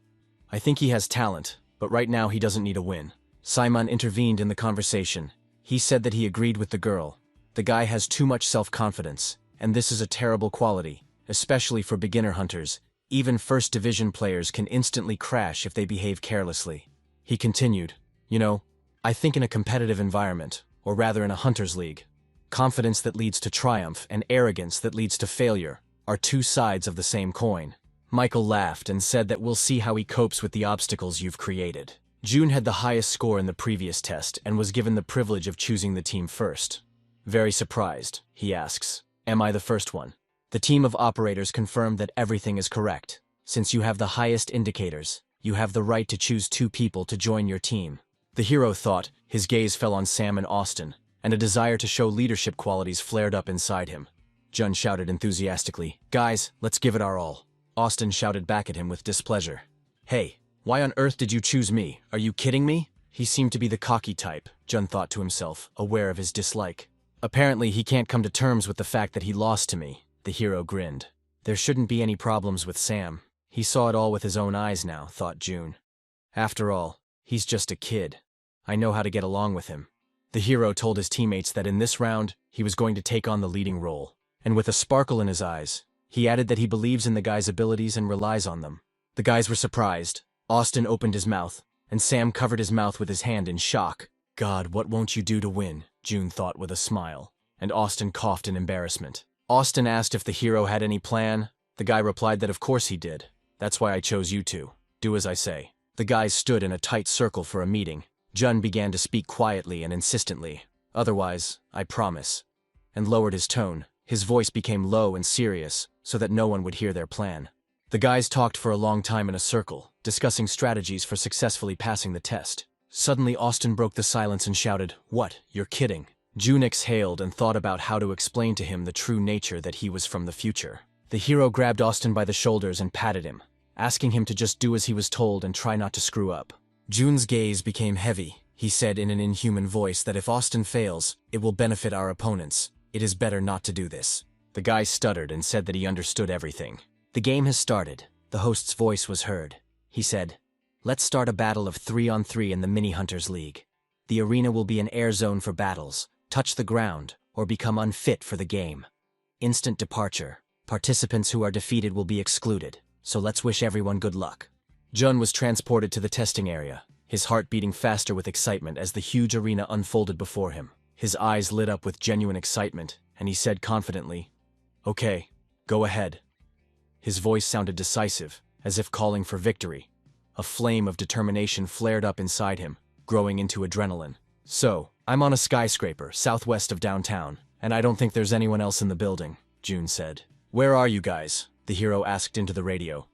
"I think he has talent, but right now he doesn't need a win." Simon intervened in the conversation. He said that he agreed with the girl. The guy has too much self-confidence, and this is a terrible quality, especially for beginner hunters. Even first division players can instantly crash if they behave carelessly. He continued, "You know, I think in a competitive environment, or rather in a hunter's league, confidence that leads to triumph and arrogance that leads to failure are two sides of the same coin." Michael laughed and said that we'll see how he copes with the obstacles you've created. Jun had the highest score in the previous test and was given the privilege of choosing the team first. Very surprised, he asks, "Am I the first one?" The team of operators confirmed that everything is correct. Since you have the highest indicators, you have the right to choose 2 people to join your team. The hero thought. His gaze fell on Sam and Austin, and a desire to show leadership qualities flared up inside him. Jun shouted enthusiastically, "Guys, let's give it our all." Austin shouted back at him with displeasure, "Hey, why on earth did you choose me? Are you kidding me?" He seemed to be the cocky type, Jun thought to himself, aware of his dislike. "Apparently he can't come to terms with the fact that he lost to me." The hero grinned. There shouldn't be any problems with Sam. He saw it all with his own eyes now, thought Jun. After all, he's just a kid. I know how to get along with him. The hero told his teammates that in this round, he was going to take on the leading role. And with a sparkle in his eyes, he added that he believes in the guy's abilities and relies on them. The guys were surprised. Austin opened his mouth, and Sam covered his mouth with his hand in shock. "God, what won't you do to win?" Jun thought with a smile, and Austin coughed in embarrassment. Austin asked if the hero had any plan. The guy replied that of course he did. "That's why I chose you two. Do as I say." The guys stood in a tight circle for a meeting. Jun began to speak quietly and insistently. "Otherwise, I promise," and lowered his tone. His voice became low and serious, so that no one would hear their plan. The guys talked for a long time in a circle, discussing strategies for successfully passing the test. Suddenly Austin broke the silence and shouted, "What? You're kidding." Jun exhaled and thought about how to explain to him the true nature that he was from the future. The hero grabbed Austin by the shoulders and patted him, asking him to just do as he was told and try not to screw up. Jun's gaze became heavy. He said in an inhuman voice that if Austin fails, it will benefit our opponents. It is better not to do this. The guy stuttered and said that he understood everything. "The game has started." The host's voice was heard. He said, "Let's start a battle of 3-on-3 in the Mini Hunters League. The arena will be an air zone for battles. Touch the ground, or become unfit for the game. Instant departure. Participants who are defeated will be excluded, so let's wish everyone good luck." Jun was transported to the testing area, his heart beating faster with excitement as the huge arena unfolded before him. His eyes lit up with genuine excitement, and he said confidently, "Okay, go ahead." His voice sounded decisive, as if calling for victory. A flame of determination flared up inside him, growing into adrenaline. "So, I'm on a skyscraper southwest of downtown, and I don't think there's anyone else in the building," Jun said. "Where are you guys?" the hero asked into the radio.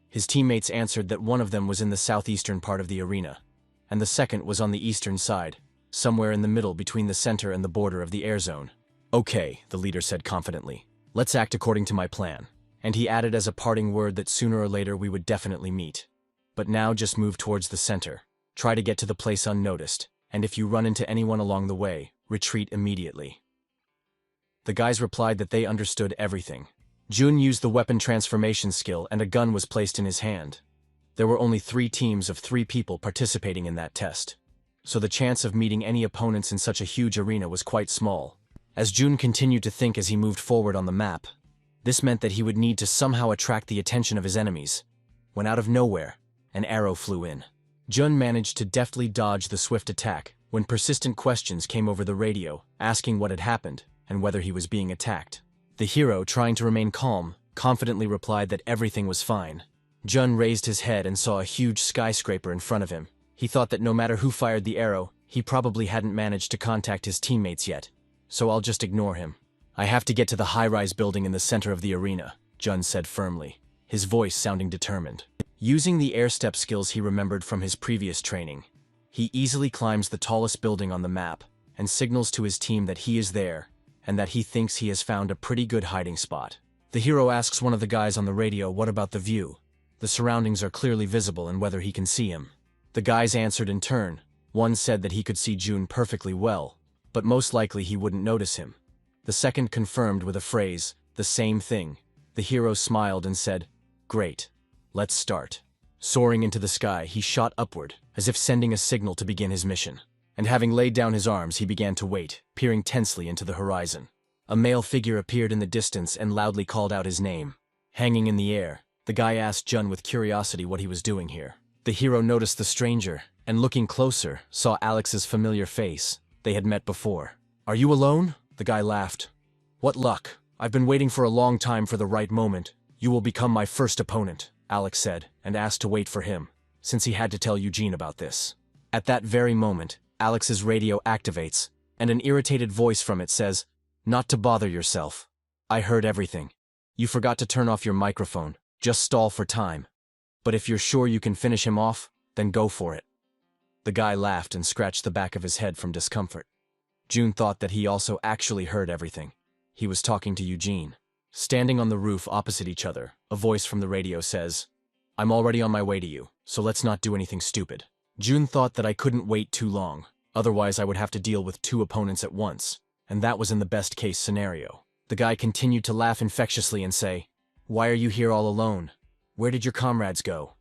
His teammates answered that one of them was in the southeastern part of the arena, and the second was on the eastern side, somewhere in the middle between the center and the border of the air zone. "Okay," the leader said confidently. "Let's act according to my plan." And he added as a parting word that sooner or later we would definitely meet. But now just move towards the center. Try to get to the place unnoticed, and if you run into anyone along the way, retreat immediately. The guys replied that they understood everything. Jun used the weapon transformation skill and a gun was placed in his hand. There were only 3 teams of 3 people participating in that test, so the chance of meeting any opponents in such a huge arena was quite small. As Jun continued to think as he moved forward on the map, this meant that he would need to somehow attract the attention of his enemies, when out of nowhere, an arrow flew in. Jun managed to deftly dodge the swift attack, when persistent questions came over the radio, asking what had happened and whether he was being attacked. The hero, trying to remain calm, confidently replied that everything was fine. Jun raised his head and saw a huge skyscraper in front of him. He thought that no matter who fired the arrow, he probably hadn't managed to contact his teammates yet, so I'll just ignore him. I have to get to the high-rise building in the center of the arena, Jun said firmly, his voice sounding determined. Using the air step skills he remembered from his previous training, he easily climbs the tallest building on the map and signals to his team that he is there and that he thinks he has found a pretty good hiding spot. The hero asks one of the guys on the radio what about the view. The surroundings are clearly visible and whether he can see him. The guys answered in turn. One said that he could see Jun perfectly well, but most likely he wouldn't notice him. The second confirmed with a phrase, the same thing. The hero smiled and said, "Great. Let's start." Soaring into the sky, he shot upward, as if sending a signal to begin his mission. And having laid down his arms, he began to wait, peering tensely into the horizon. A male figure appeared in the distance and loudly called out his name. Hanging in the air, the guy asked Jun with curiosity what he was doing here. The hero noticed the stranger, and looking closer, saw Alex's familiar face. They had met before. "Are you alone?" The guy laughed. "What luck. I've been waiting for a long time for the right moment. You will become my first opponent," Alex said, and asked to wait for him, since he had to tell Eugene about this. At that very moment, Alex's radio activates, and an irritated voice from it says, "Not to bother yourself. I heard everything. You forgot to turn off your microphone. Just stall for time. But if you're sure you can finish him off, then go for it." The guy laughed and scratched the back of his head from discomfort. Jun thought that he also actually heard everything. He was talking to Eugene. Standing on the roof opposite each other, a voice from the radio says, "I'm already on my way to you, so let's not do anything stupid." Jun thought that I couldn't wait too long, otherwise I would have to deal with two opponents at once, and that was in the best case scenario. The guy continued to laugh infectiously and say, "Why are you here all alone? Where did your comrades go?"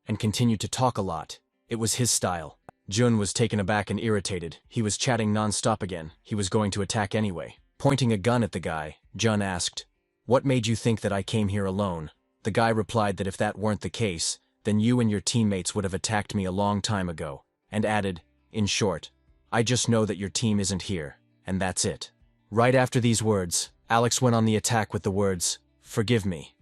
And continued to talk a lot. It was his style. Jun was taken aback and irritated. He was chatting non-stop again. He was going to attack anyway. Pointing a gun at the guy, Jun asked, "What made you think that I came here alone?" The guy replied that if that weren't the case, then you and your teammates would have attacked me a long time ago, and added, "In short, I just know that your team isn't here, and that's it." Right after these words, Alex went on the attack with the words, "Forgive me,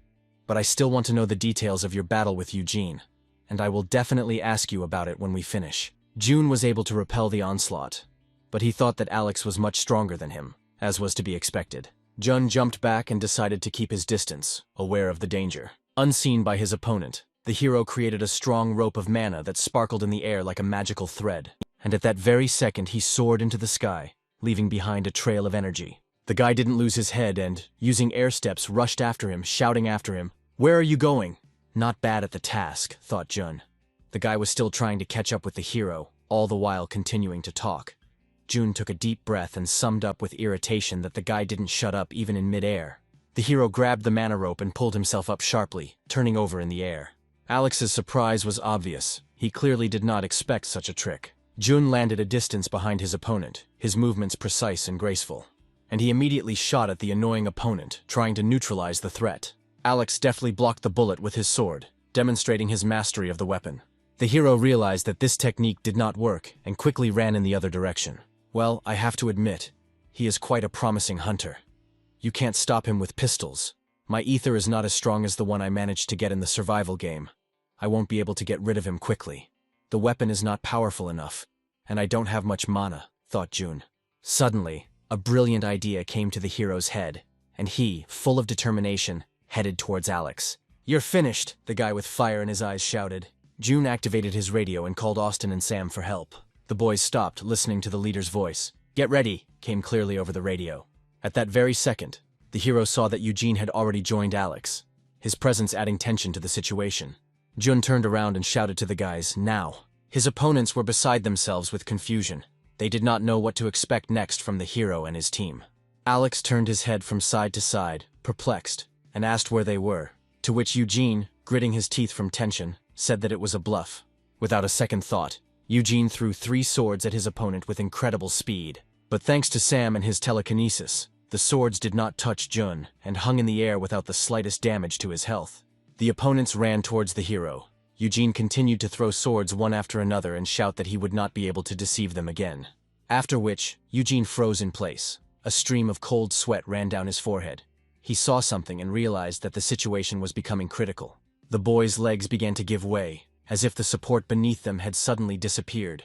but I still want to know the details of your battle with Eugene, and I will definitely ask you about it when we finish." Jun was able to repel the onslaught, but he thought that Alex was much stronger than him, as was to be expected. Jun jumped back and decided to keep his distance, aware of the danger. Unseen by his opponent, the hero created a strong rope of mana that sparkled in the air like a magical thread, and at that very second he soared into the sky, leaving behind a trail of energy. The guy didn't lose his head and, using air steps, rushed after him, shouting after him, "Where are you going?" Not bad at the task, thought Jun. The guy was still trying to catch up with the hero, all the while continuing to talk. Jun took a deep breath and summed up with irritation that the guy didn't shut up even in midair. The hero grabbed the mana rope and pulled himself up sharply, turning over in the air. Alex's surprise was obvious. He clearly did not expect such a trick. Jun landed a distance behind his opponent, his movements precise and graceful. And he immediately shot at the annoying opponent, trying to neutralize the threat. Alex deftly blocked the bullet with his sword, demonstrating his mastery of the weapon. The hero realized that this technique did not work and quickly ran in the other direction. "Well, I have to admit, he is quite a promising hunter. You can't stop him with pistols. My ether is not as strong as the one I managed to get in the survival game. I won't be able to get rid of him quickly. The weapon is not powerful enough, and I don't have much mana," thought Jun. Suddenly, a brilliant idea came to the hero's head, and he, full of determination, headed towards Alex. "You're finished," the guy with fire in his eyes shouted. Jun activated his radio and called Austin and Sam for help. The boys stopped, listening to the leader's voice. "Get ready," came clearly over the radio. At that very second, the hero saw that Eugene had already joined Alex, his presence adding tension to the situation. Jun turned around and shouted to the guys, "Now." His opponents were beside themselves with confusion. They did not know what to expect next from the hero and his team. Alex turned his head from side to side, perplexed, and asked where they were, to which Eugene, gritting his teeth from tension, said that it was a bluff. Without a second thought, Eugene threw 3 swords at his opponent with incredible speed. But thanks to Sam and his telekinesis, the swords did not touch Jun and hung in the air without the slightest damage to his health. The opponents ran towards the hero. Eugene continued to throw swords one after another and shout that he would not be able to deceive them again. After which, Eugene froze in place. A stream of cold sweat ran down his forehead. He saw something and realized that the situation was becoming critical. The boy's legs began to give way, as if the support beneath them had suddenly disappeared.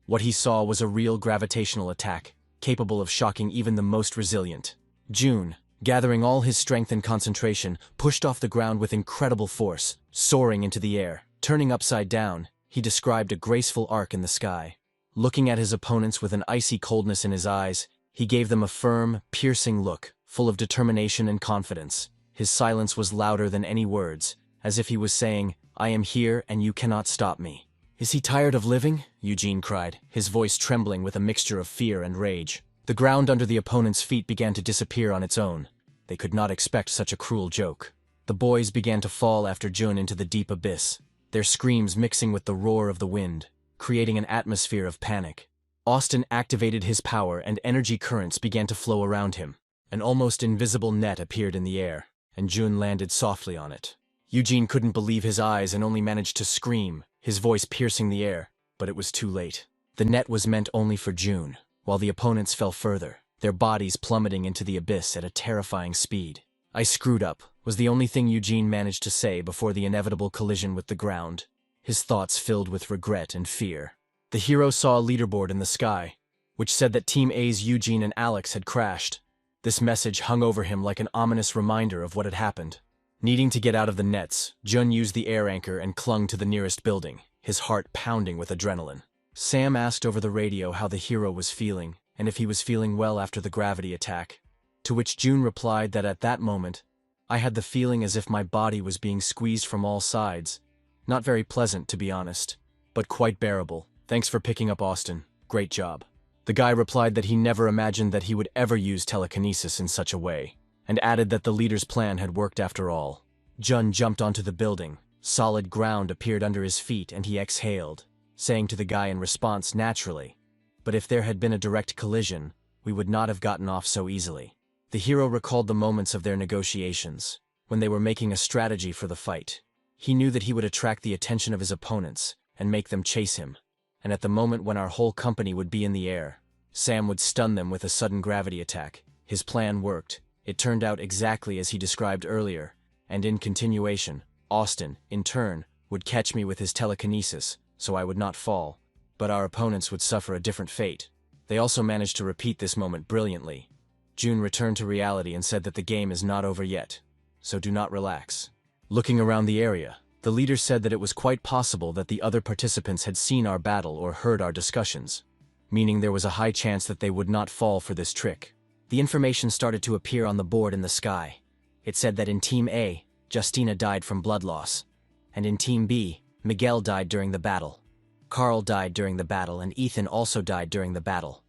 What he saw was a real gravitational attack, capable of shocking even the most resilient. June, gathering all his strength and concentration, pushed off the ground with incredible force, soaring into the air. Turning upside down, he described a graceful arc in the sky. Looking at his opponents with an icy coldness in his eyes, he gave them a firm, piercing look, full of determination and confidence. His silence was louder than any words, as if he was saying, "I am here and you cannot stop me." "Is he tired of living?" Eugene cried, his voice trembling with a mixture of fear and rage. The ground under the opponent's feet began to disappear on its own. They could not expect such a cruel joke. The boys began to fall after Jun into the deep abyss, their screams mixing with the roar of the wind, creating an atmosphere of panic. Austin activated his power and energy currents began to flow around him. An almost invisible net appeared in the air, and Jun landed softly on it. Eugene couldn't believe his eyes and only managed to scream, his voice piercing the air, but it was too late. The net was meant only for Jun, while the opponents fell further, their bodies plummeting into the abyss at a terrifying speed. "I screwed up," was the only thing Eugene managed to say before the inevitable collision with the ground, his thoughts filled with regret and fear. The hero saw a leaderboard in the sky, which said that Team A's Eugene and Alex had crashed. This message hung over him like an ominous reminder of what had happened. Needing to get out of the nets, Jun used the air anchor and clung to the nearest building, his heart pounding with adrenaline. Sam asked over the radio how the hero was feeling, and if he was feeling well after the gravity attack, to which Jun replied that at that moment, "I had the feeling as if my body was being squeezed from all sides. Not very pleasant, to be honest, but quite bearable. Thanks for picking up Austin. Great job." The guy replied that he never imagined that he would ever use telekinesis in such a way, and added that the leader's plan had worked after all. Jun jumped onto the building. Solid ground appeared under his feet and he exhaled, saying to the guy in response naturally, "But if there had been a direct collision, we would not have gotten off so easily." The hero recalled the moments of their negotiations, when they were making a strategy for the fight. He knew that he would attract the attention of his opponents and make them chase him, and at the moment when our whole company would be in the air, Sam would stun them with a sudden gravity attack. His plan worked. It turned out exactly as he described earlier, and in continuation, Austin, in turn, would catch me with his telekinesis, so I would not fall, but our opponents would suffer a different fate. They also managed to repeat this moment brilliantly. Jun returned to reality and said that the game is not over yet, so do not relax. Looking around the area, the leader said that it was quite possible that the other participants had seen our battle or heard our discussions, meaning there was a high chance that they would not fall for this trick. The information started to appear on the board in the sky. It said that in Team A, Justina died from blood loss, and in Team B, Miguel died during the battle. Carl died during the battle and Ethan also died during the battle.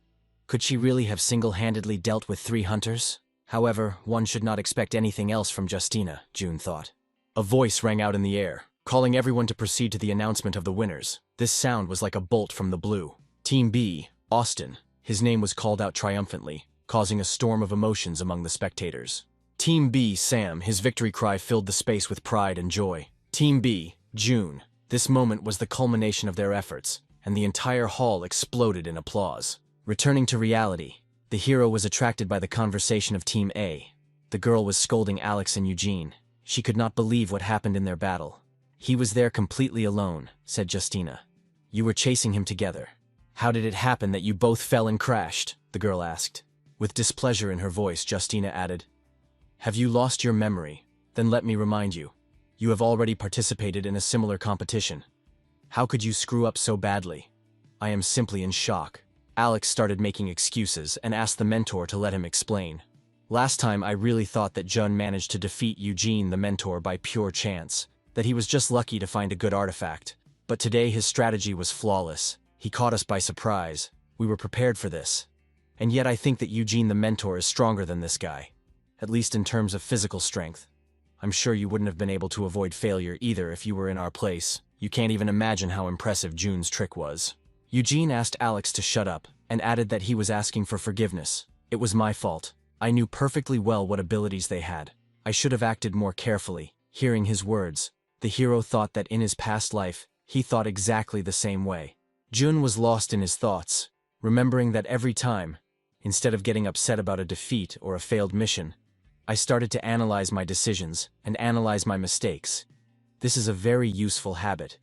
Could she really have single-handedly dealt with 3 hunters? However, one should not expect anything else from Justina, Jun thought. A voice rang out in the air, calling everyone to proceed to the announcement of the winners. This sound was like a bolt from the blue. Team B, Austin. His name was called out triumphantly, causing a storm of emotions among the spectators. Team B, Sam. His victory cry filled the space with pride and joy. Team B, June. This moment was the culmination of their efforts, and the entire hall exploded in applause. Returning to reality, the hero was attracted by the conversation of Team A. The girl was scolding Alex and Eugene. She could not believe what happened in their battle. "He was there completely alone," said Justina. "You were chasing him together. How did it happen that you both fell and crashed?" the girl asked. With displeasure in her voice, Justina added, "Have you lost your memory? Then let me remind you. You have already participated in a similar competition. How could you screw up so badly? I am simply in shock." Alex started making excuses and asked the mentor to let him explain. "Last time I really thought that Jun managed to defeat Eugene the mentor by pure chance, that he was just lucky to find a good artifact. But today his strategy was flawless. He caught us by surprise. We were prepared for this. And yet I think that Eugene the mentor is stronger than this guy, at least in terms of physical strength. I'm sure you wouldn't have been able to avoid failure either if you were in our place. You can't even imagine how impressive Jun's trick was." Eugene asked Alex to shut up and added that he was asking for forgiveness. "It was my fault. I knew perfectly well what abilities they had. I should have acted more carefully." Hearing his words, the hero thought that in his past life, he thought exactly the same way. Jun was lost in his thoughts. remembering that every time, instead of getting upset about a defeat or a failed mission, I started to analyze my decisions and analyze my mistakes. This is a very useful habit.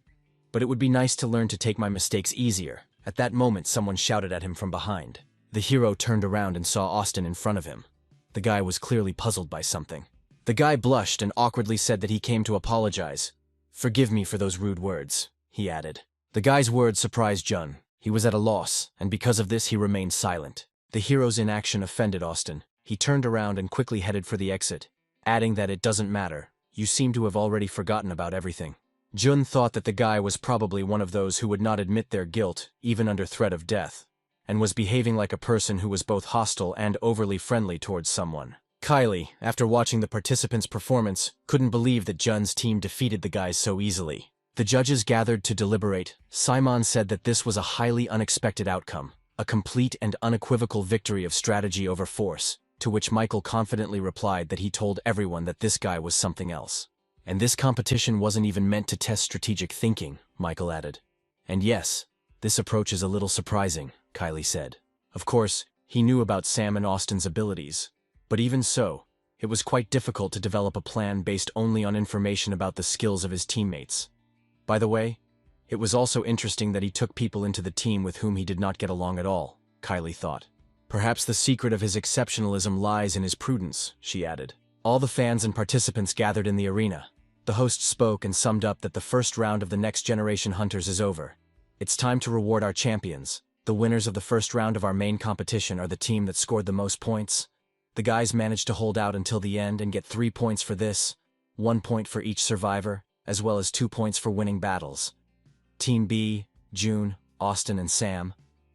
But it would be nice to learn to take my mistakes easier. At that moment, someone shouted at him from behind. The hero turned around and saw Austin in front of him. The guy was clearly puzzled by something. The guy blushed and awkwardly said that he came to apologize. "Forgive me for those rude words," he added. The guy's words surprised Jun. He was at a loss, and because of this he remained silent. The hero's inaction offended Austin. He turned around and quickly headed for the exit, adding that it doesn't matter. You seem to have already forgotten about everything. Jun thought that the guy was probably one of those who would not admit their guilt, even under threat of death, and was behaving like a person who was both hostile and overly friendly towards someone. Kylie, after watching the participants' performance, couldn't believe that Jun's team defeated the guys so easily. The judges gathered to deliberate. Simon said that this was a highly unexpected outcome, a complete and unequivocal victory of strategy over force, to which Michael confidently replied that he told everyone that this guy was something else. And this competition wasn't even meant to test strategic thinking, Michael added. And yes, this approach is a little surprising, Kylie said. Of course, he knew about Sam and Austin's abilities. But even so, it was quite difficult to develop a plan based only on information about the skills of his teammates. By the way, it was also interesting that he took people into the team with whom he did not get along at all, Kylie thought. Perhaps the secret of his exceptionalism lies in his prudence, she added. All the fans and participants gathered in the arena. The host spoke and summed up that the first round of the Next Generation Hunters is over. It's time to reward our champions. The winners of the first round of our main competition are the team that scored the most points. The guys managed to hold out until the end and get 3 points for this, 1 point for each survivor, as well as 2 points for winning battles. Team B, June, Austin, and Sam,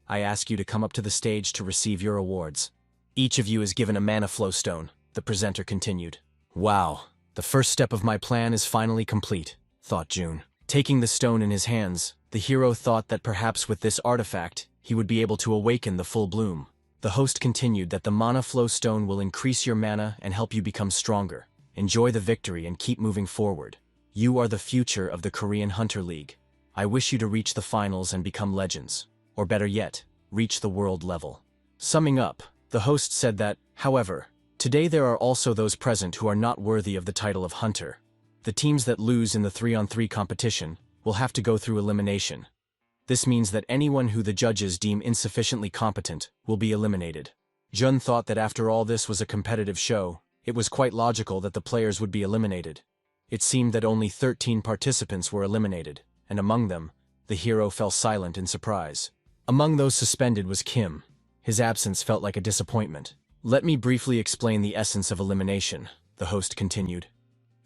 I ask you to come up to the stage to receive your awards. Each of you is given a mana flow stone, the presenter continued. Wow, the first step of my plan is finally complete, thought June. Taking the stone in his hands, the hero thought that perhaps with this artifact, he would be able to awaken the full bloom. The host continued that the mana flow stone will increase your mana and help you become stronger. Enjoy the victory and keep moving forward. You are the future of the Korean Hunter League. I wish you to reach the finals and become legends. Or better yet, reach the world level. Summing up, the host said that, however, today there are also those present who are not worthy of the title of Hunter. The teams that lose in the 3-on-3 competition will have to go through elimination. This means that anyone who the judges deem insufficiently competent will be eliminated. Jun thought that after all this was a competitive show, it was quite logical that the players would be eliminated. It seemed that only 13 participants were eliminated, and among them, the hero fell silent in surprise. Among those suspended was Kim. His absence felt like a disappointment. Let me briefly explain the essence of elimination, the host continued.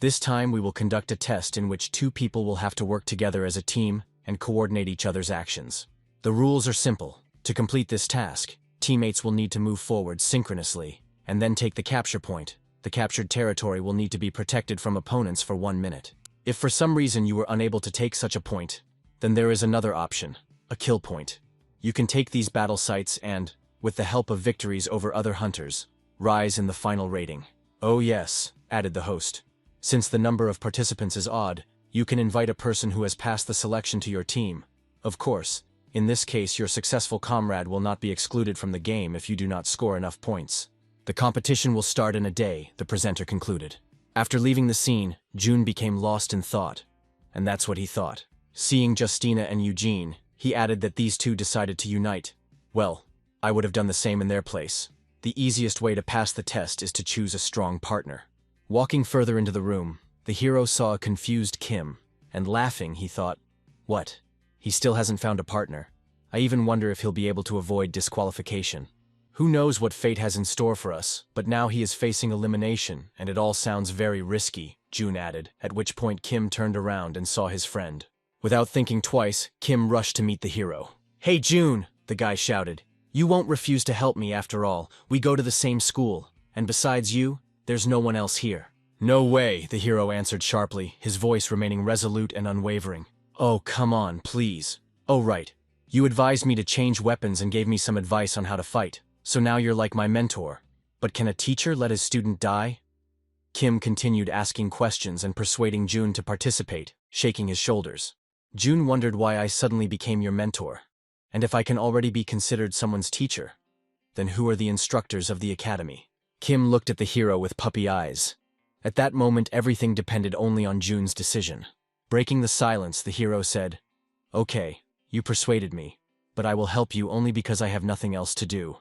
This time we will conduct a test in which 2 people will have to work together as a team and coordinate each other's actions. The rules are simple. To complete this task, teammates will need to move forward synchronously, and then take the capture point. The captured territory will need to be protected from opponents for 1 minute. If for some reason you were unable to take such a point, then there is another option, a kill point. You can take these battle sites and, with the help of victories over other hunters, rise in the final rating. Oh yes, added the host. Since the number of participants is odd, you can invite a person who has passed the selection to your team. Of course, in this case your successful comrade will not be excluded from the game if you do not score enough points. The competition will start in a day, the presenter concluded. After leaving the scene, June became lost in thought. And that's what he thought. Seeing Justina and Eugene, he added that these two decided to unite. Well, I would have done the same in their place. The easiest way to pass the test is to choose a strong partner. Walking further into the room, the hero saw a confused Kim, and laughing, he thought, what? He still hasn't found a partner. I even wonder if he'll be able to avoid disqualification. Who knows what fate has in store for us, but now he is facing elimination, and it all sounds very risky, June added, at which point Kim turned around and saw his friend. Without thinking twice, Kim rushed to meet the hero. Hey June, the guy shouted. You won't refuse to help me after all. We go to the same school, and besides you, there's no one else here. No way, the hero answered sharply, his voice remaining resolute and unwavering. Oh, come on, please. Oh, right. You advised me to change weapons and gave me some advice on how to fight, so now you're like my mentor. But can a teacher let his student die? Kim continued asking questions and persuading June to participate, shaking his shoulders. June wondered why I suddenly became your mentor. And if I can already be considered someone's teacher, then who are the instructors of the academy? Kim looked at the hero with puppy eyes. At that moment, everything depended only on Jun's decision. Breaking the silence, the hero said, "Okay, you persuaded me, but I will help you only because I have nothing else to do."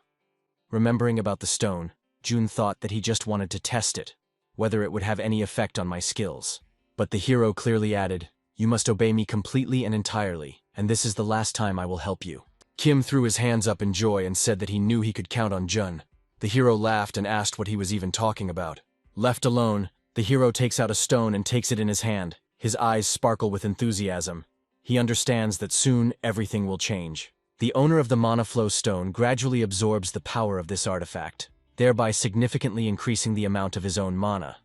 Remembering about the stone, Jun thought that he just wanted to test it, whether it would have any effect on my skills. But the hero clearly added, "You must obey me completely and entirely, and this is the last time I will help you." Kim threw his hands up in joy and said that he knew he could count on Jun. The hero laughed and asked what he was even talking about. Left alone, the hero takes out a stone and takes it in his hand. His eyes sparkle with enthusiasm. He understands that soon everything will change. The owner of the Mana Flow stone gradually absorbs the power of this artifact, thereby significantly increasing the amount of his own mana.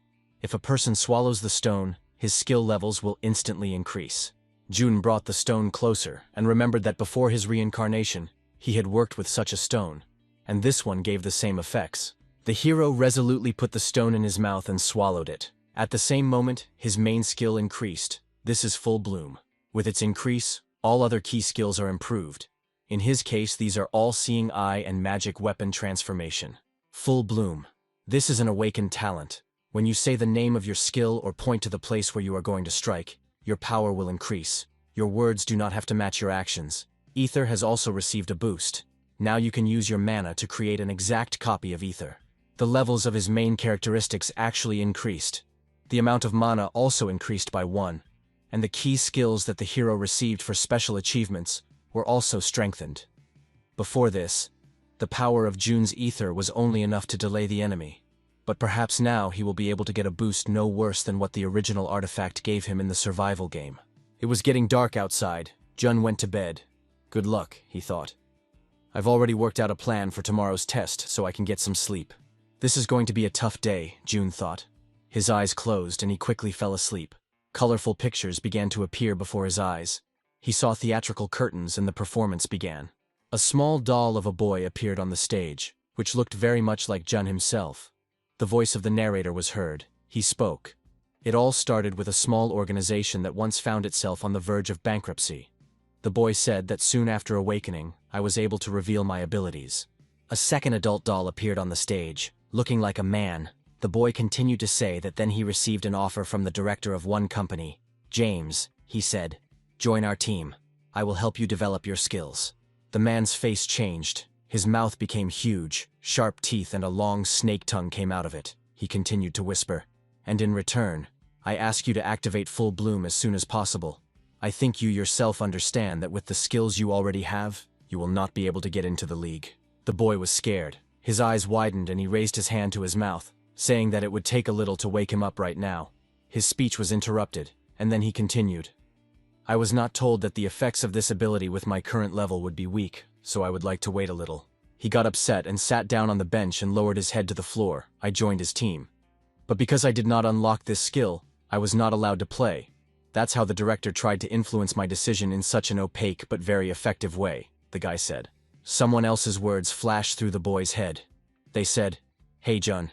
If a person swallows the stone, his skill levels will instantly increase. Jun brought the stone closer and remembered that before his reincarnation, he had worked with such a stone, and this one gave the same effects. The hero resolutely put the stone in his mouth and swallowed it. At the same moment, his main skill increased. This is Full Bloom. With its increase, all other key skills are improved. In his case, these are All-Seeing Eye and Magic Weapon Transformation. Full Bloom. This is an awakened talent. When you say the name of your skill or point to the place where you are going to strike, your power will increase. Your words do not have to match your actions. Ether has also received a boost. Now you can use your mana to create an exact copy of Ether. The levels of his main characteristics actually increased. The amount of mana also increased by 1, and the key skills that the hero received for special achievements were also strengthened. Before this, the power of Jun's Ether was only enough to delay the enemy, but perhaps now he will be able to get a boost no worse than what the original artifact gave him in the survival game. It was getting dark outside. Jun went to bed. Good luck, he thought. I've already worked out a plan for tomorrow's test so I can get some sleep. This is going to be a tough day, Jun thought. His eyes closed and he quickly fell asleep. Colorful pictures began to appear before his eyes. He saw theatrical curtains and the performance began. A small doll of a boy appeared on the stage, which looked very much like Jun himself. The voice of the narrator was heard. He spoke. It all started with a small organization that once found itself on the verge of bankruptcy. The boy said that soon after awakening, I was able to reveal my abilities. A second adult doll appeared on the stage, looking like a man. The boy continued to say that then he received an offer from the director of one company. James, he said, join our team. I will help you develop your skills. The man's face changed. His mouth became huge, sharp teeth and a long snake tongue came out of it. He continued to whisper. And in return, I ask you to activate Full Bloom as soon as possible. I think you yourself understand that with the skills you already have, you will not be able to get into the league. The boy was scared. His eyes widened and he raised his hand to his mouth, saying that it would take a little to wake him up right now. His speech was interrupted, and then he continued. I was not told that the effects of this ability with my current level would be weak, so I would like to wait a little. He got upset and sat down on the bench and lowered his head to the floor. I joined his team. But because I did not unlock this skill, I was not allowed to play. That's how the director tried to influence my decision in such an opaque but very effective way, the guy said. Someone else's words flashed through the boy's head. They said, Hey Jun,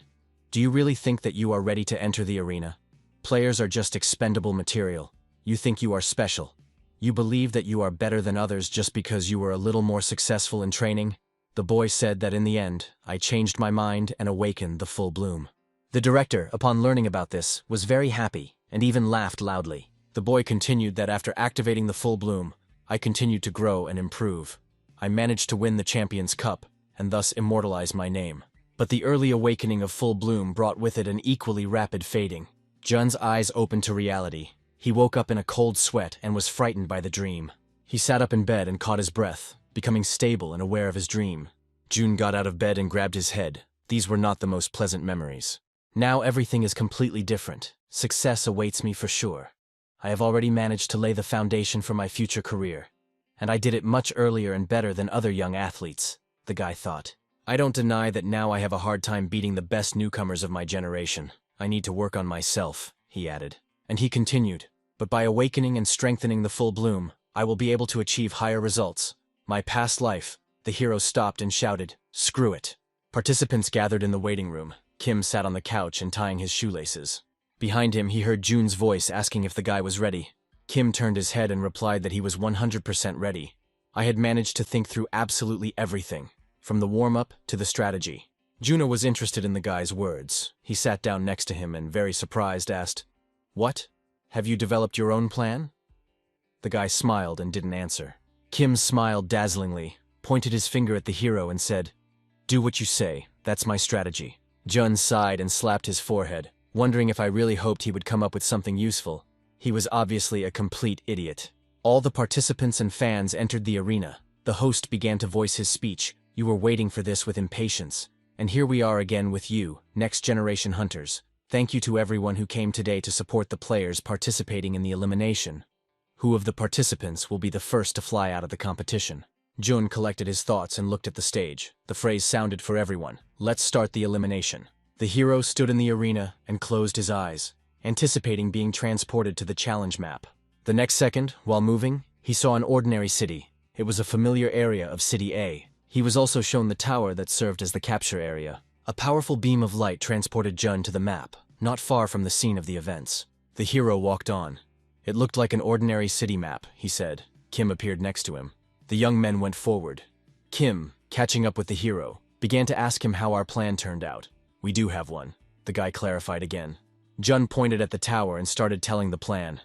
do you really think that you are ready to enter the arena? Players are just expendable material. You think you are special. You believe that you are better than others just because you were a little more successful in training? The boy said that in the end, I changed my mind and awakened the Full Bloom. The director, upon learning about this, was very happy and even laughed loudly. The boy continued that after activating the Full Bloom, I continued to grow and improve. I managed to win the Champions Cup and thus immortalize my name. But the early awakening of Full Bloom brought with it an equally rapid fading. Jun's eyes opened to reality. He woke up in a cold sweat and was frightened by the dream. He sat up in bed and caught his breath, becoming stable and aware of his dream. Jun got out of bed and grabbed his head. These were not the most pleasant memories. Now everything is completely different. Success awaits me for sure. I have already managed to lay the foundation for my future career. And I did it much earlier and better than other young athletes, the guy thought. I don't deny that now I have a hard time beating the best newcomers of my generation. I need to work on myself, he added. And he continued, but by awakening and strengthening the Full Bloom, I will be able to achieve higher results. My past life, the hero stopped and shouted, Screw it. Participants gathered in the waiting room. Kim sat on the couch and tying his shoelaces. Behind him, he heard Jun's voice asking if the guy was ready. Kim turned his head and replied that he was 100% ready. I had managed to think through absolutely everything, from the warm-up to the strategy. Juno was interested in the guy's words. He sat down next to him and, very surprised, asked, "What? Have you developed your own plan?" The guy smiled and didn't answer. Kim smiled dazzlingly, pointed his finger at the hero and said, "Do what you say, that's my strategy." Jun sighed and slapped his forehead, wondering if I really hoped he would come up with something useful. He was obviously a complete idiot. All the participants and fans entered the arena. The host began to voice his speech. You were waiting for this with impatience. And here we are again with you, next generation hunters. Thank you to everyone who came today to support the players participating in the elimination. Who of the participants will be the first to fly out of the competition? Jun collected his thoughts and looked at the stage. The phrase sounded for everyone. Let's start the elimination. The hero stood in the arena and closed his eyes, anticipating being transported to the challenge map. The next second, while moving, he saw an ordinary city. It was a familiar area of City A. He was also shown the tower that served as the capture area. A powerful beam of light transported Jun to the map, not far from the scene of the events. The hero walked on. It looked like an ordinary city map, he said. Kim appeared next to him. The young men went forward. Kim, catching up with the hero, began to ask him how our plan turned out. We do have one, the guy clarified again. Jun pointed at the tower and started telling the plan.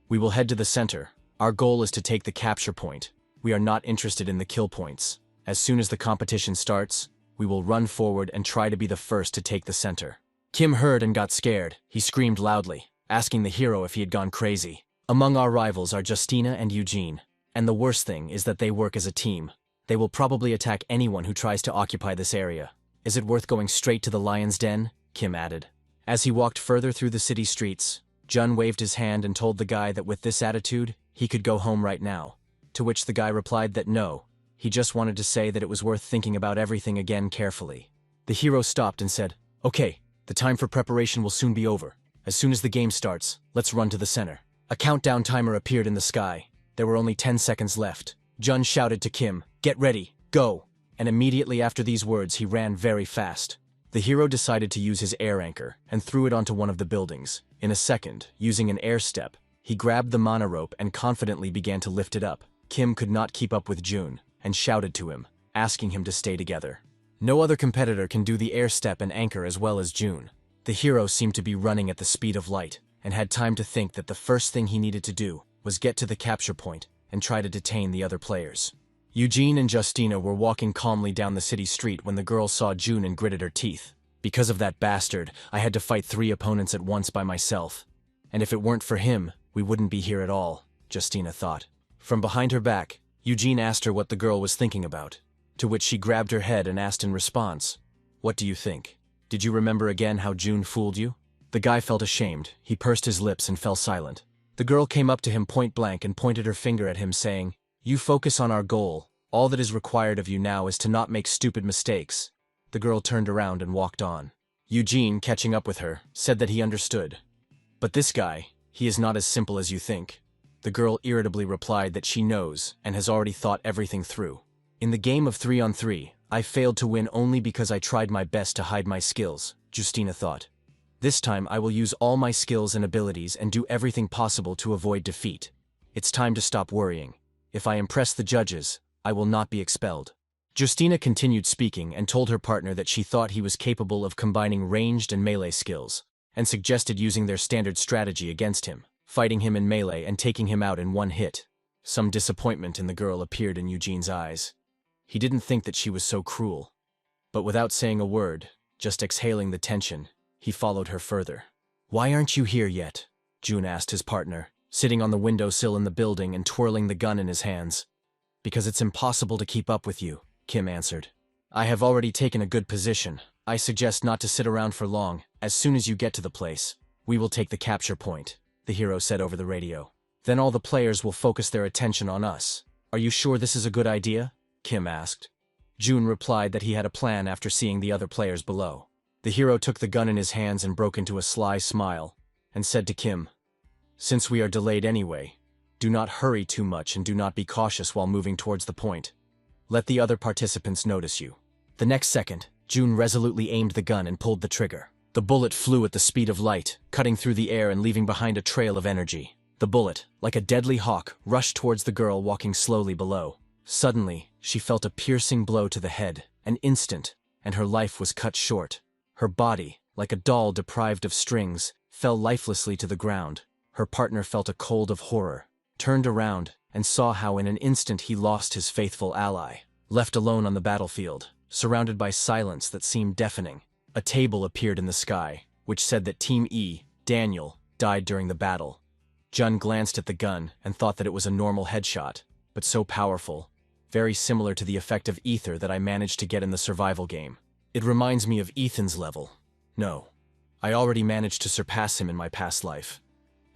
We will head to the center. Our goal is to take the capture point. We are not interested in the kill points. As soon as the competition starts, we will run forward and try to be the first to take the center. Kim heard and got scared. He screamed loudly, asking the hero if he had gone crazy. Among our rivals are Justina and Eugene. And the worst thing is that they work as a team. They will probably attack anyone who tries to occupy this area. Is it worth going straight to the lion's den? Kim added. As he walked further through the city streets, Jun waved his hand and told the guy that with this attitude, he could go home right now. To which the guy replied that no, he just wanted to say that it was worth thinking about everything again carefully. The hero stopped and said, "Okay, the time for preparation will soon be over. As soon as the game starts, let's run to the center." A countdown timer appeared in the sky. There were only 10 seconds left. Jun shouted to Kim, "Get ready, go!" And immediately after these words, he ran very fast. The hero decided to use his air anchor and threw it onto one of the buildings. In a second, using an air step, he grabbed the mana rope and confidently began to lift it up. Kim could not keep up with Jun and shouted to him, asking him to stay together. No other competitor can do the air step and anchor as well as Jun. The hero seemed to be running at the speed of light and had time to think that the first thing he needed to do was get to the capture point and try to detain the other players. Eugene and Justina were walking calmly down the city street when the girl saw Jun and gritted her teeth. Because of that bastard, I had to fight 3 opponents at once by myself. And if it weren't for him, we wouldn't be here at all, Justina thought. From behind her back, Eugene asked her what the girl was thinking about, to which she grabbed her head and asked in response, "What do you think? Did you remember again how Jun fooled you?" The guy felt ashamed. He pursed his lips and fell silent. The girl came up to him point blank and pointed her finger at him, saying, "You focus on our goal. All that is required of you now is to not make stupid mistakes." The girl turned around and walked on. Eugene, catching up with her, said that he understood. "But this guy, he is not as simple as you think." The girl irritably replied that she knows and has already thought everything through. "In the game of 3-on-3, I failed to win only because I tried my best to hide my skills," Justina thought. "This time I will use all my skills and abilities and do everything possible to avoid defeat. It's time to stop worrying. If I impress the judges, I will not be expelled." Justina continued speaking and told her partner that she thought he was capable of combining ranged and melee skills, and suggested using their standard strategy against him, fighting him in melee and taking him out in one hit. Some disappointment in the girl appeared in Eugene's eyes. He didn't think that she was so cruel. But without saying a word, just exhaling the tension, he followed her further. "Why aren't you here yet?" Jun asked his partner, sitting on the windowsill in the building and twirling the gun in his hands. "Because it's impossible to keep up with you," Kim answered. "I have already taken a good position. I suggest not to sit around for long. As soon as you get to the place, we will take the capture point," the hero said over the radio. "Then all the players will focus their attention on us. Are you sure this is a good idea?" Kim asked. Jun replied that he had a plan after seeing the other players below. The hero took the gun in his hands and broke into a sly smile, and said to Kim, "Since we are delayed anyway, do not hurry too much and do not be cautious while moving towards the point. Let the other participants notice you." The next second, Jun resolutely aimed the gun and pulled the trigger. The bullet flew at the speed of light, cutting through the air and leaving behind a trail of energy. The bullet, like a deadly hawk, rushed towards the girl walking slowly below. Suddenly, she felt a piercing blow to the head, an instant, and her life was cut short. Her body, like a doll deprived of strings, fell lifelessly to the ground. Her partner felt a cold of horror, turned around, and saw how in an instant he lost his faithful ally. Left alone on the battlefield, surrounded by silence that seemed deafening, a table appeared in the sky, which said that Team E, Daniel, died during the battle. Jun glanced at the gun and thought that it was a normal headshot, but so powerful, very similar to the effect of ether that I managed to get in the survival game. It reminds me of Ethan's level. No, I already managed to surpass him in my past life.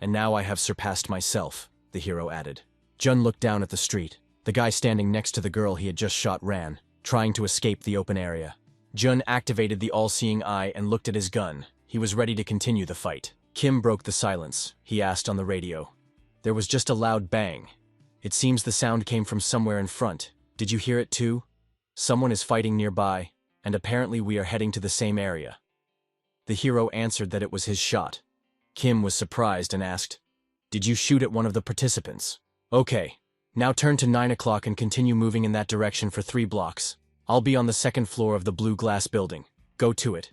And now I have surpassed myself, the hero added. Jun looked down at the street. The guy standing next to the girl he had just shot ran, trying to escape the open area. Jun activated the all-seeing eye and looked at his gun. He was ready to continue the fight. Kim broke the silence. He asked on the radio. There was just a loud bang. It seems the sound came from somewhere in front. Did you hear it too? Someone is fighting nearby, and apparently we are heading to the same area. The hero answered that it was his shot. Kim was surprised and asked, "Did you shoot at one of the participants?" "Okay. Now turn to 9 o'clock and continue moving in that direction for 3 blocks. I'll be on the second floor of the blue glass building. Go to it."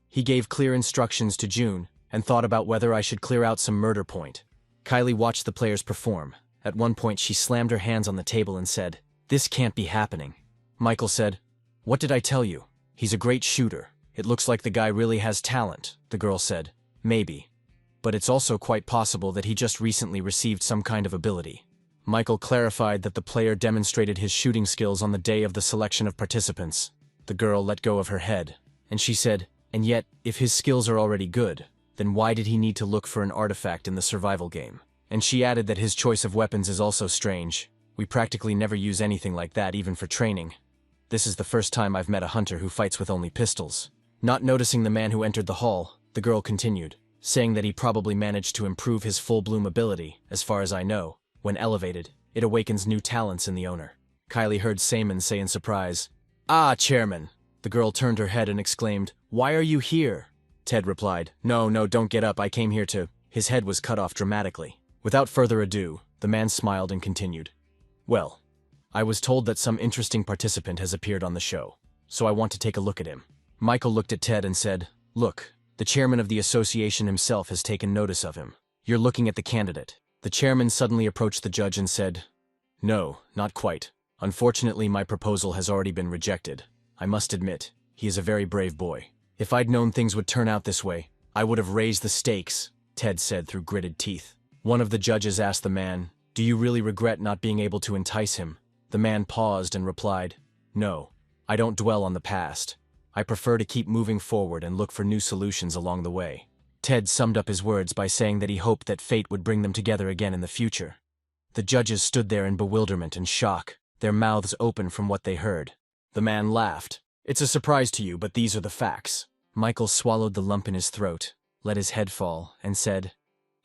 He gave clear instructions to June and thought about whether I should clear out some murder point. Kylie watched the players perform. At one point she slammed her hands on the table and said, "This can't be happening." Michael said, "What did I tell you? He's a great shooter. It looks like the guy really has talent," the girl said. "Maybe. But it's also quite possible that he just recently received some kind of ability." Michael clarified that the player demonstrated his shooting skills on the day of the selection of participants. The girl let go of her head, and she said, "And yet, if his skills are already good, then why did he need to look for an artifact in the survival game?" And she added that his choice of weapons is also strange. "We practically never use anything like that even for training. This is the first time I've met a hunter who fights with only pistols." Not noticing the man who entered the hall, the girl continued, saying that he probably managed to improve his full bloom ability. "As far as I know, when elevated, it awakens new talents in the owner." Kylie heard Seaman say in surprise, "Ah, Chairman." The girl turned her head and exclaimed, "Why are you here?" Ted replied, No, don't get up, I came here to..." His head was cut off dramatically. Without further ado, the man smiled and continued, "Well, I was told that some interesting participant has appeared on the show, so I want to take a look at him." Michael looked at Ted and said, "Look, the chairman of the association himself has taken notice of him. You're looking at the candidate." The chairman suddenly approached the judge and said, "No, not quite. Unfortunately, my proposal has already been rejected. I must admit, he is a very brave boy. If I'd known things would turn out this way, I would have raised the stakes," Ted said through gritted teeth. One of the judges asked the man, "Do you really regret not being able to entice him?" The man paused and replied, "No, I don't dwell on the past. I prefer to keep moving forward and look for new solutions along the way." Ted summed up his words by saying that he hoped that fate would bring them together again in the future. The judges stood there in bewilderment and shock, their mouths open from what they heard. The man laughed. "It's a surprise to you, but these are the facts." Michael swallowed the lump in his throat, let his head fall, and said,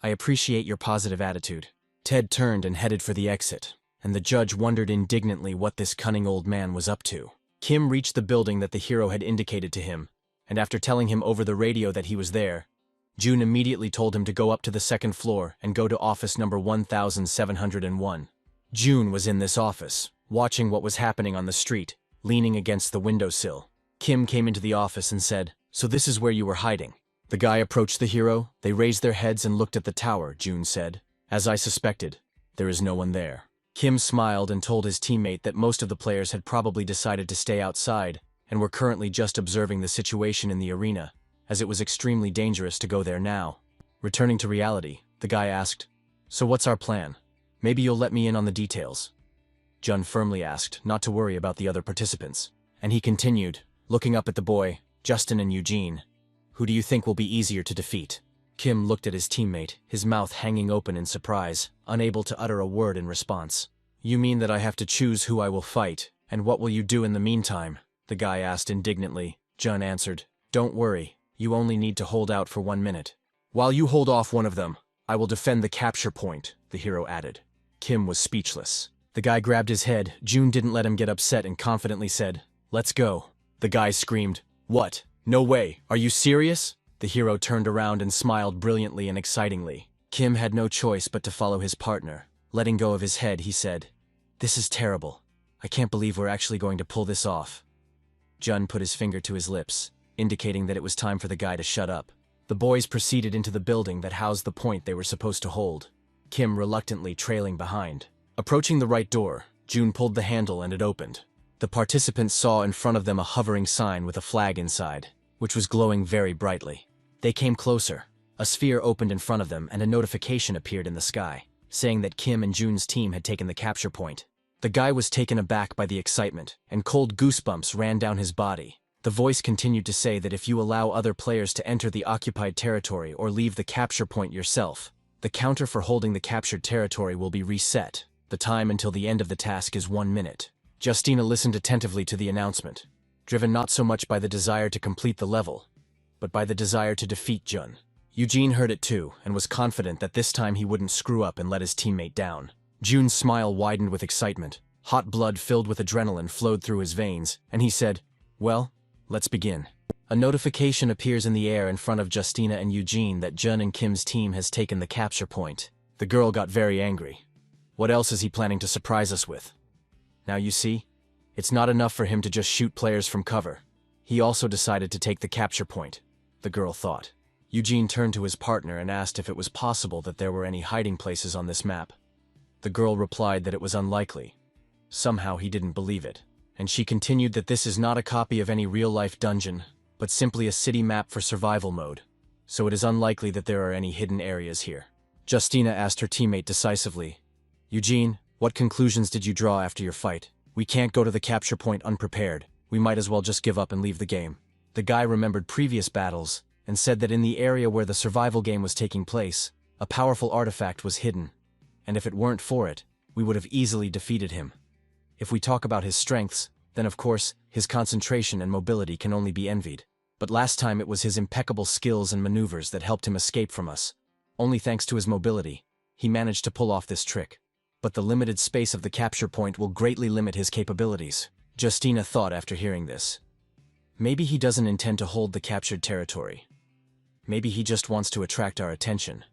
"I appreciate your positive attitude." Ted turned and headed for the exit, and the judge wondered indignantly what this cunning old man was up to. Kim reached the building that the hero had indicated to him, and after telling him over the radio that he was there, June immediately told him to go up to the second floor and go to office number 1701. June was in this office, watching what was happening on the street, leaning against the windowsill. Kim came into the office and said, "So this is where you were hiding?" The guy approached the hero. They raised their heads and looked at the tower, June said. "As I suspected, there is no one there." Kim smiled and told his teammate that most of the players had probably decided to stay outside and were currently just observing the situation in the arena, as it was extremely dangerous to go there now. Returning to reality, the guy asked, "So what's our plan? Maybe you'll let me in on the details." Jun firmly asked not to worry about the other participants, and he continued, looking up at the boy, Justin and Eugene. "Who do you think will be easier to defeat?" Kim looked at his teammate, his mouth hanging open in surprise, unable to utter a word in response. "You mean that I have to choose who I will fight, and what will you do in the meantime?" the guy asked indignantly. Jun answered, "Don't worry, you only need to hold out for 1 minute. While you hold off one of them, I will defend the capture point," the hero added. Kim was speechless. The guy grabbed his head. June didn't let him get upset and confidently said, "Let's go." The guy screamed, "What? No way, are you serious?" The hero turned around and smiled brilliantly and excitingly. Kim had no choice but to follow his partner. Letting go of his head, he said, "This is terrible. I can't believe we're actually going to pull this off. Jun put his finger to his lips, indicating that it was time for the guy to shut up. The boys proceeded into the building that housed the point they were supposed to hold, Kim reluctantly trailing behind. Approaching the right door, Jun pulled the handle and it opened. The participants saw in front of them a hovering sign with a flag inside, which was glowing very brightly. They came closer. A sphere opened in front of them and a notification appeared in the sky, saying that Kim and Jun's team had taken the capture point. The guy was taken aback by the excitement, and cold goosebumps ran down his body. The voice continued to say that if you allow other players to enter the occupied territory or leave the capture point yourself, the counter for holding the captured territory will be reset. The time until the end of the task is 1 minute. Justina listened attentively to the announcement, driven not so much by the desire to complete the level, but by the desire to defeat Jun. Eugene heard it too, and was confident that this time he wouldn't screw up and let his teammate down. Jun's smile widened with excitement. Hot blood filled with adrenaline flowed through his veins, and he said, "Well, let's begin." A notification appears in the air in front of Justina and Eugene that Jun and Kim's team has taken the capture point. The girl got very angry. What else is he planning to surprise us with? Now you see, it's not enough for him to just shoot players from cover. He also decided to take the capture point, the girl thought. Eugene turned to his partner and asked if it was possible that there were any hiding places on this map. The girl replied that it was unlikely. Somehow he didn't believe it, and she continued that this is not a copy of any real-life dungeon, but simply a city map for survival mode, so it is unlikely that there are any hidden areas here. Justina asked her teammate decisively, "Eugene, what conclusions did you draw after your fight? We can't go to the capture point unprepared. We might as well just give up and leave the game." The guy remembered previous battles and said that in the area where the survival game was taking place, a powerful artifact was hidden, and if it weren't for it, we would have easily defeated him. If we talk about his strengths, then of course, his concentration and mobility can only be envied. But last time it was his impeccable skills and maneuvers that helped him escape from us. Only thanks to his mobility, he managed to pull off this trick. But the limited space of the capture point will greatly limit his capabilities, Justina thought after hearing this. Maybe he doesn't intend to hold the captured territory. Maybe he just wants to attract our attention,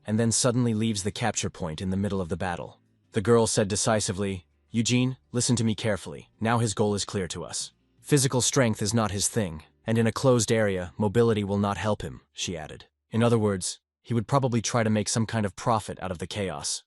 and then suddenly leaves the capture point in the middle of the battle. The girl said decisively, "Eugene, listen to me carefully. Now his goal is clear to us. Physical strength is not his thing, and in a closed area, mobility will not help him," she added. In other words, he would probably try to make some kind of profit out of the chaos.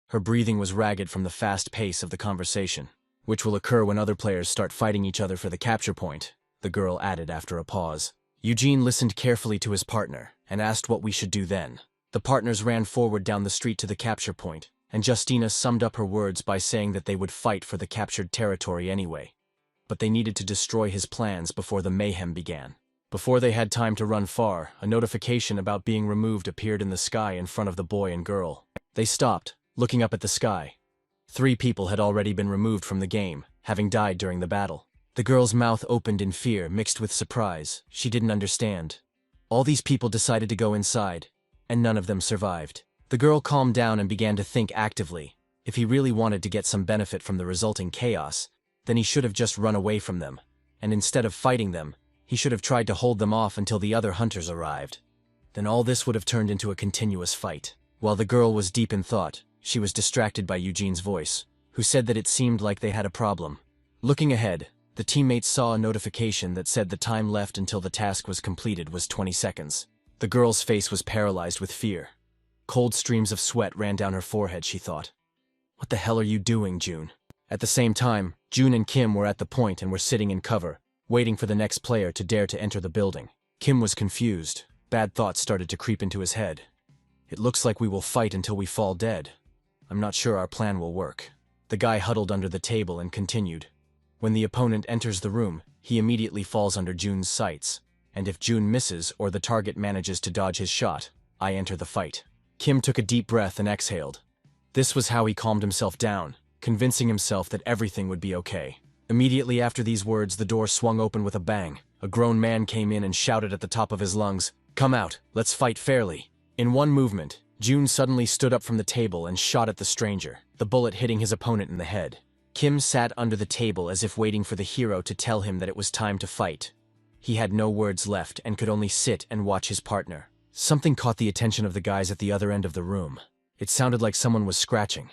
Her breathing was ragged from the fast pace of the conversation, which will occur when other players start fighting each other for the capture point, the girl added after a pause. Eugene listened carefully to his partner and asked what we should do then. The partners ran forward down the street to the capture point, and Justina summed up her words by saying that they would fight for the captured territory anyway. But they needed to destroy his plans before the mayhem began. Before they had time to run far, a notification about being removed appeared in the sky in front of the boy and girl. They stopped, looking up at the sky. 3 people had already been removed from the game, having died during the battle. The girl's mouth opened in fear mixed with surprise. She didn't understand. All these people decided to go inside, and none of them survived. The girl calmed down and began to think actively. If he really wanted to get some benefit from the resulting chaos, then he should have just run away from them, and instead of fighting them, he should have tried to hold them off until the other hunters arrived. Then all this would have turned into a continuous fight. While the girl was deep in thought, she was distracted by Eugene's voice, who said that it seemed like they had a problem. Looking ahead, the teammates saw a notification that said the time left until the task was completed was 20 seconds. The girl's face was paralyzed with fear. Cold streams of sweat ran down her forehead, she thought. "What the hell are you doing, June?" At the same time, June and Kim were at the point and were sitting in cover, waiting for the next player to dare to enter the building. Kim was confused. Bad thoughts started to creep into his head. "It looks like we will fight until we fall dead. I'm not sure our plan will work." The guy huddled under the table and continued. "When the opponent enters the room, he immediately falls under June's sights, and if June misses or the target manages to dodge his shot, I enter the fight." Kim took a deep breath and exhaled. This was how he calmed himself down, convincing himself that everything would be okay. Immediately after these words, the door swung open with a bang. A grown man came in and shouted at the top of his lungs, "Come out, let's fight fairly." In one movement, June suddenly stood up from the table and shot at the stranger, the bullet hitting his opponent in the head. Kim sat under the table as if waiting for the hero to tell him that it was time to fight. He had no words left and could only sit and watch his partner. Something caught the attention of the guys at the other end of the room. It sounded like someone was scratching,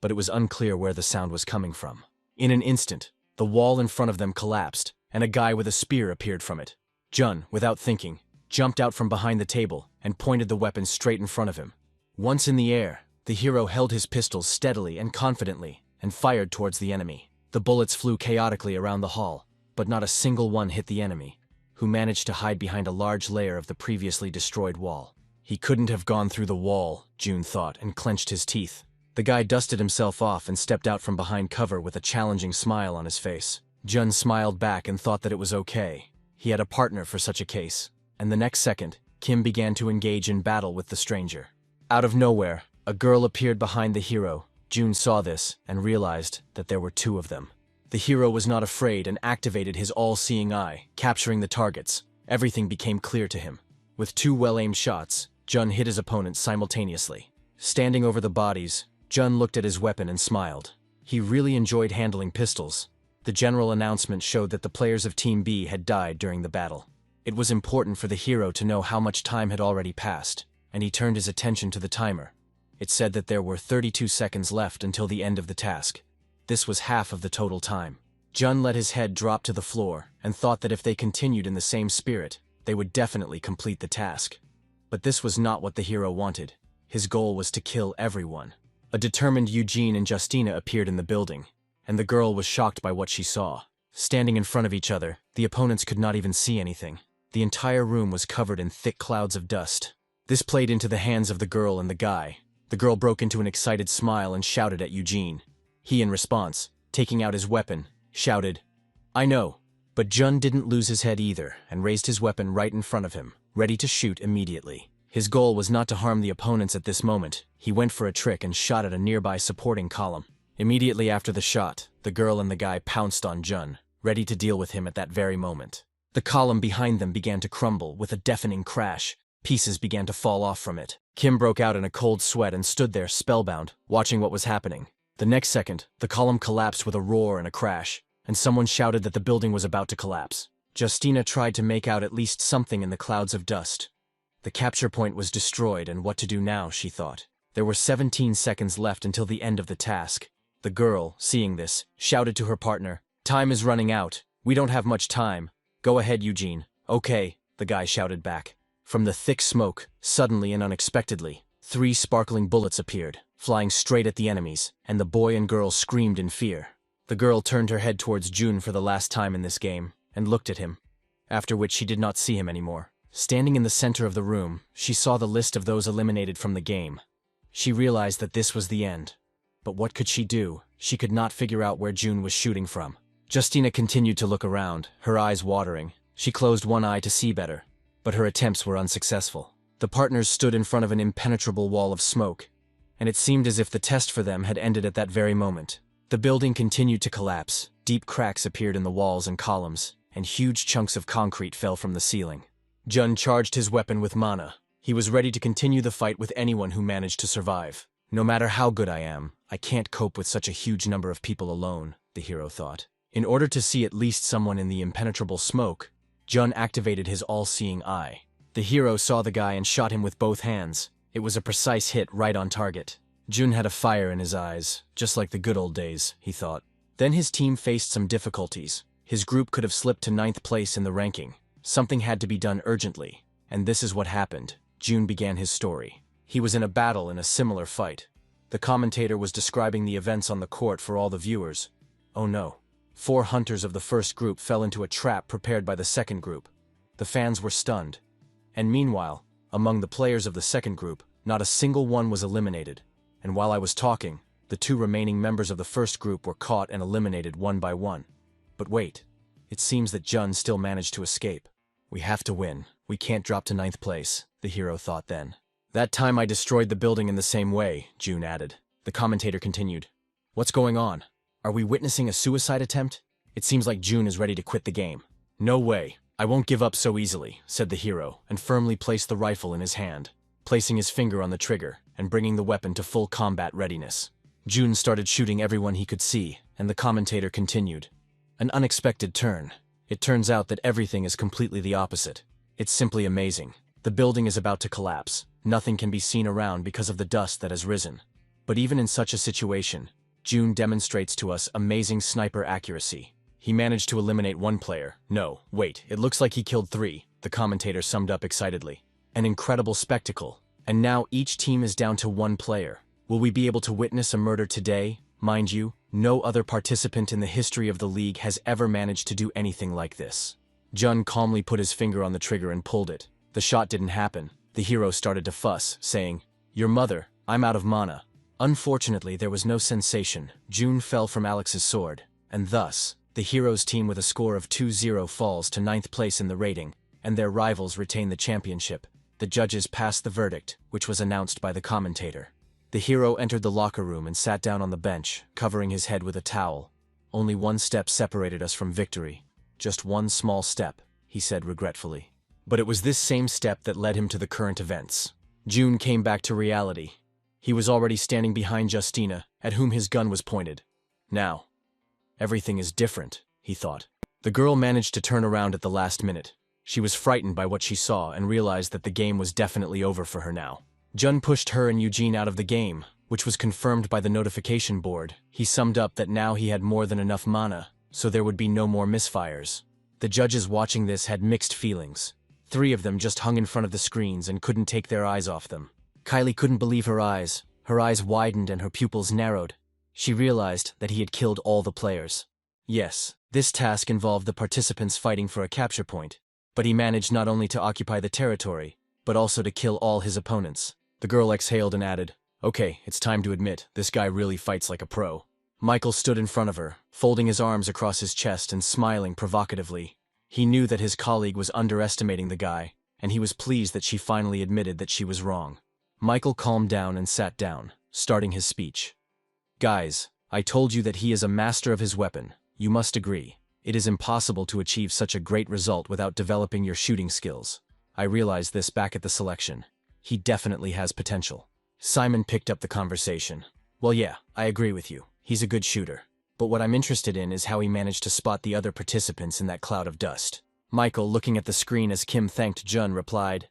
but it was unclear where the sound was coming from. In an instant, the wall in front of them collapsed, and a guy with a spear appeared from it. Jun, without thinking, jumped out from behind the table and pointed the weapon straight in front of him. Once in the air, the hero held his pistols steadily and confidently and fired towards the enemy. The bullets flew chaotically around the hall, but not a single one hit the enemy, who managed to hide behind a large layer of the previously destroyed wall. He couldn't have gone through the wall, Jun thought, and clenched his teeth. The guy dusted himself off and stepped out from behind cover with a challenging smile on his face. Jun smiled back and thought that it was okay. He had a partner for such a case. And the next second, Kim began to engage in battle with the stranger. Out of nowhere, a girl appeared behind the hero. Jun saw this and realized that there were two of them. The hero was not afraid and activated his all-seeing eye, capturing the targets. Everything became clear to him. With two well-aimed shots, Jun hit his opponent simultaneously. Standing over the bodies, Jun looked at his weapon and smiled. He really enjoyed handling pistols. The general announcement showed that the players of Team B had died during the battle. It was important for the hero to know how much time had already passed, and he turned his attention to the timer. It said that there were 32 seconds left until the end of the task. This was half of the total time. Jun let his head drop to the floor and thought that if they continued in the same spirit, they would definitely complete the task. But this was not what the hero wanted. His goal was to kill everyone. A determined Eugene and Justina appeared in the building, and the girl was shocked by what she saw. Standing in front of each other, the opponents could not even see anything. The entire room was covered in thick clouds of dust. This played into the hands of the girl and the guy. The girl broke into an excited smile and shouted at Eugene. He, in response, taking out his weapon, shouted, "I know." But Jun didn't lose his head either and raised his weapon right in front of him, ready to shoot immediately. His goal was not to harm the opponents at this moment. He went for a trick and shot at a nearby supporting column. Immediately after the shot, the girl and the guy pounced on Jun, ready to deal with him at that very moment. The column behind them began to crumble with a deafening crash. Pieces began to fall off from it. Kim broke out in a cold sweat and stood there spellbound, watching what was happening. The next second, the column collapsed with a roar and a crash, and someone shouted that the building was about to collapse. Justina tried to make out at least something in the clouds of dust. The capture point was destroyed, and what to do now, she thought. There were 17 seconds left until the end of the task. The girl, seeing this, shouted to her partner, "Time is running out. We don't have much time. Go ahead, Eugene." "Okay," the guy shouted back. From the thick smoke, suddenly and unexpectedly, 3 sparkling bullets appeared, flying straight at the enemies, and the boy and girl screamed in fear. The girl turned her head towards Jun for the last time in this game, and looked at him, after which she did not see him anymore. Standing in the center of the room, she saw the list of those eliminated from the game. She realized that this was the end. But what could she do? She could not figure out where Jun was shooting from. Justina continued to look around, her eyes watering. She closed one eye to see better, but her attempts were unsuccessful. The partners stood in front of an impenetrable wall of smoke, and it seemed as if the test for them had ended at that very moment. The building continued to collapse. Deep cracks appeared in the walls and columns, and huge chunks of concrete fell from the ceiling. Jun charged his weapon with mana. He was ready to continue the fight with anyone who managed to survive. "No matter how good I am, I can't cope with such a huge number of people alone," the hero thought. In order to see at least someone in the impenetrable smoke, Jun activated his all-seeing eye. The hero saw the guy and shot him with both hands. It was a precise hit right on target. Jun had a fire in his eyes, just like the good old days, he thought. Then his team faced some difficulties. His group could have slipped to 9th place in the ranking. Something had to be done urgently, and this is what happened. Jun began his story. He was in a battle in a similar fight. The commentator was describing the events on the court for all the viewers. Oh no. 4 hunters of the first group fell into a trap prepared by the second group. The fans were stunned. And meanwhile, among the players of the second group, not a single one was eliminated. And while I was talking, the 2 remaining members of the first group were caught and eliminated one by one. But wait, it seems that Jun still managed to escape. "We have to win. We can't drop to 9th place, the hero thought then. "That time I destroyed the building in the same way," Jun added. The commentator continued. "What's going on? Are we witnessing a suicide attempt? It seems like Jun is ready to quit the game." "No way. I won't give up so easily," said the hero, and firmly placed the rifle in his hand, placing his finger on the trigger and bringing the weapon to full combat readiness. Jun started shooting everyone he could see, and the commentator continued. "An unexpected turn. It turns out that everything is completely the opposite. It's simply amazing. The building is about to collapse. Nothing can be seen around because of the dust that has risen. But even in such a situation, June demonstrates to us amazing sniper accuracy. He managed to eliminate one player. No, wait, it looks like he killed 3, the commentator summed up excitedly. An incredible spectacle. And now each team is down to 1 player. Will we be able to witness a murder today? Mind you, no other participant in the history of the league has ever managed to do anything like this. Jun calmly put his finger on the trigger and pulled it. The shot didn't happen. The hero started to fuss, saying, "Your mother, I'm out of mana." Unfortunately, there was no sensation. June fell from Alex's sword, and thus, the hero's team with a score of 2-0 falls to 9th place in the rating, and their rivals retain the championship. The judges passed the verdict, which was announced by the commentator. The hero entered the locker room and sat down on the bench, covering his head with a towel. "Only 1 step separated us from victory. Just 1 small step," he said regretfully. But it was this same step that led him to the current events. June came back to reality. He was already standing behind Justina, at whom his gun was pointed. Now, everything is different, he thought. The girl managed to turn around at the last minute. She was frightened by what she saw and realized that the game was definitely over for her now. Jun pushed her and Eugene out of the game, which was confirmed by the notification board. He summed up that now he had more than enough mana, so there would be no more misfires. The judges watching this had mixed feelings. 3 of them just hung in front of the screens and couldn't take their eyes off them. Kylie couldn't believe her eyes. Her eyes widened and her pupils narrowed. She realized that he had killed all the players. Yes, this task involved the participants fighting for a capture point, but he managed not only to occupy the territory, but also to kill all his opponents. The girl exhaled and added, "Okay, it's time to admit, this guy really fights like a pro." Michael stood in front of her, folding his arms across his chest and smiling provocatively. He knew that his colleague was underestimating the guy, and he was pleased that she finally admitted that she was wrong. Michael calmed down and sat down, starting his speech. "Guys, I told you that he is a master of his weapon. You must agree. It is impossible to achieve such a great result without developing your shooting skills. I realized this back at the selection. He definitely has potential." Simon picked up the conversation. "Well, yeah, I agree with you. He's a good shooter. But what I'm interested in is how he managed to spot the other participants in that cloud of dust." Michael, looking at the screen as Kim thanked Jun, replied,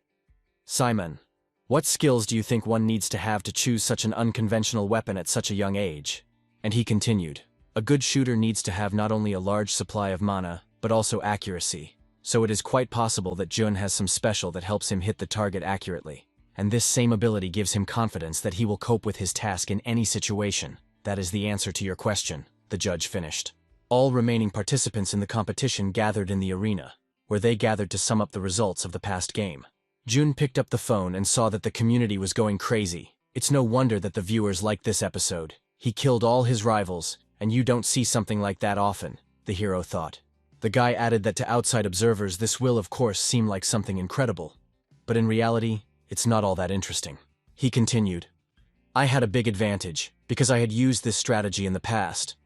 "Simon, what skills do you think one needs to have to choose such an unconventional weapon at such a young age?" And he continued, "A good shooter needs to have not only a large supply of mana, but also accuracy. So it is quite possible that Jun has some special that helps him hit the target accurately. And this same ability gives him confidence that he will cope with his task in any situation. That is the answer to your question," the judge finished. All remaining participants in the competition gathered in the arena, where they gathered to sum up the results of the past game. Jun picked up the phone and saw that the community was going crazy. It's no wonder that the viewers liked this episode. He killed all his rivals, and you don't see something like that often, the hero thought. The guy added that to outside observers this will of course seem like something incredible. But in reality, it's not all that interesting. He continued, "I had a big advantage, because I had used this strategy in the past.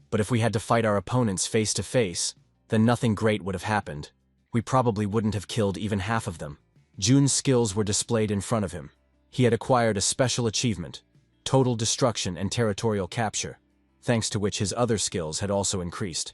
But if we had to fight our opponents face to face, then nothing great would have happened. We probably wouldn't have killed even half of them." Jun's skills were displayed in front of him. He had acquired a special achievement, total destruction and territorial capture, thanks to which his other skills had also increased.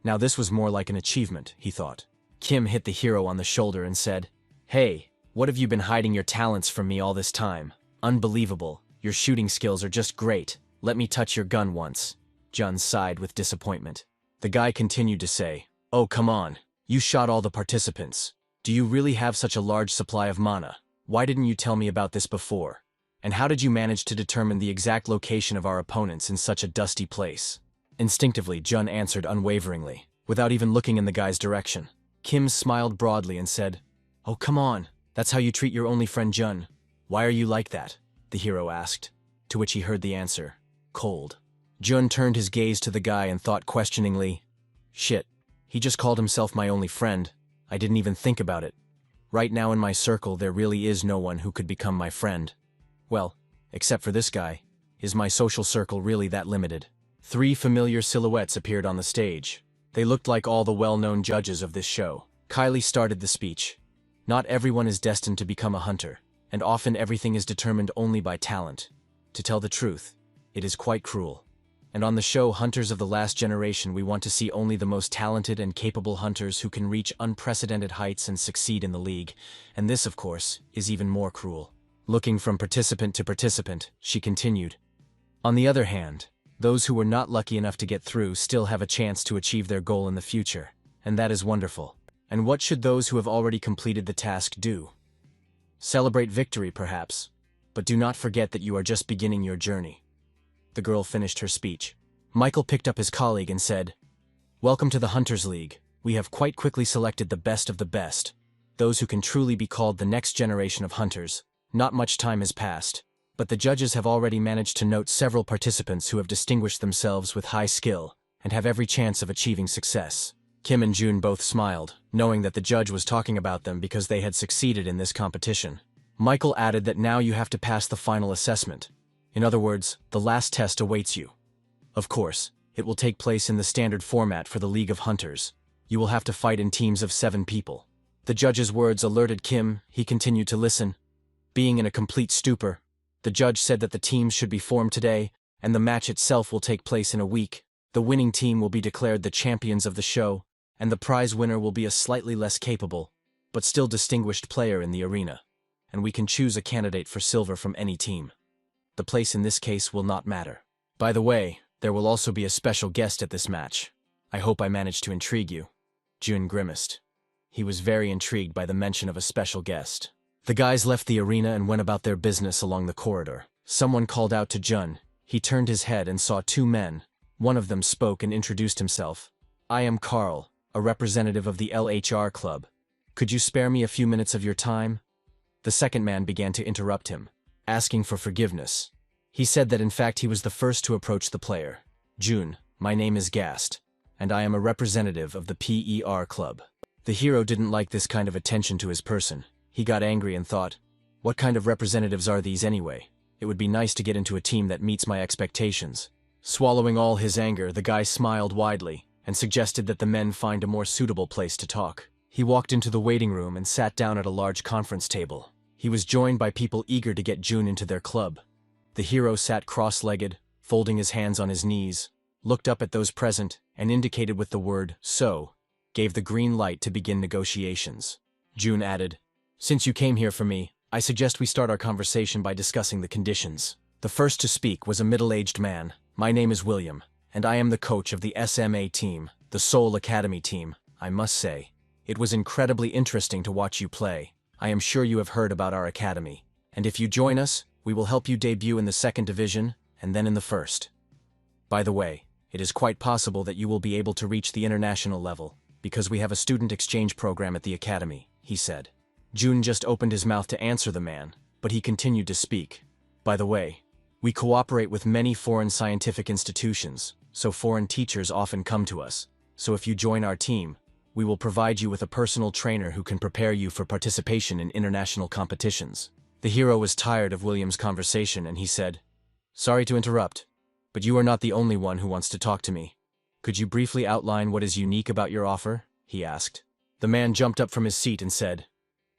Now this was more like an achievement, he thought. Kim hit the hero on the shoulder and said, "Hey, what have you been hiding your talents from me all this time? Unbelievable, your shooting skills are just great. Let me touch your gun once." Jun sighed with disappointment. The guy continued to say, "Oh, come on, you shot all the participants. Do you really have such a large supply of mana? Why didn't you tell me about this before? And how did you manage to determine the exact location of our opponents in such a dusty place?" Instinctively, Jun answered unwaveringly, without even looking in the guy's direction. Kim smiled broadly and said, "Oh, come on, that's how you treat your only friend Jun. Why are you like that?" the hero asked, to which he heard the answer, "Cold." Jun turned his gaze to the guy and thought questioningly, "Shit, he just called himself my only friend. I didn't even think about it. Right now in my circle there really is no one who could become my friend. Well, except for this guy. Is my social circle really that limited?" 3 familiar silhouettes appeared on the stage. They looked like all the well-known judges of this show. Kylie started the speech. "Not everyone is destined to become a hunter, and often everything is determined only by talent. To tell the truth, it is quite cruel. And on the show Hunters of the Last Generation we want to see only the most talented and capable hunters who can reach unprecedented heights and succeed in the league, and this, of course, is even more cruel." Looking from participant to participant, she continued, "On the other hand, Those who were not lucky enough to get through still have a chance to achieve their goal in the future, and that is wonderful. And what should those who have already completed the task do? Celebrate victory, perhaps, but do not forget that you are just beginning your journey. The girl finished her speech. Michael picked up his colleague and said, "Welcome to the Hunters League. We have quite quickly selected the best of the best, those who can truly be called the next generation of hunters. Not much time has passed, but the judges have already managed to note several participants who have distinguished themselves with high skill and have every chance of achieving success." Kim and June both smiled, knowing that the judge was talking about them because they had succeeded in this competition. Michael added that now you have to pass the final assessment. In other words, the last test awaits you. Of course, it will take place in the standard format for the League of Hunters. You will have to fight in teams of 7 people. The judge's words alerted Kim. He continued to listen. Being in a complete stupor, the judge said that the teams should be formed today, and the match itself will take place in a week. The winning team will be declared the champions of the show, and the prize winner will be a slightly less capable, but still distinguished player in the arena, and we can choose a candidate for silver from any team. The place in this case will not matter. By the way, there will also be a special guest at this match. I hope I managed to intrigue you. Jun grimaced. He was very intrigued by the mention of a special guest. The guys left the arena and went about their business along the corridor. Someone called out to Jun. He turned his head and saw 2 men. One of them spoke and introduced himself. "I am Carl, a representative of the LHR Club. Could you spare me a few minutes of your time?" The second man began to interrupt him, asking for forgiveness. He said that in fact he was the first to approach the player. "June, my name is Gast, and I am a representative of the PER Club." The hero didn't like this kind of attention to his person. He got angry and thought, what kind of representatives are these anyway? It would be nice to get into a team that meets my expectations. Swallowing all his anger, the guy smiled widely and suggested that the men find a more suitable place to talk. He walked into the waiting room and sat down at a large conference table. He was joined by people eager to get June into their club. The hero sat cross-legged, folding his hands on his knees, looked up at those present, and indicated with the word "so," gave the green light to begin negotiations. June added, "Since you came here for me, I suggest we start our conversation by discussing the conditions." The first to speak was a middle-aged man. "My name is William, and I am the coach of the SMA team, the Seoul Academy team. I must say, it was incredibly interesting to watch you play. I am sure you have heard about our academy, and if you join us, we will help you debut in the 2nd division, and then in the 1st. By the way, it is quite possible that you will be able to reach the international level, because we have a student exchange program at the academy," he said. June just opened his mouth to answer the man, but he continued to speak. "By the way, we cooperate with many foreign scientific institutions, so foreign teachers often come to us. So if you join our team, we will provide you with a personal trainer who can prepare you for participation in international competitions." The hero was tired of William's conversation and he said, "Sorry to interrupt, but you are not the only one who wants to talk to me. Could you briefly outline what is unique about your offer?" he asked. The man jumped up from his seat and said,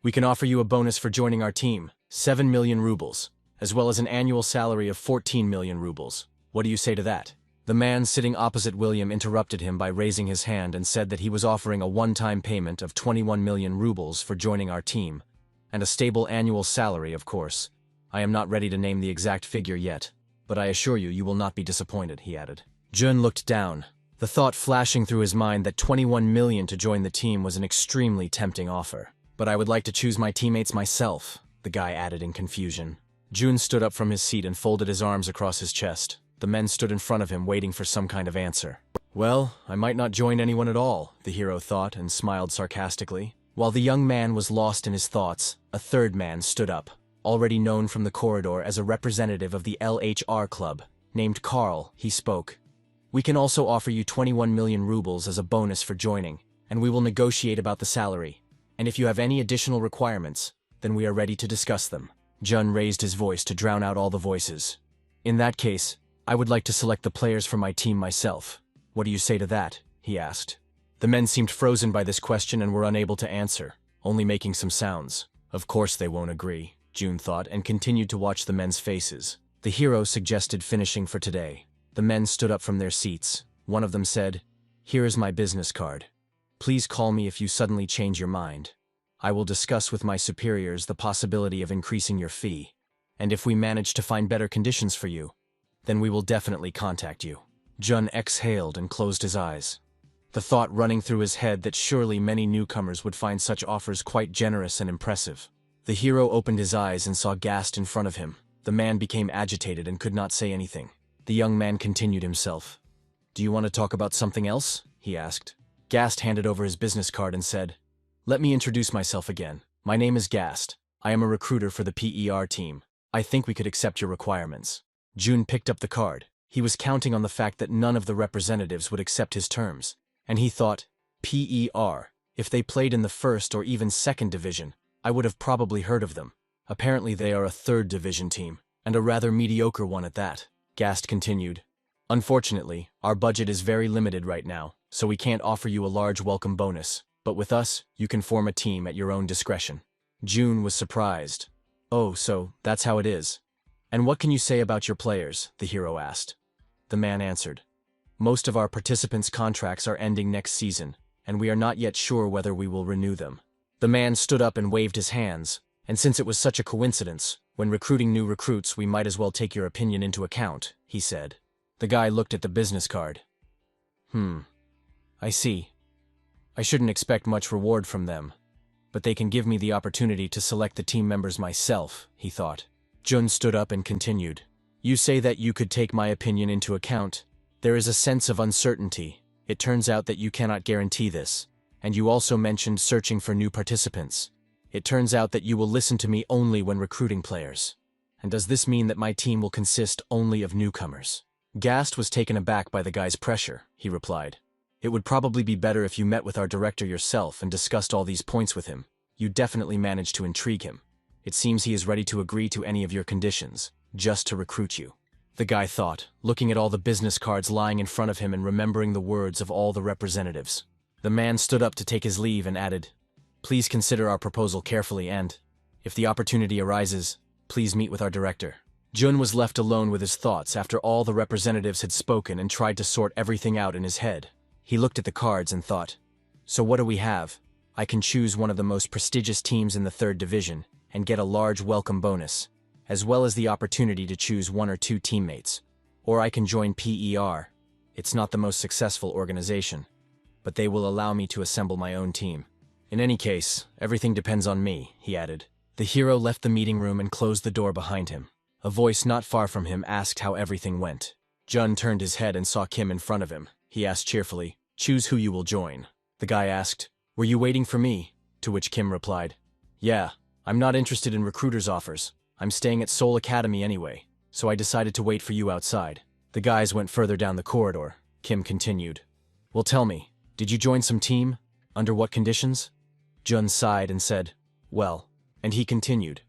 "We can offer you a bonus for joining our team, 7 million rubles, as well as an annual salary of 14 million rubles. What do you say to that?" The man sitting opposite William interrupted him by raising his hand and said that he was offering a one-time payment of 21 million rubles for joining our team, and a stable annual salary, of course. "I am not ready to name the exact figure yet, but I assure you, you will not be disappointed," he added. Jun looked down, the thought flashing through his mind that 21 million to join the team was an extremely tempting offer. "But I would like to choose my teammates myself," the guy added in confusion. Jun stood up from his seat and folded his arms across his chest. The men stood in front of him waiting for some kind of answer. "Well, I might not join anyone at all," the hero thought and smiled sarcastically. While the young man was lost in his thoughts, a third man stood up, already known from the corridor as a representative of the LHR Club. Named Carl, he spoke. "We can also offer you 21 million rubles as a bonus for joining, and we will negotiate about the salary. And if you have any additional requirements, then we are ready to discuss them." Jun raised his voice to drown out all the voices. "In that case, I would like to select the players for my team myself. What do you say to that?" he asked. The men seemed frozen by this question and were unable to answer, only making some sounds. Of course they won't agree, June thought, and continued to watch the men's faces. The hero suggested finishing for today. The men stood up from their seats. One of them said, "Here is my business card. Please call me if you suddenly change your mind. I will discuss with my superiors the possibility of increasing your fee, and if we manage to find better conditions for you, then we will definitely contact you. Jun exhaled and closed his eyes. The thought running through his head that surely many newcomers would find such offers quite generous and impressive. The hero opened his eyes and saw Gast in front of him. The man became agitated and could not say anything. The young man continued himself. "Do you want to talk about something else?" he asked. Gast handed over his business card and said, "Let me introduce myself again. My name is Gast. I am a recruiter for the PER team. I think we could accept your requirements." Jun picked up the card. He was counting on the fact that none of the representatives would accept his terms. And he thought, PER, if they played in the first or even second division, I would have probably heard of them. Apparently they are a third division team, and a rather mediocre one at that. Gast continued. "Unfortunately, our budget is very limited right now, so we can't offer you a large welcome bonus, but with us, you can form a team at your own discretion." Jun was surprised. "Oh, so that's how it is. And what can you say about your players?" the hero asked. The man answered, "Most of our participants' contracts are ending next season, and we are not yet sure whether we will renew them." The man stood up and waved his hands, and since it was such a coincidence, when recruiting new recruits we might as well take your opinion into account, he said. The guy looked at the business card. I see. I shouldn't expect much reward from them, but they can give me the opportunity to select the team members myself, he thought. Jun stood up and continued. "You say that you could take my opinion into account. There is a sense of uncertainty. It turns out that you cannot guarantee this. And you also mentioned searching for new participants. It turns out that you will listen to me only when recruiting players. And does this mean that my team will consist only of newcomers?" Gast was taken aback by the guy's pressure, he replied. "It would probably be better if you met with our director yourself and discussed all these points with him. You definitely managed to intrigue him. It seems he is ready to agree to any of your conditions, just to recruit you." The guy thought, looking at all the business cards lying in front of him and remembering the words of all the representatives. The man stood up to take his leave and added, "Please consider our proposal carefully and, if the opportunity arises, please meet with our director." Jun was left alone with his thoughts after all the representatives had spoken and tried to sort everything out in his head. He looked at the cards and thought, "So what do we have? I can choose one of the most prestigious teams in the third division and get a large welcome bonus, as well as the opportunity to choose one or two teammates. Or I can join PER. It's not the most successful organization, but they will allow me to assemble my own team. In any case, everything depends on me," he added. The hero left the meeting room and closed the door behind him. A voice not far from him asked how everything went. Jun turned his head and saw Kim in front of him. He asked cheerfully, "Choose who you will join." The guy asked, "Were you waiting for me?" To which Kim replied, "Yeah, I'm not interested in recruiters' offers. I'm staying at Seoul Academy anyway, so I decided to wait for you outside." The guys went further down the corridor. Kim continued, "Well, tell me, did you join some team? Under what conditions?" Jun sighed and said, "Well," and he continued,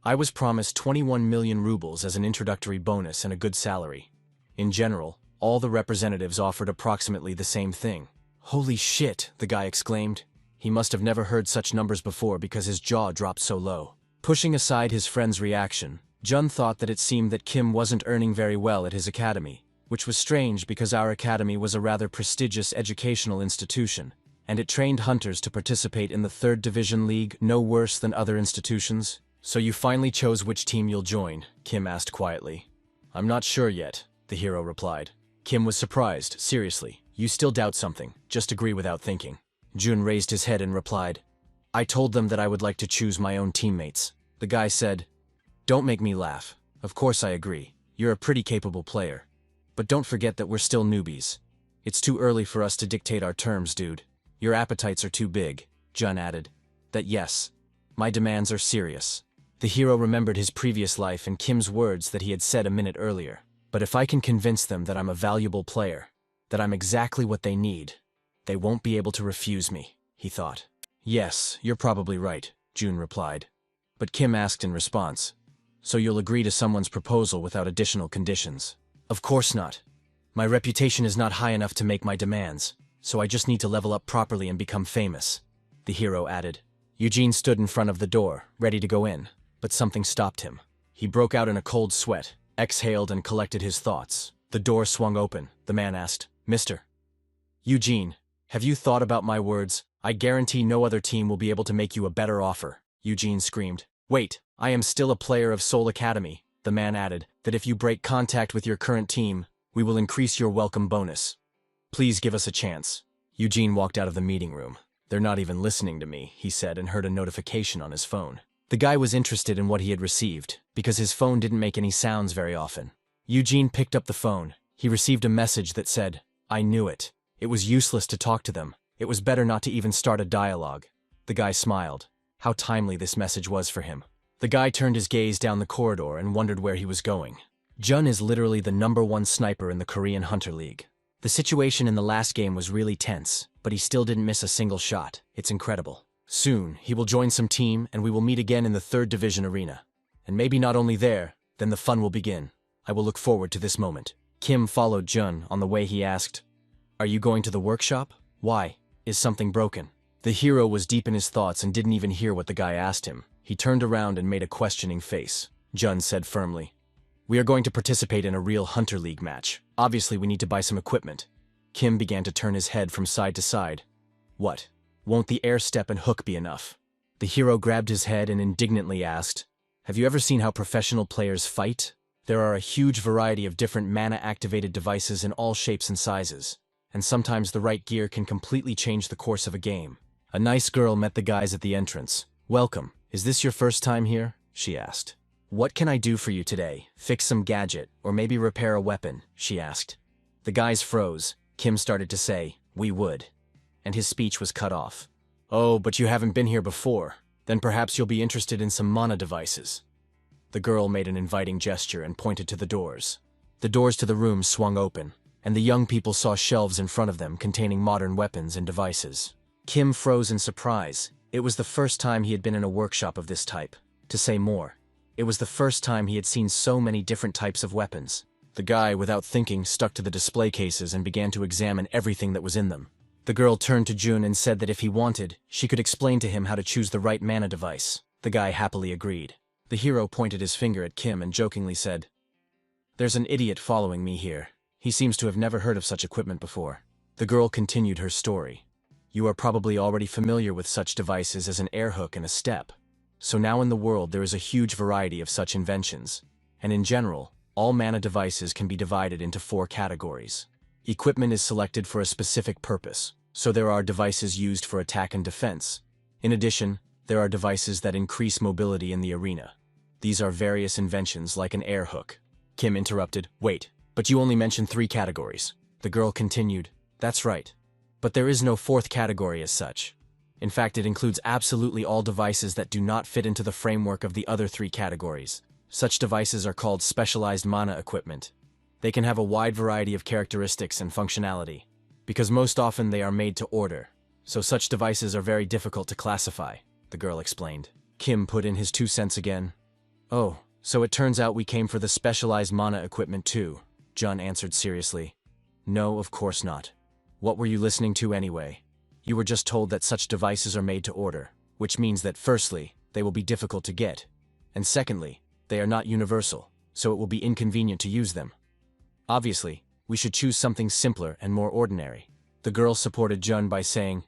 "I was promised 21 million rubles as an introductory bonus and a good salary. In general, all the representatives offered approximately the same thing." "Holy shit," the guy exclaimed. He must have never heard such numbers before because his jaw dropped so low. Pushing aside his friend's reaction, Jun thought that it seemed that Kim wasn't earning very well at his academy, which was strange because our academy was a rather prestigious educational institution, and it trained hunters to participate in the third division league no worse than other institutions. "So you finally chose which team you'll join?" Kim asked quietly. "I'm not sure yet," the hero replied. Kim was surprised. "Seriously, you still doubt something, just agree without thinking." Jun raised his head and replied, "I told them that I would like to choose my own teammates." The guy said, "Don't make me laugh. Of course I agree. You're a pretty capable player. But don't forget that we're still newbies. It's too early for us to dictate our terms, dude. Your appetites are too big." Jun added, "That yes, my demands are serious." The hero remembered his previous life and Kim's words that he had said a minute earlier. "But if I can convince them that I'm a valuable player, that I'm exactly what they need, they won't be able to refuse me," he thought. "Yes, you're probably right," Jun replied. But Kim asked in response, "So you'll agree to someone's proposal without additional conditions?" "Of course not. My reputation is not high enough to make my demands, so I just need to level up properly and become famous," the hero added. Eugene stood in front of the door, ready to go in, but something stopped him. He broke out in a cold sweat, exhaled and collected his thoughts. The door swung open. The man asked, "Mr. Eugene, have you thought about my words? I guarantee no other team will be able to make you a better offer." Eugene screamed, "Wait, I am still a player of Seoul Academy," the man added that if you break contact with your current team, we will increase your welcome bonus. Please give us a chance. Eugene walked out of the meeting room. They're not even listening to me, he said, and heard a notification on his phone. The guy was interested in what he had received, because his phone didn't make any sounds very often. Eugene picked up the phone. He received a message that said, "I knew it. It was useless to talk to them. It was better not to even start a dialogue." The guy smiled. How timely this message was for him. The guy turned his gaze down the corridor and wondered where he was going. Jun is literally the #1 sniper in the Korean Hunter League. The situation in the last game was really tense, but he still didn't miss a single shot. It's incredible. Soon, he will join some team and we will meet again in the 3rd Division arena. And maybe not only there, then the fun will begin. I will look forward to this moment. Kim followed Jun. On the way he asked, "Are you going to the workshop? Why? Is something broken?" The hero was deep in his thoughts and didn't even hear what the guy asked him. He turned around and made a questioning face. Jun said firmly, "We are going to participate in a real Hunter League match. Obviously, we need to buy some equipment." Kim began to turn his head from side to side. "What? Won't the air step and hook be enough?" The hero grabbed his head and indignantly asked, "Have you ever seen how professional players fight? There are a huge variety of different mana-activated devices in all shapes and sizes, and sometimes the right gear can completely change the course of a game." A nice girl met the guys at the entrance. "Welcome. Is this your first time here?" she asked. "What can I do for you today? Fix some gadget, or maybe repair a weapon?" she asked. The guys froze. Kim started to say, "We would," and his speech was cut off. "Oh, but you haven't been here before. Then perhaps you'll be interested in some mana devices." The girl made an inviting gesture and pointed to the doors. The doors to the room swung open, and the young people saw shelves in front of them containing modern weapons and devices. Kim froze in surprise. It was the first time he had been in a workshop of this type. To say more, it was the first time he had seen so many different types of weapons. The guy, without thinking, stuck to the display cases and began to examine everything that was in them. The girl turned to Jun and said that if he wanted, she could explain to him how to choose the right mana device. The guy happily agreed. The hero pointed his finger at Kim and jokingly said, "There's an idiot following me here. He seems to have never heard of such equipment before." The girl continued her story. "You are probably already familiar with such devices as an air hook and a step. So now in the world there is a huge variety of such inventions. And in general, all mana devices can be divided into 4 categories. Equipment is selected for a specific purpose, so there are devices used for attack and defense. In addition, there are devices that increase mobility in the arena. These are various inventions like an air hook." Kim interrupted, "Wait, but you only mentioned 3 categories." The girl continued, "That's right. But there is no 4th category as such. In fact, it includes absolutely all devices that do not fit into the framework of the other 3 categories. Such devices are called specialized mana equipment. They can have a wide variety of characteristics and functionality, because most often they are made to order, so such devices are very difficult to classify," the girl explained. Kim put in his 2 cents again. "Oh, so it turns out we came for the specialized mana equipment too," Jun answered seriously. "No, of course not. What were you listening to anyway? You were just told that such devices are made to order, which means that firstly, they will be difficult to get, and secondly, they are not universal, so it will be inconvenient to use them. Obviously, we should choose something simpler and more ordinary." The girl supported Jun by saying,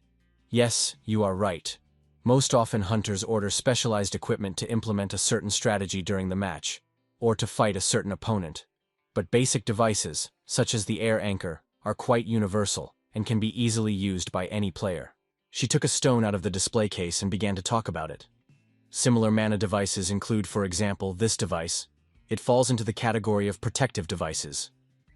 "Yes, you are right. Most often hunters order specialized equipment to implement a certain strategy during the match, or to fight a certain opponent. But basic devices, such as the air anchor, are quite universal and can be easily used by any player." She took a stone out of the display case and began to talk about it. Similar mana devices include, for example, this device. It falls into the category of protective devices.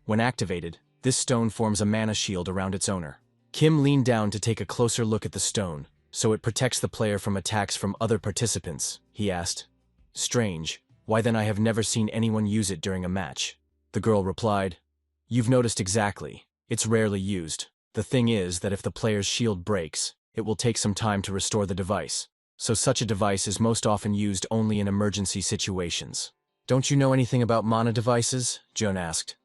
When activated, this stone forms a mana shield around its owner. Kim leaned down to take a closer look at the stone. "So it protects the player from attacks from other participants?" he asked. "Strange. Why then I have never seen anyone use it during a match." The girl replied, "You've noticed exactly. It's rarely used. The thing is that if the player's shield breaks, it will take some time to restore the device. So such a device is most often used only in emergency situations." "Don't you know anything about mana devices?" Jun asked.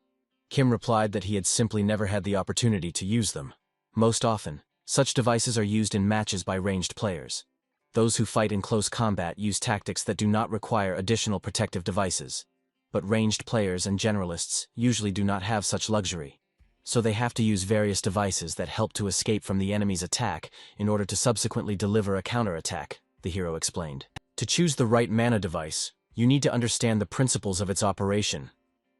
Kim replied that he had simply never had the opportunity to use them. Most often, such devices are used in matches by ranged players. Those who fight in close combat use tactics that do not require additional protective devices. But ranged players and generalists usually do not have such luxury. So they have to use various devices that help to escape from the enemy's attack in order to subsequently deliver a counterattack, the hero explained. To choose the right mana device, You need to understand the principles of its operation.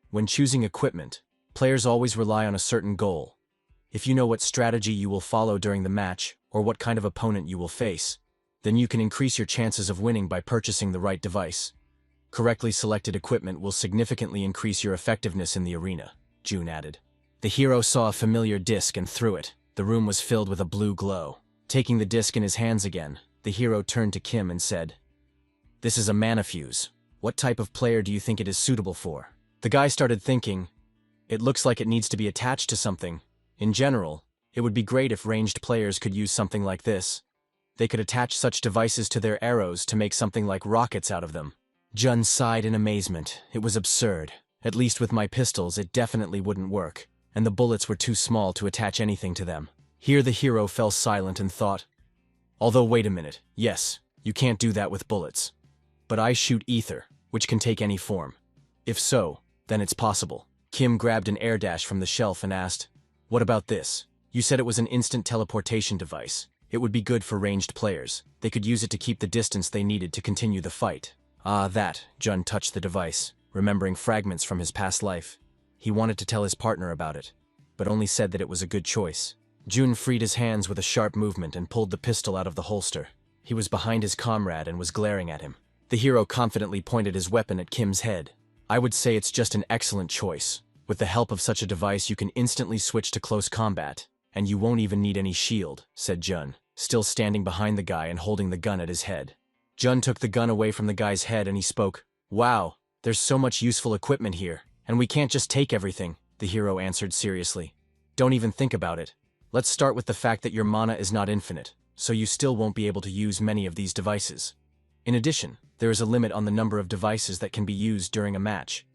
When choosing equipment, players always rely on a certain goal. If you know what strategy you will follow during the match, or what kind of opponent you will face, then you can increase your chances of winning by purchasing the right device. Correctly selected equipment will significantly increase your effectiveness in the arena, June added. The hero saw a familiar disc and threw it. The room was filled with a blue glow. Taking the disc in his hands again, the hero turned to Kim and said, "This is a mana fuse. What type of player do you think it is suitable for?" The guy started thinking, "It looks like it needs to be attached to something. In general, it would be great if ranged players could use something like this. They could attach such devices to their arrows to make something like rockets out of them." Jun sighed in amazement. It was absurd. At least with my pistols, it definitely wouldn't work, and the bullets were too small to attach anything to them. Here the hero fell silent and thought, although wait a minute, yes, you can't do that with bullets. But I shoot ether, which can take any form. If so, then it's possible. Kim grabbed an air dash from the shelf and asked, "What about this? You said it was an instant teleportation device. It would be good for ranged players. They could use it to keep the distance they needed to continue the fight." Ah, that. Jun touched the device, remembering fragments from his past life. He wanted to tell his partner about it, but only said that it was a good choice. Jun freed his hands with a sharp movement and pulled the pistol out of the holster. He was behind his comrade and was glaring at him. The hero confidently pointed his weapon at Kim's head. "I would say it's just an excellent choice. With the help of such a device you can instantly switch to close combat, and you won't even need any shield," said Jun, still standing behind the guy and holding the gun at his head. Jun took the gun away from the guy's head and he spoke. "Wow, there's so much useful equipment here, and we can't just take everything," the hero answered seriously. "Don't even think about it. Let's start with the fact that your mana is not infinite, so you still won't be able to use many of these devices. In addition, there is a limit on the number of devices that can be used during a match,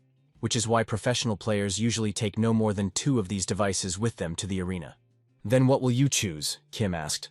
which is why professional players usually take no more than 2 of these devices with them to the arena." "Then what will you choose?" Kim asked.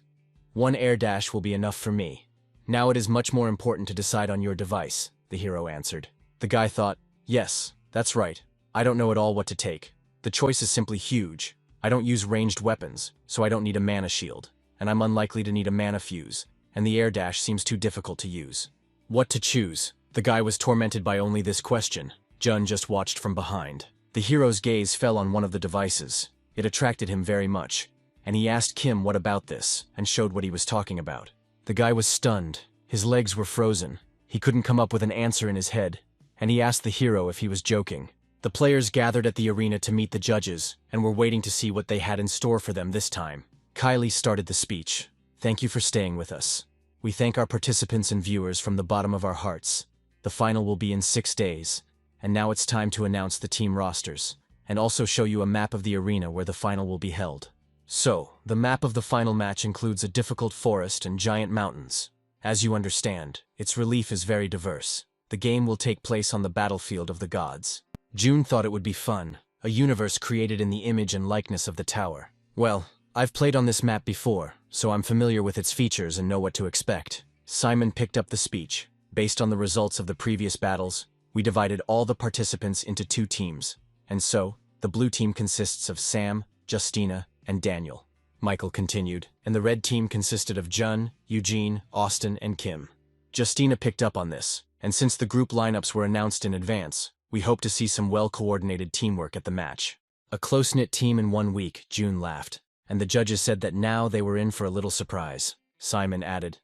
"One air dash will be enough for me." "Now it is much more important to decide on your device," the hero answered. The guy thought, "Yes, that's right. I don't know at all what to take. The choice is simply huge. I don't use ranged weapons, so I don't need a mana shield, and I'm unlikely to need a mana fuse, and the air dash seems too difficult to use." What to choose? The guy was tormented by only this question. Jun just watched from behind. The hero's gaze fell on one of the devices. It attracted him very much, and he asked Kim what about this, and showed what he was talking about. The guy was stunned. His legs were frozen. He couldn't come up with an answer in his head, and he asked the hero if he was joking. The players gathered at the arena to meet the judges, and were waiting to see what they had in store for them this time. Kylie started the speech. "Thank you for staying with us. We thank our participants and viewers from the bottom of our hearts. The final will be in 6 days, and now it's time to announce the team rosters, and also show you a map of the arena where the final will be held. So, the map of the final match includes a difficult forest and giant mountains. As you understand, its relief is very diverse. The game will take place on the battlefield of the gods." June thought it would be fun, a universe created in the image and likeness of the tower. "Well, I've played on this map before, so I'm familiar with its features and know what to expect." Simon picked up the speech. "Based on the results of the previous battles, we divided all the participants into 2 teams, and so, the blue team consists of Sam, Justina, and Daniel," Michael continued, "and the red team consisted of Jun, Eugene, Austin, and Kim." Justina picked up on this, and since the group lineups were announced in advance, we hope to see some well-coordinated teamwork at the match. "A close-knit team in 1 week," June laughed, and the judges said that now they were in for a little surprise. Simon added,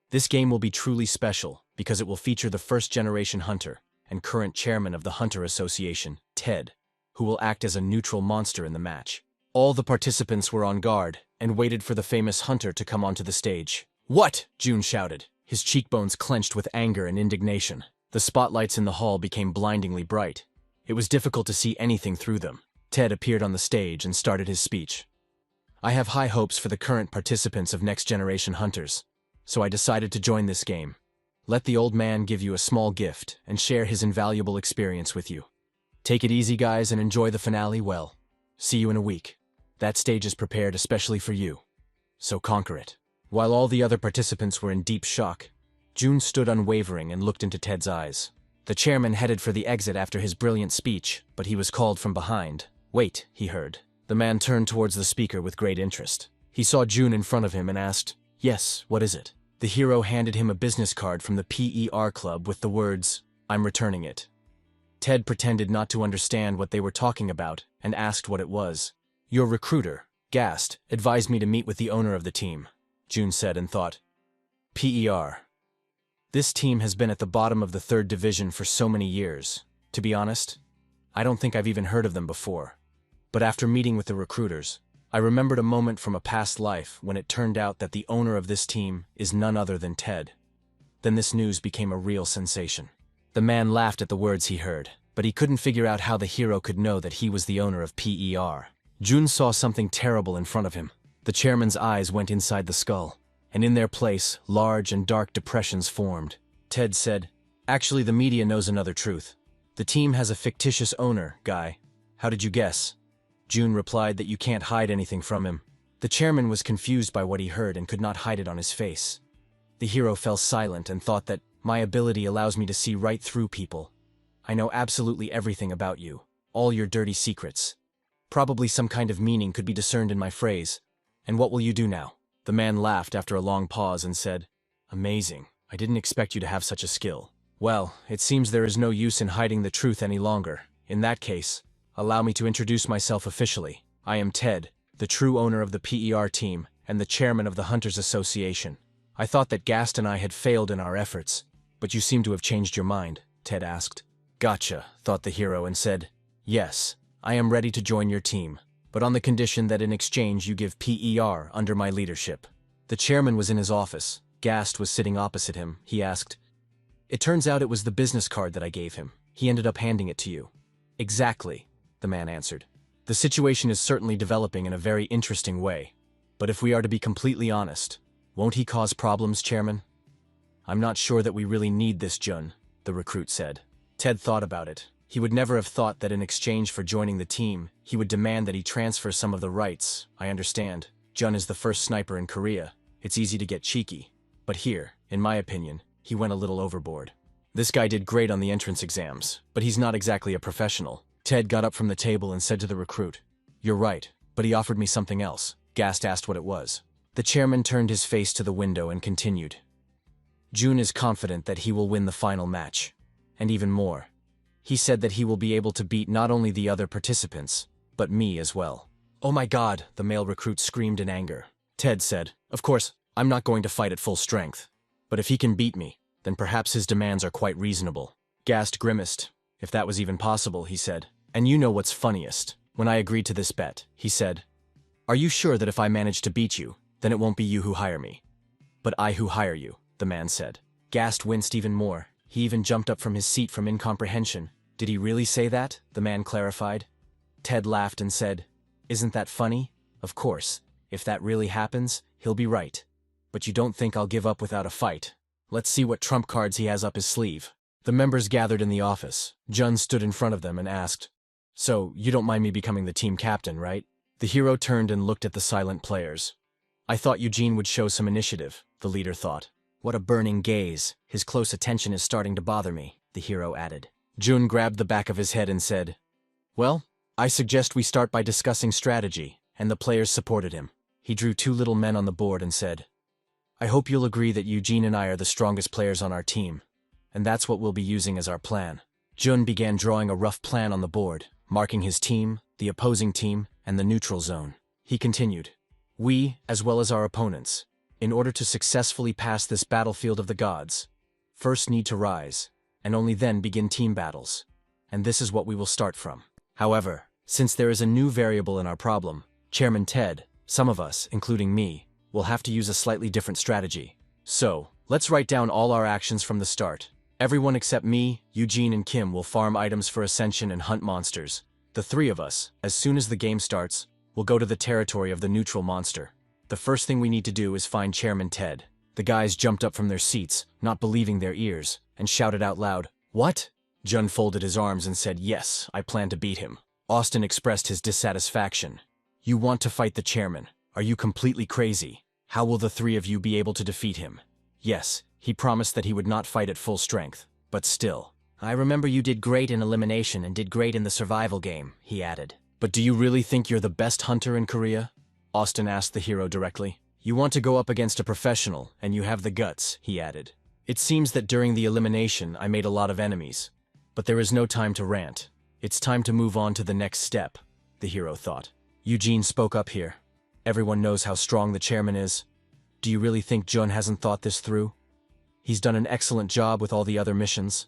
"This game will be truly special because it will feature the first-generation hunter and current chairman of the Hunter Association, Ted, who will act as a neutral monster in the match." All the participants were on guard and waited for the famous hunter to come onto the stage. "What?" June shouted, his cheekbones clenched with anger and indignation. The spotlights in the hall became blindingly bright. It was difficult to see anything through them. Ted appeared on the stage and started his speech. "I have high hopes for the current participants of Next Generation Hunters, so I decided to join this game. Let the old man give you a small gift and share his invaluable experience with you. Take it easy, guys, and enjoy the finale well. See you in a week. That stage is prepared especially for you, so conquer it." While all the other participants were in deep shock, June stood unwavering and looked into Ted's eyes. The chairman headed for the exit after his brilliant speech, but he was called from behind. "Wait," he heard. The man turned towards the speaker with great interest. He saw June in front of him and asked, "Yes, what is it?" The hero handed him a business card from the PER Club with the words, I'm returning it. Ted pretended not to understand what they were talking about and asked what it was. Your recruiter, Gast, advised me to meet with the owner of the team, June said and thought. PER. This team has been at the bottom of the 3rd division for so many years. To be honest, I don't think I've even heard of them before. But after meeting with the recruiters, I remembered a moment from a past life when it turned out that the owner of this team is none other than Ted. Then this news became a real sensation. The man laughed at the words he heard, but he couldn't figure out how the hero could know that he was the owner of PER. Jun saw something terrible in front of him. The chairman's eyes went inside the skull, and in their place, large and dark depressions formed. Ted said, "Actually, the media knows another truth. The team has a fictitious owner, guy. How did you guess?" June replied that you can't hide anything from him. The chairman was confused by what he heard and could not hide it on his face. The hero fell silent and thought that, my ability allows me to see right through people. I know absolutely everything about you, all your dirty secrets. Probably some kind of meaning could be discerned in my phrase. And what will you do now? The man laughed after a long pause and said, "Amazing. I didn't expect you to have such a skill. Well, it seems there is no use in hiding the truth any longer. In that case, allow me to introduce myself officially. I am Ted, the true owner of the PER team and the chairman of the Hunters Association. I thought that Gast and I had failed in our efforts, but you seem to have changed your mind," Ted asked. "Gotcha," thought the hero and said, "Yes, I am ready to join your team, but on the condition that in exchange you give PER under my leadership." The chairman was in his office. Gast was sitting opposite him. He asked, "It turns out it was the business card that I gave him. He ended up handing it to you." "Exactly," the man answered. "The situation is certainly developing in a very interesting way. But if we are to be completely honest, won't he cause problems, Chairman?" "I'm not sure that we really need this, Jun," the recruit said. Ted thought about it. He would never have thought that in exchange for joining the team, he would demand that he transfer some of the rights. I understand. Jun is the first sniper in Korea. It's easy to get cheeky. But here, in my opinion, he went a little overboard. This guy did great on the entrance exams, but he's not exactly a professional. Ted got up from the table and said to the recruit, "You're right, but he offered me something else." Gast asked what it was. The chairman turned his face to the window and continued. "Jun is confident that he will win the final match. And even more. He said that he will be able to beat not only the other participants, but me as well." "Oh my God," the male recruit screamed in anger. Ted said, "Of course, I'm not going to fight at full strength. But if he can beat me, then perhaps his demands are quite reasonable." Gast grimaced. "If that was even possible," he said. "And you know what's funniest? When I agreed to this bet, he said, 'Are you sure that if I manage to beat you, then it won't be you who hire me?' 'But I who hire you,' the man said." Gast winced even more. He even jumped up from his seat from incomprehension. "Did he really say that?" the man clarified. Ted laughed and said, "Isn't that funny? Of course, if that really happens, he'll be right. But you don't think I'll give up without a fight. Let's see what trump cards he has up his sleeve." The members gathered in the office. Jun stood in front of them and asked, "So, you don't mind me becoming the team captain, right?" The hero turned and looked at the silent players. "I thought Eugene would show some initiative," the leader thought. "What a burning gaze. His close attention is starting to bother me," the hero added. Jun grabbed the back of his head and said, "Well, I suggest we start by discussing strategy," and the players supported him. He drew 2 little men on the board and said, "I hope you'll agree that Eugene and I are the strongest players on our team, and that's what we'll be using as our plan." Jun began drawing a rough plan on the board, marking his team, the opposing team, and the neutral zone. He continued, "We, as well as our opponents, in order to successfully pass this battlefield of the gods, first need to rise, and only then begin team battles. And this is what we will start from. However, since there is a new variable in our problem, Chairman Ted, some of us, including me, will have to use a slightly different strategy. So, let's write down all our actions from the start. Everyone except me, Eugene, and Kim will farm items for Ascension and hunt monsters. The 3 of us, as soon as the game starts, will go to the territory of the neutral monster. The first thing we need to do is find Chairman Ted." The guys jumped up from their seats, not believing their ears, and shouted out loud, "What?" Jun folded his arms and said, "Yes, I plan to beat him." Austin expressed his dissatisfaction. "You want to fight the chairman? Are you completely crazy? How will the 3 of you be able to defeat him?" Yes, he promised that he would not fight at full strength, but still. "I remember you did great in elimination and did great in the survival game," he added. "But do you really think you're the best hunter in Korea?" Austin asked the hero directly. "You want to go up against a professional, and you have the guts," he added. It seems that during the elimination I made a lot of enemies. But there is no time to rant. It's time to move on to the next step, the hero thought. Eugene spoke up here. Everyone knows how strong the chairman is. Do you really think Jun hasn't thought this through? He's done an excellent job with all the other missions.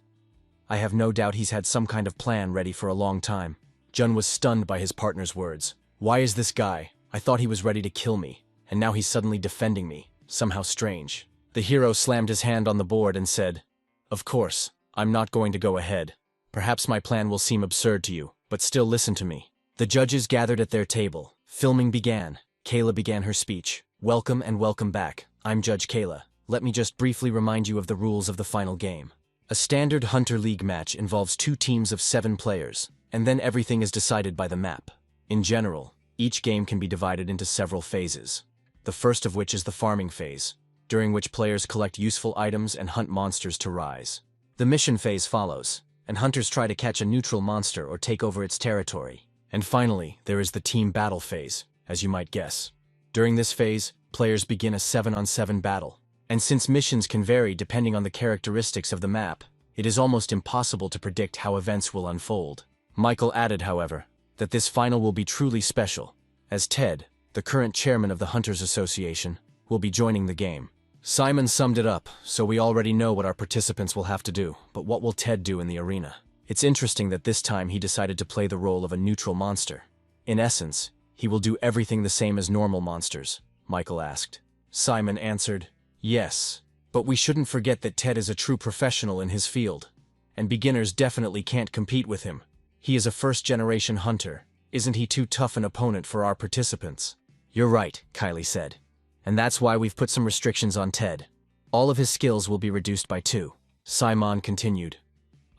I have no doubt he's had some kind of plan ready for a long time. Jun was stunned by his partner's words. Why is this guy? I thought he was ready to kill me, and now he's suddenly defending me. Somehow strange. The hero slammed his hand on the board and said, "Of course, I'm not going to go ahead. Perhaps my plan will seem absurd to you, but still listen to me." The judges gathered at their table. Filming began. Kayla began her speech. Welcome and welcome back. I'm Judge Kayla. Let me just briefly remind you of the rules of the final game. A standard Hunter League match involves 2 teams of 7 players, and then everything is decided by the map. In general, each game can be divided into several phases. The first of which is the farming phase, during which players collect useful items and hunt monsters to rise. The mission phase follows, and hunters try to catch a neutral monster or take over its territory. And finally, there is the team battle phase, as you might guess. During this phase, players begin a 7-on-7 battle. And since missions can vary depending on the characteristics of the map, it is almost impossible to predict how events will unfold. Michael added, however, that this final will be truly special, as Ted, the current chairman of the Hunters Association, will be joining the game. Simon summed it up, so we already know what our participants will have to do, but what will Ted do in the arena? It's interesting that this time he decided to play the role of a neutral monster. In essence, he will do everything the same as normal monsters, Michael asked. Simon answered, "Yes, but we shouldn't forget that Ted is a true professional in his field, and beginners definitely can't compete with him. He is a first-generation hunter. Isn't he too tough an opponent for our participants?" "You're right," Kylie said. "And that's why we've put some restrictions on Ted. All of his skills will be reduced by 2. Simon continued.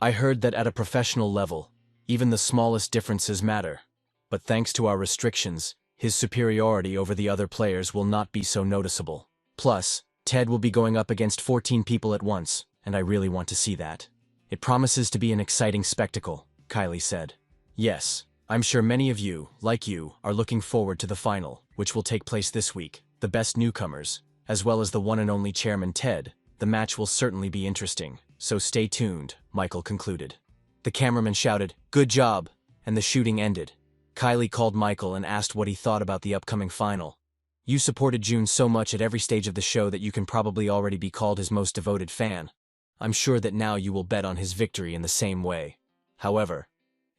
"I heard that at a professional level, even the smallest differences matter. But thanks to our restrictions, his superiority over the other players will not be so noticeable. Plus, Ted will be going up against 14 people at once, and I really want to see that. It promises to be an exciting spectacle," Kylie said. "Yes, I'm sure many of you, like you, are looking forward to the final, which will take place this week. The best newcomers, as well as the one and only Chairman Ted. The match will certainly be interesting, so stay tuned," Michael concluded. The cameraman shouted, "Good job," and the shooting ended. Kylie called Michael and asked what he thought about the upcoming final. "You supported June so much at every stage of the show that you can probably already be called his most devoted fan. I'm sure that now you will bet on his victory in the same way. However,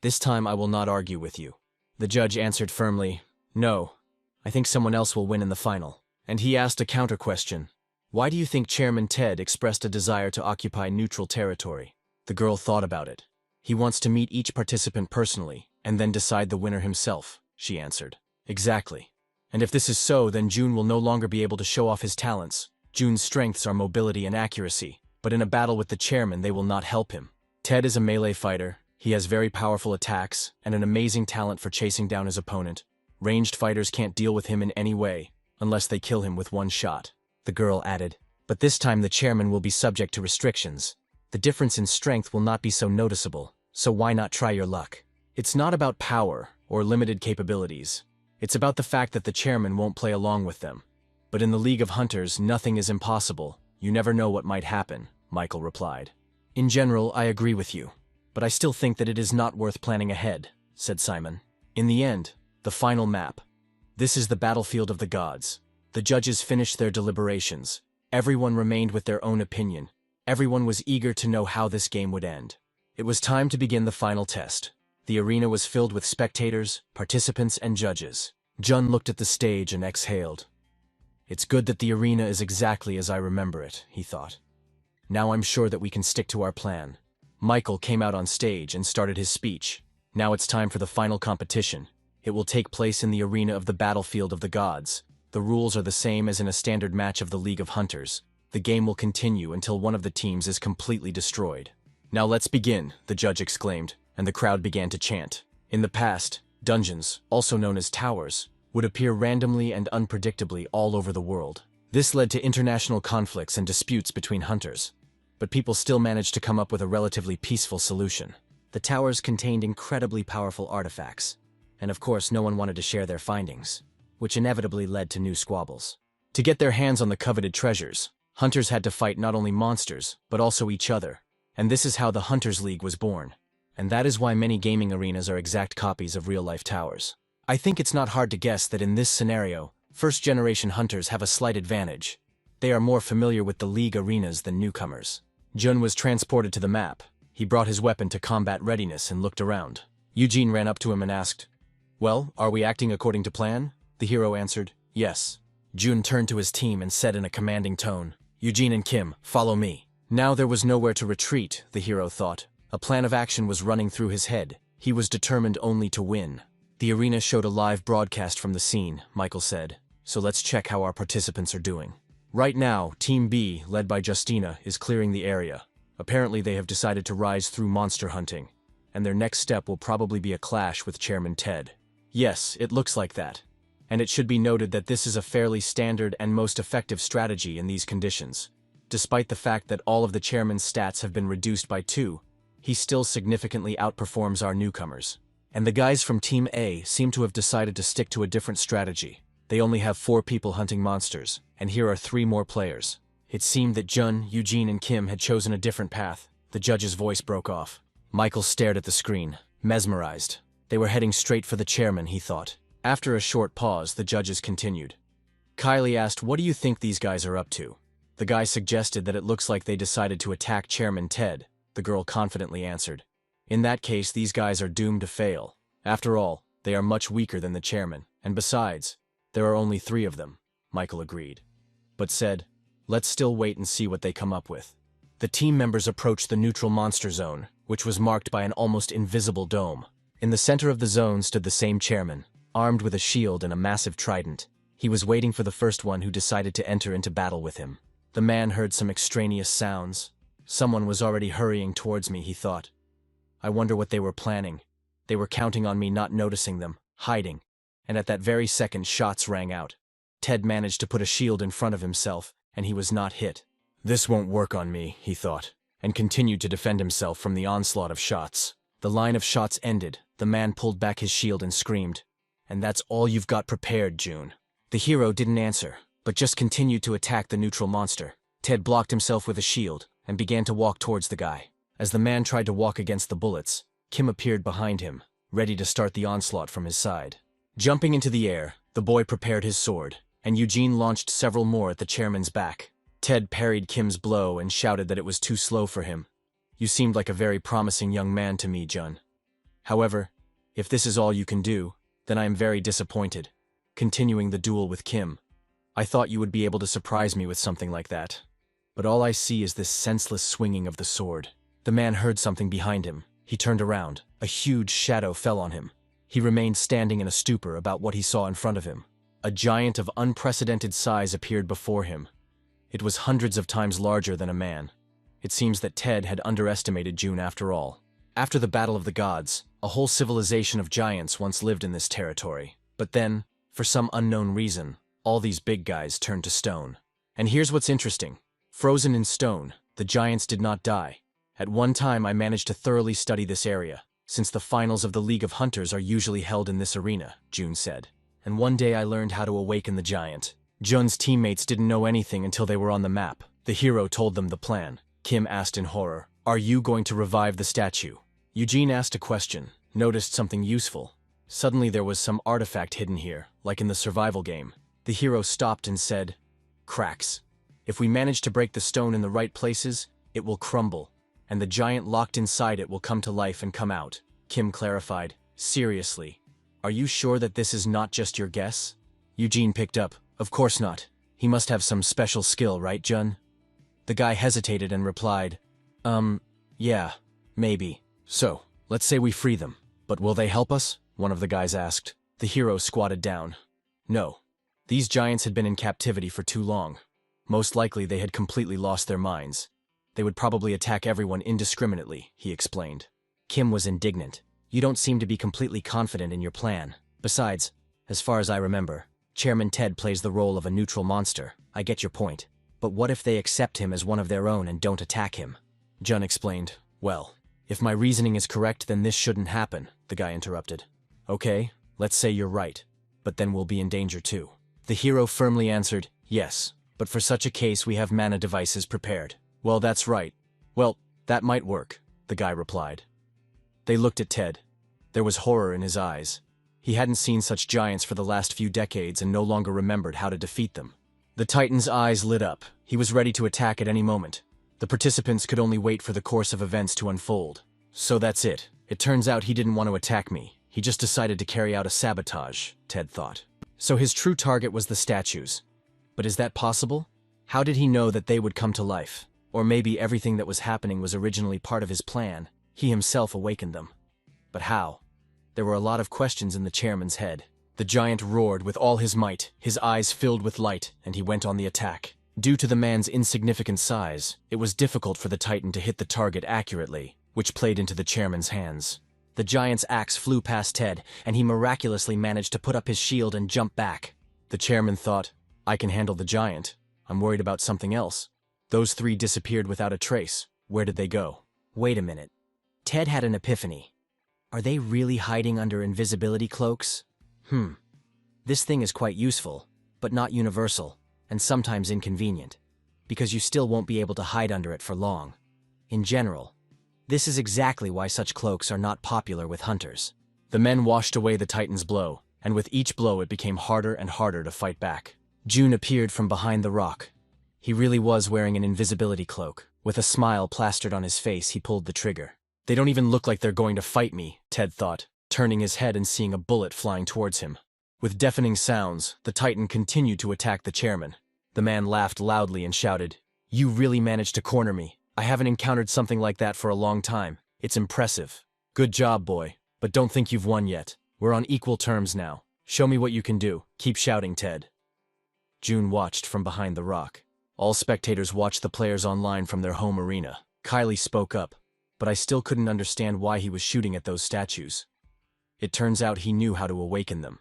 this time I will not argue with you." The judge answered firmly, "No, I think someone else will win in the final." And he asked a counter-question. "Why do you think Chairman Ted expressed a desire to occupy neutral territory?" The girl thought about it. "He wants to meet each participant personally, and then decide the winner himself," she answered. "Exactly. And if this is so, then June will no longer be able to show off his talents. June's strengths are mobility and accuracy, but in a battle with the chairman they will not help him. Ted is a melee fighter, he has very powerful attacks, and an amazing talent for chasing down his opponent. Ranged fighters can't deal with him in any way, unless they kill him with one shot," the girl added. "But this time the chairman will be subject to restrictions. The difference in strength will not be so noticeable, so why not try your luck? It's not about power or limited capabilities. It's about the fact that the chairman won't play along with them. But in the League of Hunters, nothing is impossible. You never know what might happen," Michael replied. "In general, I agree with you, but I still think that it is not worth planning ahead," said Simon. In the end, the final map. This is the battlefield of the gods. The judges finished their deliberations. Everyone remained with their own opinion. Everyone was eager to know how this game would end. It was time to begin the final test. The arena was filled with spectators, participants, and judges. Jun looked at the stage and exhaled. "It's good that the arena is exactly as I remember it," he thought. "Now I'm sure that we can stick to our plan." Michael came out on stage and started his speech. Now it's time for the final competition. It will take place in the arena of the battlefield of the gods. The rules are the same as in a standard match of the League of Hunters. The game will continue until one of the teams is completely destroyed. "Now let's begin," the judge exclaimed, and the crowd began to chant. In the past, dungeons, also known as towers, would appear randomly and unpredictably all over the world. This led to international conflicts and disputes between hunters. But people still managed to come up with a relatively peaceful solution. The towers contained incredibly powerful artifacts, and of course no one wanted to share their findings, which inevitably led to new squabbles. To get their hands on the coveted treasures, Hunters had to fight not only monsters, but also each other. And this is how the Hunters League was born. And that is why many gaming arenas are exact copies of real-life towers. I think it's not hard to guess that in this scenario, first-generation hunters have a slight advantage. They are more familiar with the League arenas than newcomers. Jun was transported to the map. He brought his weapon to combat readiness and looked around. Eugene ran up to him and asked, "Well, are we acting according to plan?" The hero answered, "Yes." Jun turned to his team and said in a commanding tone, "Eugene and Kim, follow me." Now there was nowhere to retreat, the hero thought. A plan of action was running through his head. He was determined only to win. The arena showed a live broadcast from the scene, Michael said, so let's check how our participants are doing. Right now, Team B, led by Justina, is clearing the area. Apparently they have decided to rise through monster hunting, and their next step will probably be a clash with Chairman Ted. Yes, it looks like that. And it should be noted that this is a fairly standard and most effective strategy in these conditions. Despite the fact that all of the chairman's stats have been reduced by 2, he still significantly outperforms our newcomers. And the guys from Team A seem to have decided to stick to a different strategy. They only have 4 people hunting monsters, and here are 3 more players. It seemed that Jun, Eugene, and Kim had chosen a different path. The judge's voice broke off. Michael stared at the screen, mesmerized. They were heading straight for the chairman, he thought. After a short pause, the judges continued. Kylie asked, "What do you think these guys are up to?" The guy suggested that it looks like they decided to attack Chairman Ted. The girl confidently answered, "In that case, these guys are doomed to fail. After all, they are much weaker than the chairman, and besides, there are only 3 of them." Michael agreed, but said, "Let's still wait and see what they come up with." The team members approached the neutral monster zone, which was marked by an almost invisible dome. In the center of the zone stood the same chairman, armed with a shield and a massive trident. He was waiting for the first one who decided to enter into battle with him. The man heard some extraneous sounds. Someone was already hurrying towards me, he thought. I wonder what they were planning. They were counting on me not noticing them, hiding. And at that very second, shots rang out. Ted managed to put a shield in front of himself, and he was not hit. This won't work on me, he thought, and continued to defend himself from the onslaught of shots. The line of shots ended. The man pulled back his shield and screamed, "And that's all you've got prepared, June." The hero didn't answer, but just continued to attack the neutral monster. Ted blocked himself with a shield and began to walk towards the guy. As the man tried to walk against the bullets, Kim appeared behind him, ready to start the onslaught from his side. Jumping into the air, the boy prepared his sword, and Eugene launched several more at the chairman's back. Ted parried Kim's blow and shouted that it was too slow for him. "You seemed like a very promising young man to me, Jun. However, if this is all you can do, then I am very disappointed." Continuing the duel with Kim, "I thought you would be able to surprise me with something like that. But all I see is this senseless swinging of the sword." The man heard something behind him. He turned around. A huge shadow fell on him. He remained standing in a stupor about what he saw in front of him. A giant of unprecedented size appeared before him. It was hundreds of times larger than a man. It seems that Ted had underestimated June after all. After the Battle of the Gods, a whole civilization of giants once lived in this territory. But then, for some unknown reason, all these big guys turned to stone. And here's what's interesting. Frozen in stone, the giants did not die. At one time I managed to thoroughly study this area, since the finals of the League of Hunters are usually held in this arena, June said. And one day I learned how to awaken the giant. Jun's teammates didn't know anything until they were on the map. The hero told them the plan. Kim asked in horror, "Are you going to revive the statue?" Eugene asked a question, noticed something useful. Suddenly there was some artifact hidden here, like in the survival game. The hero stopped and said, "Cracks. If we manage to break the stone in the right places, it will crumble, and the giant locked inside it will come to life and come out." Kim clarified, "Seriously, are you sure that this is not just your guess?" Eugene picked up, "Of course not. He must have some special skill, right, Jun?" The guy hesitated and replied, Yeah, maybe. So, let's say we free them. But will they help us?" one of the guys asked. The hero squatted down. "No. These giants had been in captivity for too long. Most likely they had completely lost their minds. They would probably attack everyone indiscriminately," he explained. Kim was indignant. "You don't seem to be completely confident in your plan. Besides, as far as I remember, Chairman Ted plays the role of a neutral monster. I get your point. But what if they accept him as one of their own and don't attack him?" Jun explained. "Well, if my reasoning is correct, then this shouldn't happen," the guy interrupted. "Okay, let's say you're right. But then we'll be in danger too." The hero firmly answered, "Yes, But for such a case we have mana devices prepared. Well, that's right. Well, that might work, the guy replied. They looked at Ted. There was horror in his eyes. He hadn't seen such giants for the last few decades and no longer remembered how to defeat them. The Titan's eyes lit up. He was ready to attack at any moment. The participants could only wait for the course of events to unfold. So that's it. It turns out he didn't want to attack me. He just decided to carry out a sabotage, Ted thought. So his true target was the statues. But is that possible? How did he know that they would come to life? Or maybe everything that was happening was originally part of his plan. He himself awakened them. But how? There were a lot of questions in the chairman's head. The giant roared with all his might, his eyes filled with light, and he went on the attack. Due to the man's insignificant size, it was difficult for the Titan to hit the target accurately, which played into the chairman's hands. The giant's axe flew past Ted, and he miraculously managed to put up his shield and jump back. The chairman thought, I can handle the giant. I'm worried about something else. Those three disappeared without a trace. Where did they go? Wait a minute. Ted had an epiphany. Are they really hiding under invisibility cloaks? This thing is quite useful, but not universal, and sometimes inconvenient, because you still won't be able to hide under it for long. In general, this is exactly why such cloaks are not popular with hunters. The men washed away the Titan's blow, and with each blow it became harder and harder to fight back. June appeared from behind the rock. He really was wearing an invisibility cloak. With a smile plastered on his face, he pulled the trigger. They don't even look like they're going to fight me, Ted thought, turning his head and seeing a bullet flying towards him. With deafening sounds, the Titan continued to attack the chairman. The man laughed loudly and shouted, You really managed to corner me. I haven't encountered something like that for a long time. It's impressive. Good job, boy. But don't think you've won yet. We're on equal terms now. Show me what you can do. Keep shouting, Ted. June watched from behind the rock. All spectators watched the players online from their home arena. Kylie spoke up, but I still couldn't understand why he was shooting at those statues. It turns out he knew how to awaken them.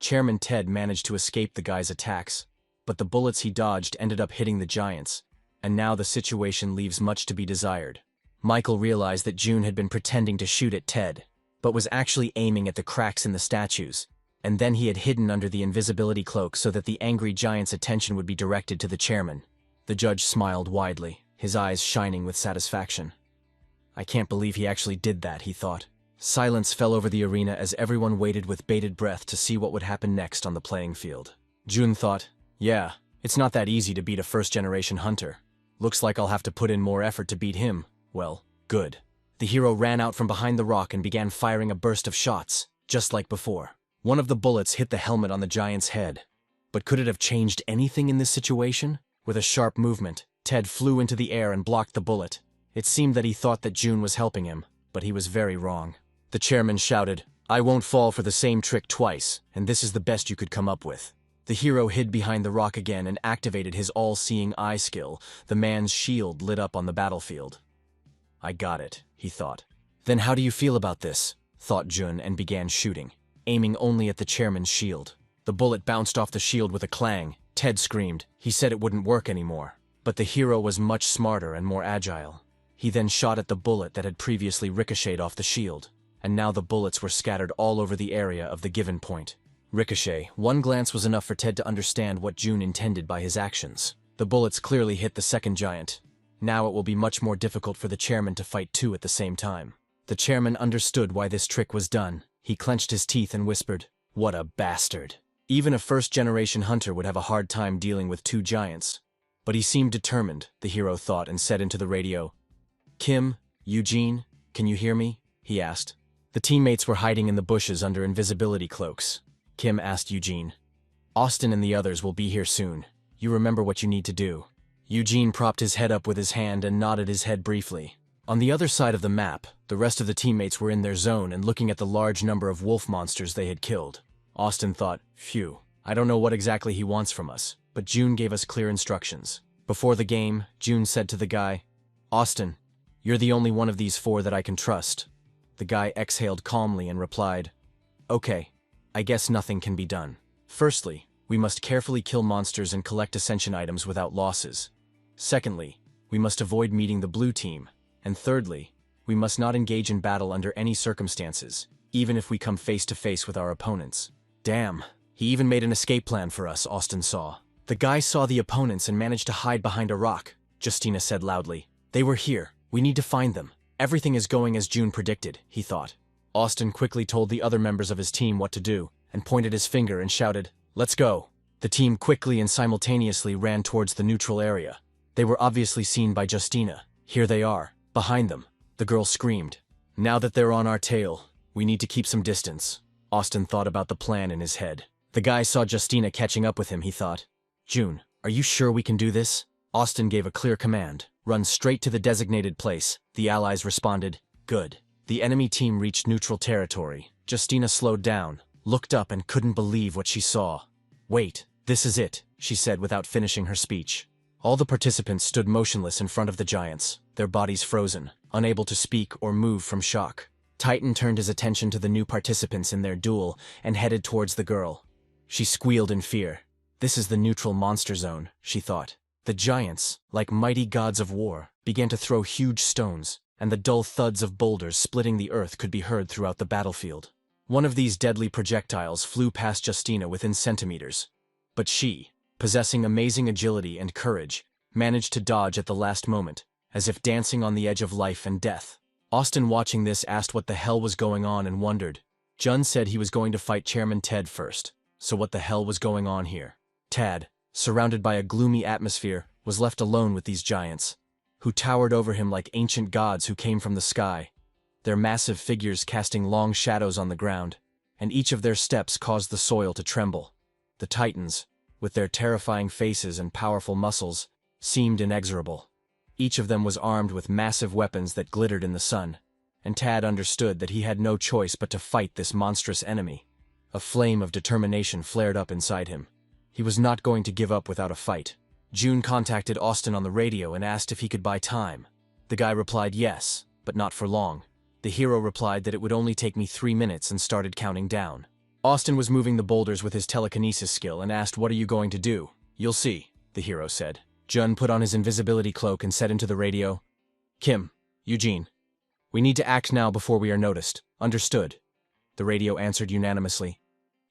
Chairman Ted managed to escape the guy's attacks, but the bullets he dodged ended up hitting the giants, and now the situation leaves much to be desired. Michael realized that June had been pretending to shoot at Ted, but was actually aiming at the cracks in the statues, and then he had hidden under the invisibility cloak so that the angry giant's attention would be directed to the chairman. The judge smiled widely, his eyes shining with satisfaction. I can't believe he actually did that, he thought. Silence fell over the arena as everyone waited with bated breath to see what would happen next on the playing field. June thought, yeah, it's not that easy to beat a first-generation hunter. Looks like I'll have to put in more effort to beat him. Well, good. The hero ran out from behind the rock and began firing a burst of shots, just like before. One of the bullets hit the helmet on the giant's head. But could it have changed anything in this situation? With a sharp movement, Ted flew into the air and blocked the bullet. It seemed that he thought that June was helping him, but he was very wrong. The chairman shouted, I won't fall for the same trick twice, and this is the best you could come up with. The hero hid behind the rock again and activated his all-seeing eye skill. The man's shield lit up on the battlefield. I got it, he thought. Then how do you feel about this? Thought Jun and began shooting, aiming only at the chairman's shield. The bullet bounced off the shield with a clang. Ted screamed. He said it wouldn't work anymore. But the hero was much smarter and more agile. He then shot at the bullet that had previously ricocheted off the shield, and now the bullets were scattered all over the area of the given point. Ricochet. One glance was enough for Ted to understand what June intended by his actions. The bullets clearly hit the second giant. Now it will be much more difficult for the chairman to fight two at the same time. The chairman understood why this trick was done. He clenched his teeth and whispered, What a bastard. Even a first-generation hunter would have a hard time dealing with two giants. But he seemed determined, the hero thought, and said into the radio, Kim, Eugene, can you hear me? He asked. The teammates were hiding in the bushes under invisibility cloaks. Kim asked Eugene. Austin and the others will be here soon. You remember what you need to do. Eugene propped his head up with his hand and nodded his head briefly. On the other side of the map, the rest of the teammates were in their zone and looking at the large number of wolf monsters they had killed. Austin thought, phew, I don't know what exactly he wants from us, but June gave us clear instructions. Before the game, June said to the guy, Austin, you're the only one of these four that I can trust. The guy exhaled calmly and replied, Okay, I guess nothing can be done. Firstly, we must carefully kill monsters and collect ascension items without losses. Secondly, we must avoid meeting the blue team. And thirdly, we must not engage in battle under any circumstances, even if we come face to face with our opponents. Damn, he even made an escape plan for us, Austin saw. The guy saw the opponents and managed to hide behind a rock, Justina said loudly. They were here. We need to find them. Everything is going as June predicted, he thought. Austin quickly told the other members of his team what to do, and pointed his finger and shouted, "Let's go." The team quickly and simultaneously ran towards the neutral area. They were obviously seen by Justina. "Here they are, behind them," the girl screamed. "Now that they're on our tail, we need to keep some distance." Austin thought about the plan in his head. The guy saw Justina catching up with him, he thought. "June, are you sure we can do this?" Austin gave a clear command. "Run straight to the designated place." The allies responded, "Good." The enemy team reached neutral territory. Justina slowed down, looked up and couldn't believe what she saw. "Wait, this is it," she said without finishing her speech. All the participants stood motionless in front of the giants, their bodies frozen, unable to speak or move from shock. Titan turned his attention to the new participants in their duel and headed towards the girl. She squealed in fear. This is the neutral monster zone, she thought. The giants, like mighty gods of war, began to throw huge stones, and the dull thuds of boulders splitting the earth could be heard throughout the battlefield. One of these deadly projectiles flew past Justina within centimeters. But she, possessing amazing agility and courage, managed to dodge at the last moment, as if dancing on the edge of life and death. Austin, watching this, asked what the hell was going on and wondered. Jun said he was going to fight Chairman Ted first, so what the hell was going on here? Tad, surrounded by a gloomy atmosphere, was left alone with these giants, who towered over him like ancient gods who came from the sky, their massive figures casting long shadows on the ground, and each of their steps caused the soil to tremble. The Titans, with their terrifying faces and powerful muscles, seemed inexorable. Each of them was armed with massive weapons that glittered in the sun, and Tad understood that he had no choice but to fight this monstrous enemy. A flame of determination flared up inside him. He was not going to give up without a fight. June contacted Austin on the radio and asked if he could buy time. The guy replied yes, but not for long. The hero replied that it would only take me 3 minutes and started counting down. Austin was moving the boulders with his telekinesis skill and asked, "What are you going to do?" "You'll see," the hero said. Jun put on his invisibility cloak and said into the radio, "Kim, Eugene, we need to act now before we are noticed. Understood?" The radio answered unanimously,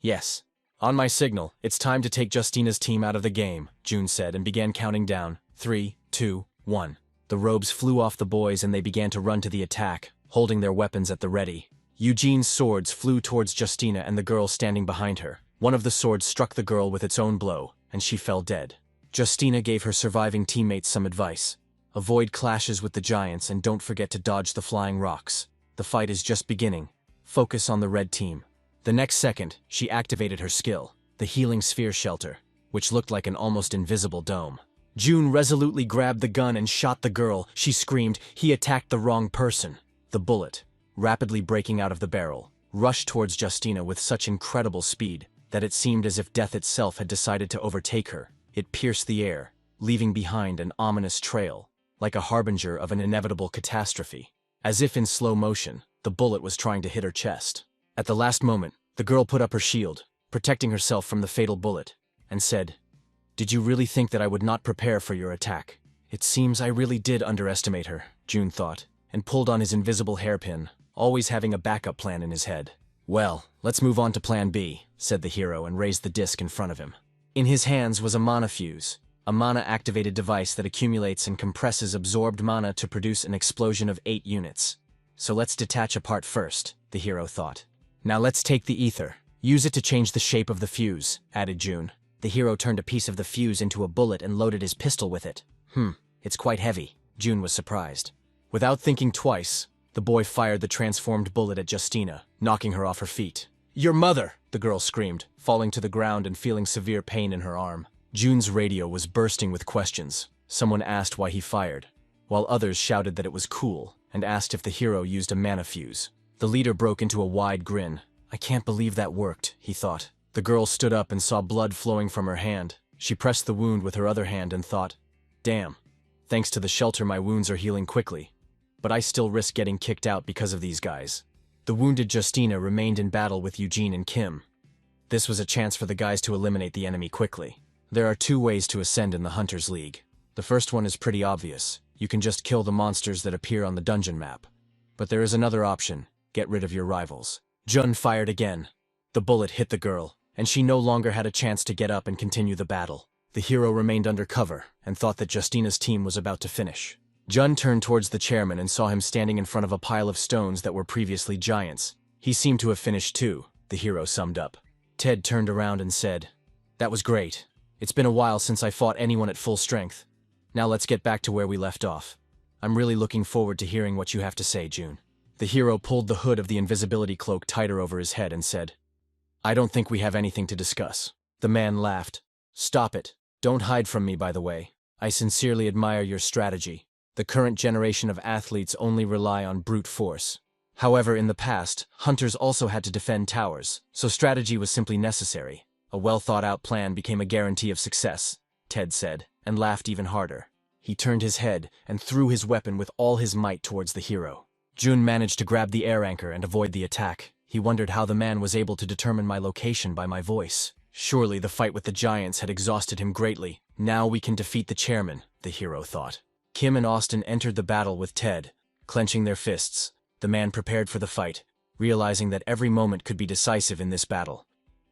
"Yes." "On my signal, it's time to take Justina's team out of the game," June said and began counting down. 3, 2, 1. The robes flew off the boys and they began to run to the attack, holding their weapons at the ready. Eugene's swords flew towards Justina and the girl standing behind her. One of the swords struck the girl with its own blow, and she fell dead. Justina gave her surviving teammates some advice. Avoid clashes with the giants and don't forget to dodge the flying rocks. The fight is just beginning. Focus on the red team. The next second, she activated her skill, the healing sphere shelter, which looked like an almost invisible dome. June resolutely grabbed the gun and shot the girl. She screamed, "He attacked the wrong person." The bullet, rapidly breaking out of the barrel, rushed towards Justina with such incredible speed that it seemed as if death itself had decided to overtake her. It pierced the air, leaving behind an ominous trail, like a harbinger of an inevitable catastrophe. As if in slow motion, the bullet was trying to hit her chest. At the last moment, the girl put up her shield, protecting herself from the fatal bullet, and said, "Did you really think that I would not prepare for your attack?" "It seems I really did underestimate her," June thought, and pulled on his invisible hairpin, always having a backup plan in his head. "Well, let's move on to plan B," said the hero and raised the disc in front of him. In his hands was a mana fuse, a mana-activated device that accumulates and compresses absorbed mana to produce an explosion of 8 units. "So let's detach a part first," the hero thought. "Now let's take the ether. Use it to change the shape of the fuse," added June. The hero turned a piece of the fuse into a bullet and loaded his pistol with it. It's quite heavy." June was surprised. Without thinking twice, the boy fired the transformed bullet at Justina, knocking her off her feet. "Your mother!" the girl screamed, falling to the ground and feeling severe pain in her arm. June's radio was bursting with questions. Someone asked why he fired, while others shouted that it was cool, and asked if the hero used a mana fuse. The leader broke into a wide grin. "I can't believe that worked," he thought. The girl stood up and saw blood flowing from her hand. She pressed the wound with her other hand and thought, "Damn, thanks to the shelter my wounds are healing quickly. But I still risk getting kicked out because of these guys." The wounded Justina remained in battle with Eugene and Kim. This was a chance for the guys to eliminate the enemy quickly. There are 2 ways to ascend in the Hunters League. The first one is pretty obvious. You can just kill the monsters that appear on the dungeon map. But there is another option. Get rid of your rivals. Jun fired again. The bullet hit the girl, and she no longer had a chance to get up and continue the battle. The hero remained under cover and thought that Justina's team was about to finish. Jun turned towards the chairman and saw him standing in front of a pile of stones that were previously giants. He seemed to have finished too, the hero summed up. Ted turned around and said, "That was great. It's been a while since I fought anyone at full strength. Now let's get back to where we left off. I'm really looking forward to hearing what you have to say, Jun." The hero pulled the hood of the invisibility cloak tighter over his head and said, "I don't think we have anything to discuss." The man laughed. "Stop it. Don't hide from me, by the way. I sincerely admire your strategy. The current generation of athletes only rely on brute force. However, in the past, hunters also had to defend towers, so strategy was simply necessary. A well-thought-out plan became a guarantee of success," Ted said, and laughed even harder. He turned his head and threw his weapon with all his might towards the hero. Jun managed to grab the air anchor and avoid the attack. He wondered how the man was able to determine my location by my voice. Surely the fight with the giants had exhausted him greatly. Now we can defeat the chairman, the hero thought. Kim and Austin entered the battle with Ted, clenching their fists. The man prepared for the fight, realizing that every moment could be decisive in this battle.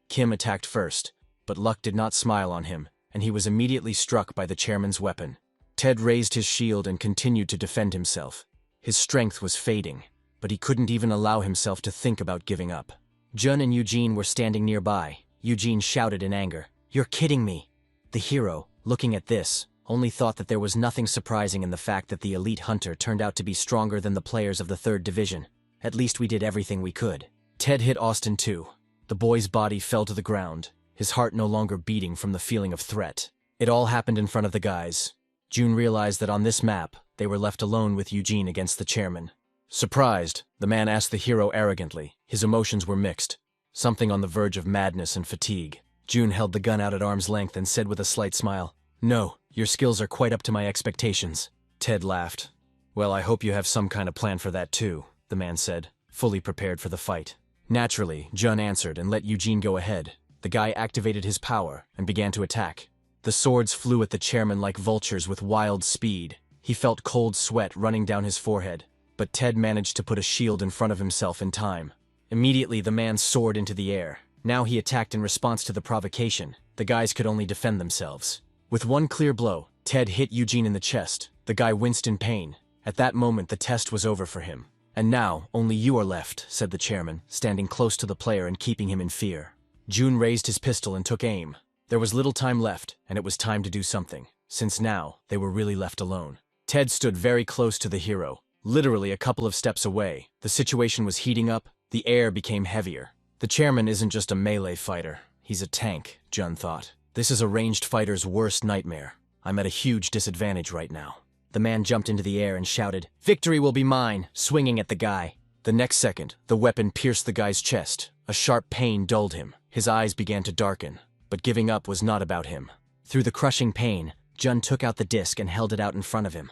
Kim attacked first, but luck did not smile on him, and he was immediately struck by the chairman's weapon. Ted raised his shield and continued to defend himself. His strength was fading, but he couldn't even allow himself to think about giving up. Jun and Eugene were standing nearby. Eugene shouted in anger, "You're kidding me!" The hero, looking at this, only thought that there was nothing surprising in the fact that the elite hunter turned out to be stronger than the players of the 3rd Division. At least we did everything we could. Ted hit Austin too. The boy's body fell to the ground, his heart no longer beating from the feeling of threat. It all happened in front of the guys. June realized that on this map, they were left alone with Eugene against the chairman. Surprised, the man asked the hero arrogantly. His emotions were mixed, something on the verge of madness and fatigue. June held the gun out at arm's length and said with a slight smile, "No, your skills are quite up to my expectations." Ted laughed. "Well, I hope you have some kind of plan for that too," the man said, fully prepared for the fight. Naturally, Jun answered and let Eugene go ahead. The guy activated his power and began to attack. The swords flew at the chairman like vultures with wild speed. He felt cold sweat running down his forehead, but Ted managed to put a shield in front of himself in time. Immediately, the man soared into the air. Now he attacked in response to the provocation. The guys could only defend themselves. With one clear blow, Ted hit Eugene in the chest. The guy winced in pain. At that moment, the test was over for him. "And now, only you are left," said the chairman, standing close to the player and keeping him in fear. June raised his pistol and took aim. There was little time left, and it was time to do something, since now they were really left alone. Ted stood very close to the hero, literally a couple of steps away. The situation was heating up. The air became heavier. The chairman isn't just a melee fighter. He's a tank, Jun thought. This is a ranged fighter's worst nightmare. I'm at a huge disadvantage right now. The man jumped into the air and shouted, "Victory will be mine," swinging at the guy. The next second, the weapon pierced the guy's chest. A sharp pain dulled him. His eyes began to darken. But giving up was not about him. Through the crushing pain, Jun took out the disc and held it out in front of him.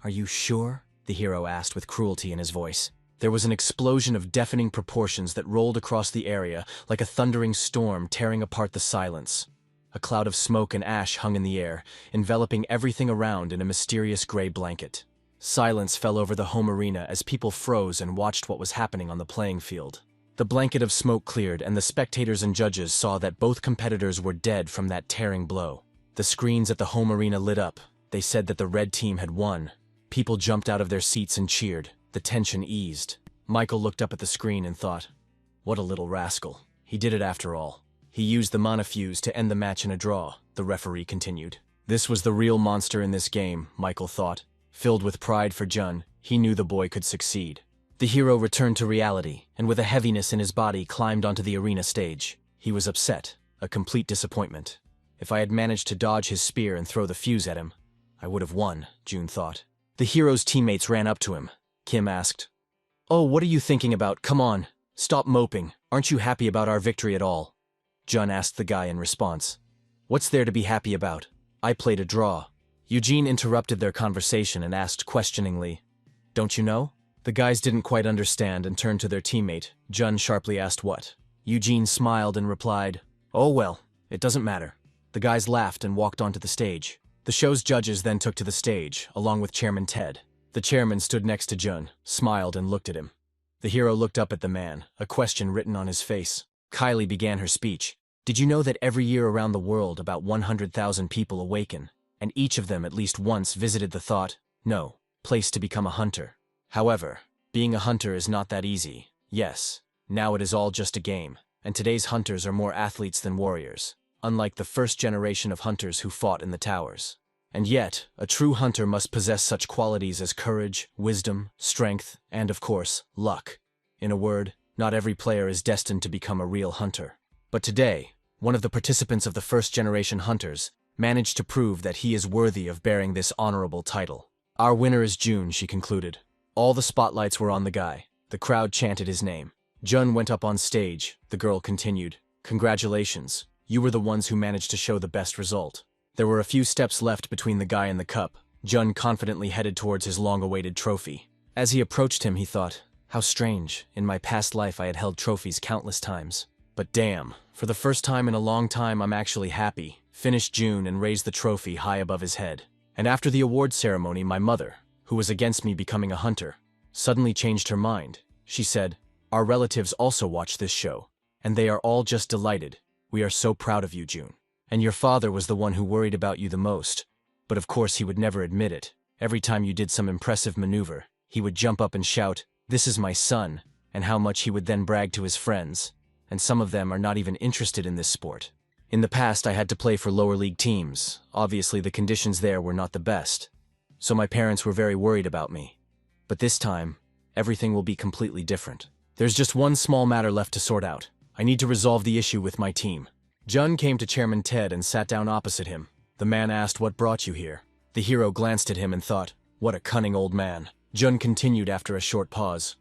"Are you sure?" the hero asked with cruelty in his voice. There was an explosion of deafening proportions that rolled across the area like a thundering storm tearing apart the silence. A cloud of smoke and ash hung in the air, enveloping everything around in a mysterious gray blanket. Silence fell over the home arena as people froze and watched what was happening on the playing field. The blanket of smoke cleared, and the spectators and judges saw that both competitors were dead from that tearing blow. The screens at the home arena lit up. They said that the red team had won. People jumped out of their seats and cheered. The tension eased. Michael looked up at the screen and thought, "What a little rascal. He did it after all." He used the mana fuse to end the match in a draw, the referee continued. This was the real monster in this game, Michael thought. Filled with pride for Jun, he knew the boy could succeed. The hero returned to reality, and with a heaviness in his body climbed onto the arena stage. He was upset, a complete disappointment. If I had managed to dodge his spear and throw the fuse at him, I would have won, June thought. The hero's teammates ran up to him. Kim asked, "Oh, what are you thinking about? Come on. Stop moping. Aren't you happy about our victory at all?" Jun asked the guy in response. "What's there to be happy about? I played a draw." Eugene interrupted their conversation and asked questioningly, "Don't you know?" The guys didn't quite understand and turned to their teammate. Jun sharply asked what. Eugene smiled and replied, "Oh well, it doesn't matter." The guys laughed and walked onto the stage. The show's judges then took to the stage, along with Chairman Ted. The chairman stood next to Jun, smiled and looked at him. The hero looked up at the man, a question written on his face. Kylie began her speech. Did you know that every year around the world about 100,000 people awaken, and each of them at least once visited the thought, no, place to become a hunter? However, being a hunter is not that easy. Yes, now it is all just a game, and today's hunters are more athletes than warriors, unlike the first generation of hunters who fought in the towers. And yet, a true hunter must possess such qualities as courage, wisdom, strength, and of course, luck. In a word, not every player is destined to become a real hunter. But today, one of the participants of the first-generation hunters managed to prove that he is worthy of bearing this honorable title. Our winner is June, she concluded. All the spotlights were on the guy. The crowd chanted his name. Jun went up on stage. The girl continued. Congratulations. You were the ones who managed to show the best result. There were a few steps left between the guy and the cup. Jun confidently headed towards his long-awaited trophy. As he approached him, he thought, how strange. In my past life I had held trophies countless times. But damn, for the first time in a long time I'm actually happy. Finished June and raised the trophy high above his head. And after the award ceremony, my mother, who was against me becoming a hunter, suddenly changed her mind. She said, our relatives also watch this show, and they are all just delighted. We are so proud of you, June. And your father was the one who worried about you the most. But of course he would never admit it. Every time you did some impressive maneuver, he would jump up and shout, this is my son, and how much he would then brag to his friends. And some of them are not even interested in this sport. In the past, I had to play for lower league teams. Obviously, the conditions there were not the best. So my parents were very worried about me. But this time, everything will be completely different. There's just one small matter left to sort out. I need to resolve the issue with my team. Jun came to Chairman Ted and sat down opposite him. The man asked what brought you here. The hero glanced at him and thought, what a cunning old man. Jun continued after a short pause.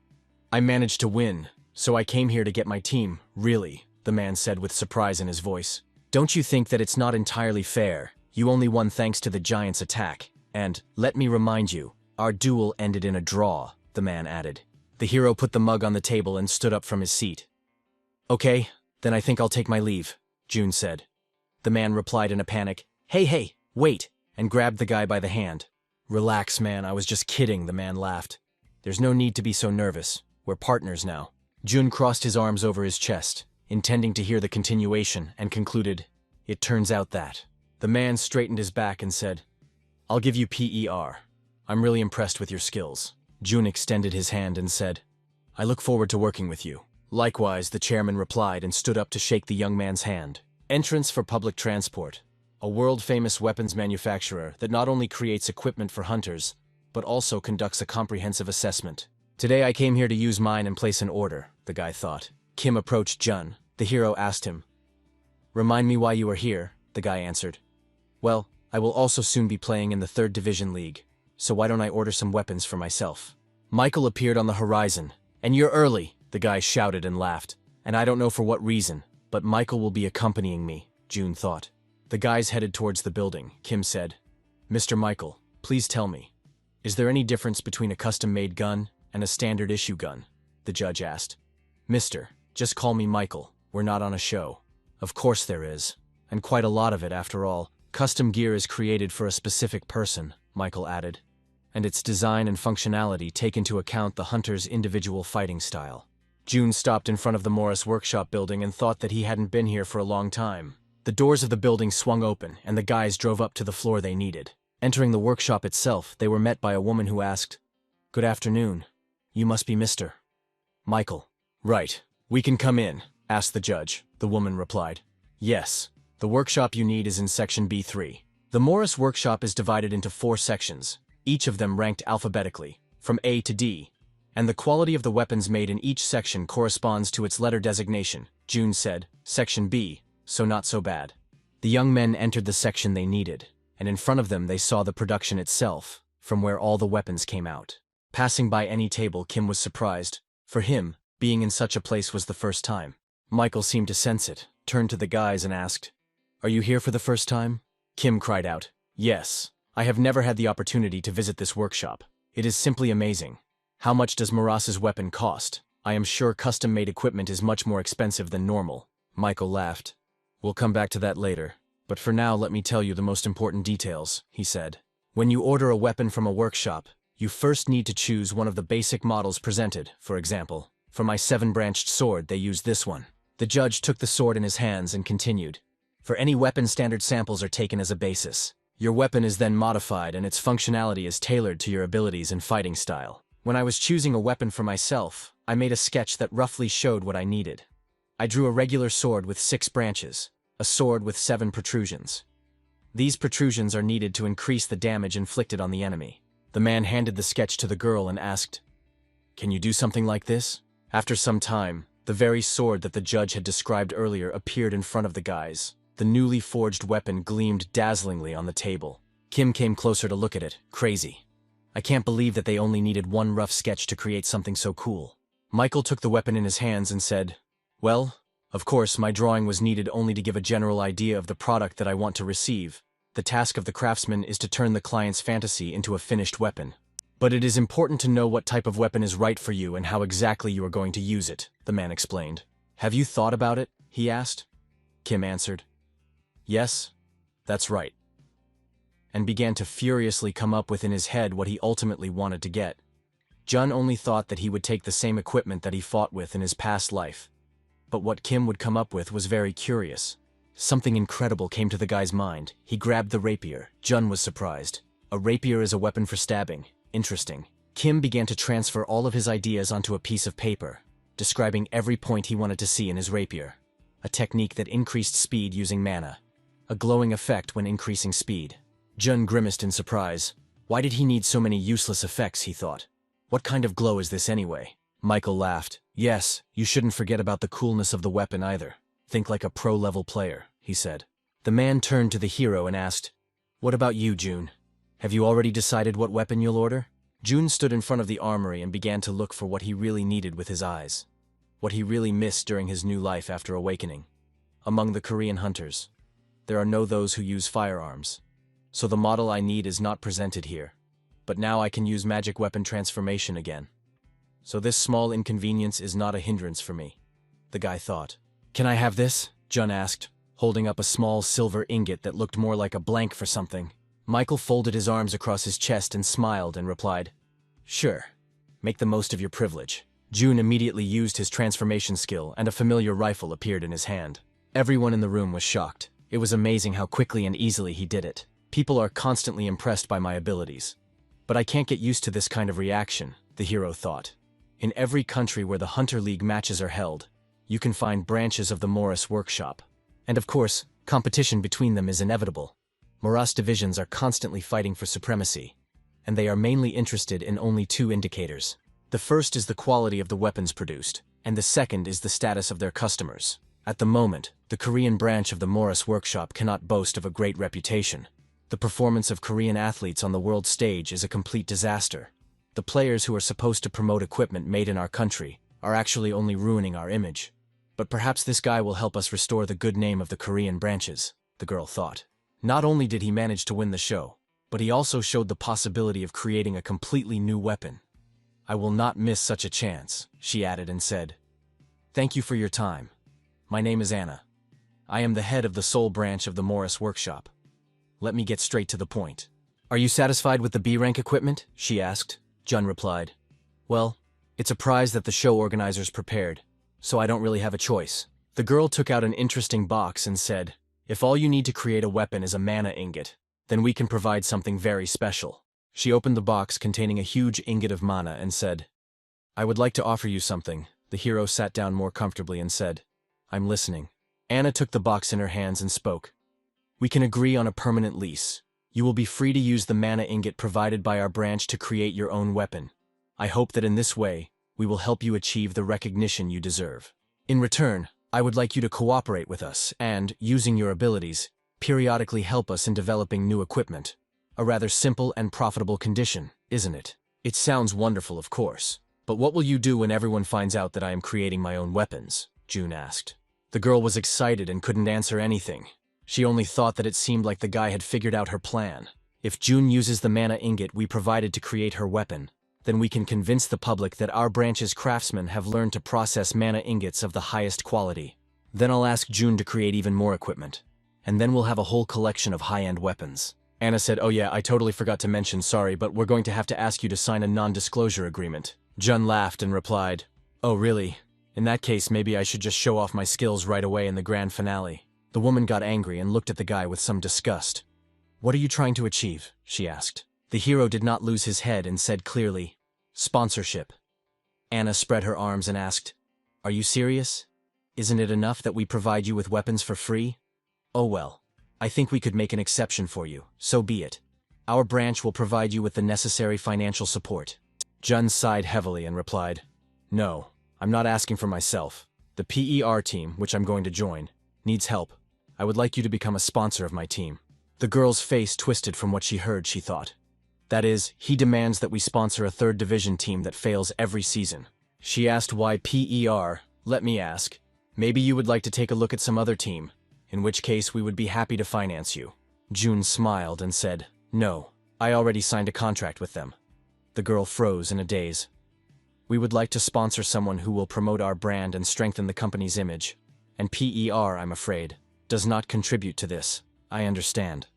I managed to win, so I came here to get my team. Really, the man said with surprise in his voice. Don't you think that it's not entirely fair? You only won thanks to the giant's attack. And, let me remind you, our duel ended in a draw, the man added. The hero put the mug on the table and stood up from his seat. Okay, then I think I'll take my leave, June said. The man replied in a panic, hey, wait, and grabbed the guy by the hand. Relax, man, I was just kidding, the man laughed. There's no need to be so nervous. We're partners now. June crossed his arms over his chest, intending to hear the continuation, and concluded, it turns out that. The man straightened his back and said, I'll give you PER. I'm really impressed with your skills. June extended his hand and said, I look forward to working with you. Likewise, the chairman replied and stood up to shake the young man's hand. Entrance for Public Transport, a world-famous weapons manufacturer that not only creates equipment for hunters, but also conducts a comprehensive assessment. Today I came here to use mine and place an order, the guy thought. Kim approached Jun. The hero asked him, Remind me why you are here, the guy answered. Well, I will also soon be playing in the 3rd Division League, so why don't I order some weapons for myself? Michael appeared on the horizon. And you're early, the guy shouted and laughed. And I don't know for what reason, but Michael will be accompanying me, June thought. The guys headed towards the building. Kim said, Mr. Michael, please tell me, is there any difference between a custom-made gun and a standard-issue gun? The judge asked. Mister, just call me Michael. We're not on a show. Of course there is. And quite a lot of it, after all. Custom gear is created for a specific person, Michael added. And its design and functionality take into account the hunter's individual fighting style. June stopped in front of the Morris Workshop building and thought that he hadn't been here for a long time. The doors of the building swung open, and the guys drove up to the floor they needed. Entering the workshop itself, they were met by a woman who asked, Good afternoon. You must be Mr. Michael. Right. We can come in, asked the judge. The woman replied. Yes. The workshop you need is in section B3. The Morris Workshop is divided into 4 sections, each of them ranked alphabetically, from A to D, and the quality of the weapons made in each section corresponds to its letter designation. June said, Section B, so not so bad. The young men entered the section they needed, and in front of them they saw the production itself, from where all the weapons came out. Passing by any table, Kim was surprised. For him, being in such a place was the first time. Michael seemed to sense it, turned to the guys and asked, Are you here for the first time? Kim cried out, Yes. I have never had the opportunity to visit this workshop. It is simply amazing. How much does Moras's weapon cost? I am sure custom-made equipment is much more expensive than normal. Michael laughed. We'll come back to that later. But for now, let me tell you the most important details, he said. When you order a weapon from a workshop, you first need to choose one of the basic models presented. For example, for my 7-branched sword, they use this one. The judge took the sword in his hands and continued. For any weapon, standard samples are taken as a basis. Your weapon is then modified and its functionality is tailored to your abilities and fighting style. When I was choosing a weapon for myself, I made a sketch that roughly showed what I needed. I drew a regular sword with 6 branches, a sword with 7 protrusions. These protrusions are needed to increase the damage inflicted on the enemy. The man handed the sketch to the girl and asked, "Can you do something like this?" After some time, the very sword that the judge had described earlier appeared in front of the guys. The newly forged weapon gleamed dazzlingly on the table. Kim came closer to look at it. Crazy. I can't believe that they only needed one rough sketch to create something so cool. Michael took the weapon in his hands and said, "Well, of course, my drawing was needed only to give a general idea of the product that I want to receive. The task of the craftsman is to turn the client's fantasy into a finished weapon. But it is important to know what type of weapon is right for you and how exactly you are going to use it," the man explained. "Have you thought about it?" he asked. Kim answered, "Yes, that's right," and began to furiously come up with in his head what he ultimately wanted to get. Jun only thought that he would take the same equipment that he fought with in his past life. But what Kim would come up with was very curious. Something incredible came to the guy's mind. He grabbed the rapier. Jun was surprised. A rapier is a weapon for stabbing. Interesting. Kim began to transfer all of his ideas onto a piece of paper, describing every point he wanted to see in his rapier. A technique that increased speed using mana. A glowing effect when increasing speed. Jun grimaced in surprise. Why did he need so many useless effects, he thought. What kind of glow is this anyway? Michael laughed. Yes, you shouldn't forget about the coolness of the weapon either. Think like a pro-level player, he said. The man turned to the hero and asked, "What about you, June? Have you already decided what weapon you'll order?" June stood in front of the armory and began to look for what he really needed with his eyes. What he really missed during his new life after awakening. Among the Korean hunters, there are no those who use firearms. So the model I need is not presented here. But now I can use magic weapon transformation again. So this small inconvenience is not a hindrance for me, the guy thought. "Can I have this?" Jun asked, holding up a small silver ingot that looked more like a blank for something. Michael folded his arms across his chest and smiled and replied, "Sure. Make the most of your privilege." Jun immediately used his transformation skill and a familiar rifle appeared in his hand. Everyone in the room was shocked. It was amazing how quickly and easily he did it. People are constantly impressed by my abilities. But I can't get used to this kind of reaction, the hero thought. In every country where the Hunter League matches are held, you can find branches of the Morris Workshop. And of course, competition between them is inevitable. Morris divisions are constantly fighting for supremacy, and they are mainly interested in only 2 indicators. The first is the quality of the weapons produced, and the second is the status of their customers. At the moment, the Korean branch of the Morris Workshop cannot boast of a great reputation. The performance of Korean athletes on the world stage is a complete disaster. The players who are supposed to promote equipment made in our country are actually only ruining our image. But perhaps this guy will help us restore the good name of the Korean branches, the girl thought. Not only did he manage to win the show, but he also showed the possibility of creating a completely new weapon. "I will not miss such a chance," she added and said. "Thank you for your time. My name is Anna. I am the head of the Seoul branch of the Morris Workshop. Let me get straight to the point." "Are you satisfied with the B-rank equipment?" she asked. Jun replied, "Well, it's a prize that the show organizers prepared, so I don't really have a choice." The girl took out an interesting box and said, "If all you need to create a weapon is a mana ingot, then we can provide something very special." She opened the box containing a huge ingot of mana and said, "I would like to offer you something." The hero sat down more comfortably and said, "I'm listening." Anna took the box in her hands and spoke. "We can agree on a permanent lease. You will be free to use the mana ingot provided by our branch to create your own weapon. I hope that in this way, we will help you achieve the recognition you deserve. In return, I would like you to cooperate with us and, using your abilities, periodically help us in developing new equipment. A rather simple and profitable condition, isn't it?" "It sounds wonderful, of course. But what will you do when everyone finds out that I am creating my own weapons?" June asked. The girl was excited and couldn't answer anything. She only thought that it seemed like the guy had figured out her plan. If June uses the mana ingot we provided to create her weapon, then we can convince the public that our branch's craftsmen have learned to process mana ingots of the highest quality. Then I'll ask June to create even more equipment. And then we'll have a whole collection of high-end weapons. Anna said, "Oh yeah, I totally forgot to mention, sorry, but we're going to have to ask you to sign a non-disclosure agreement." Jun laughed and replied, "Oh really? In that case, maybe I should just show off my skills right away in the grand finale. The woman got angry and looked at the guy with some disgust. What are you trying to achieve? She asked. The hero did not lose his head and said clearly, sponsorship. Anna spread her arms and asked, are you serious? Isn't it enough that we provide you with weapons for free? Oh well, I think we could make an exception for you, so be it. Our branch will provide you with the necessary financial support. Jun sighed heavily and replied, no, I'm not asking for myself. The PER team, which I'm going to join, needs help. I would like you to become a sponsor of my team. The girl's face twisted from what she heard, she thought. That is, he demands that we sponsor a 3rd division team that fails every season. She asked why PER. Let me ask. Maybe you would like to take a look at some other team, in which case we would be happy to finance you. June smiled and said, no, I already signed a contract with them. The girl froze in a daze. We would like to sponsor someone who will promote our brand and strengthen the company's image. And PER, I'm afraid, does not contribute to this. I understand.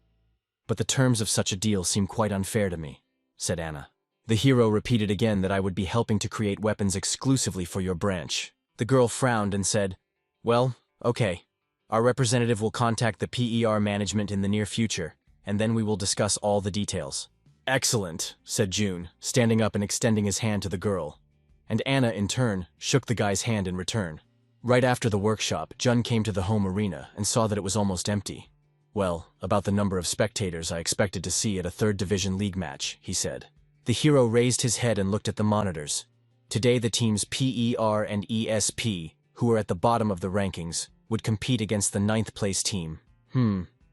But the terms of such a deal seem quite unfair to me, said Anna. The hero repeated again that I would be helping to create weapons exclusively for your branch. The girl frowned and said, well, okay. Our representative will contact the PER management in the near future, and then we will discuss all the details. Excellent, said June, standing up and extending his hand to the girl. And Anna, in turn, shook the guy's hand in return. Right after the workshop, Jun came to the home arena and saw that it was almost empty. Well, about the number of spectators I expected to see at a 3rd division league match, he said. The hero raised his head and looked at the monitors. Today the teams PER and ESP, who are at the bottom of the rankings, would compete against the 9th place team.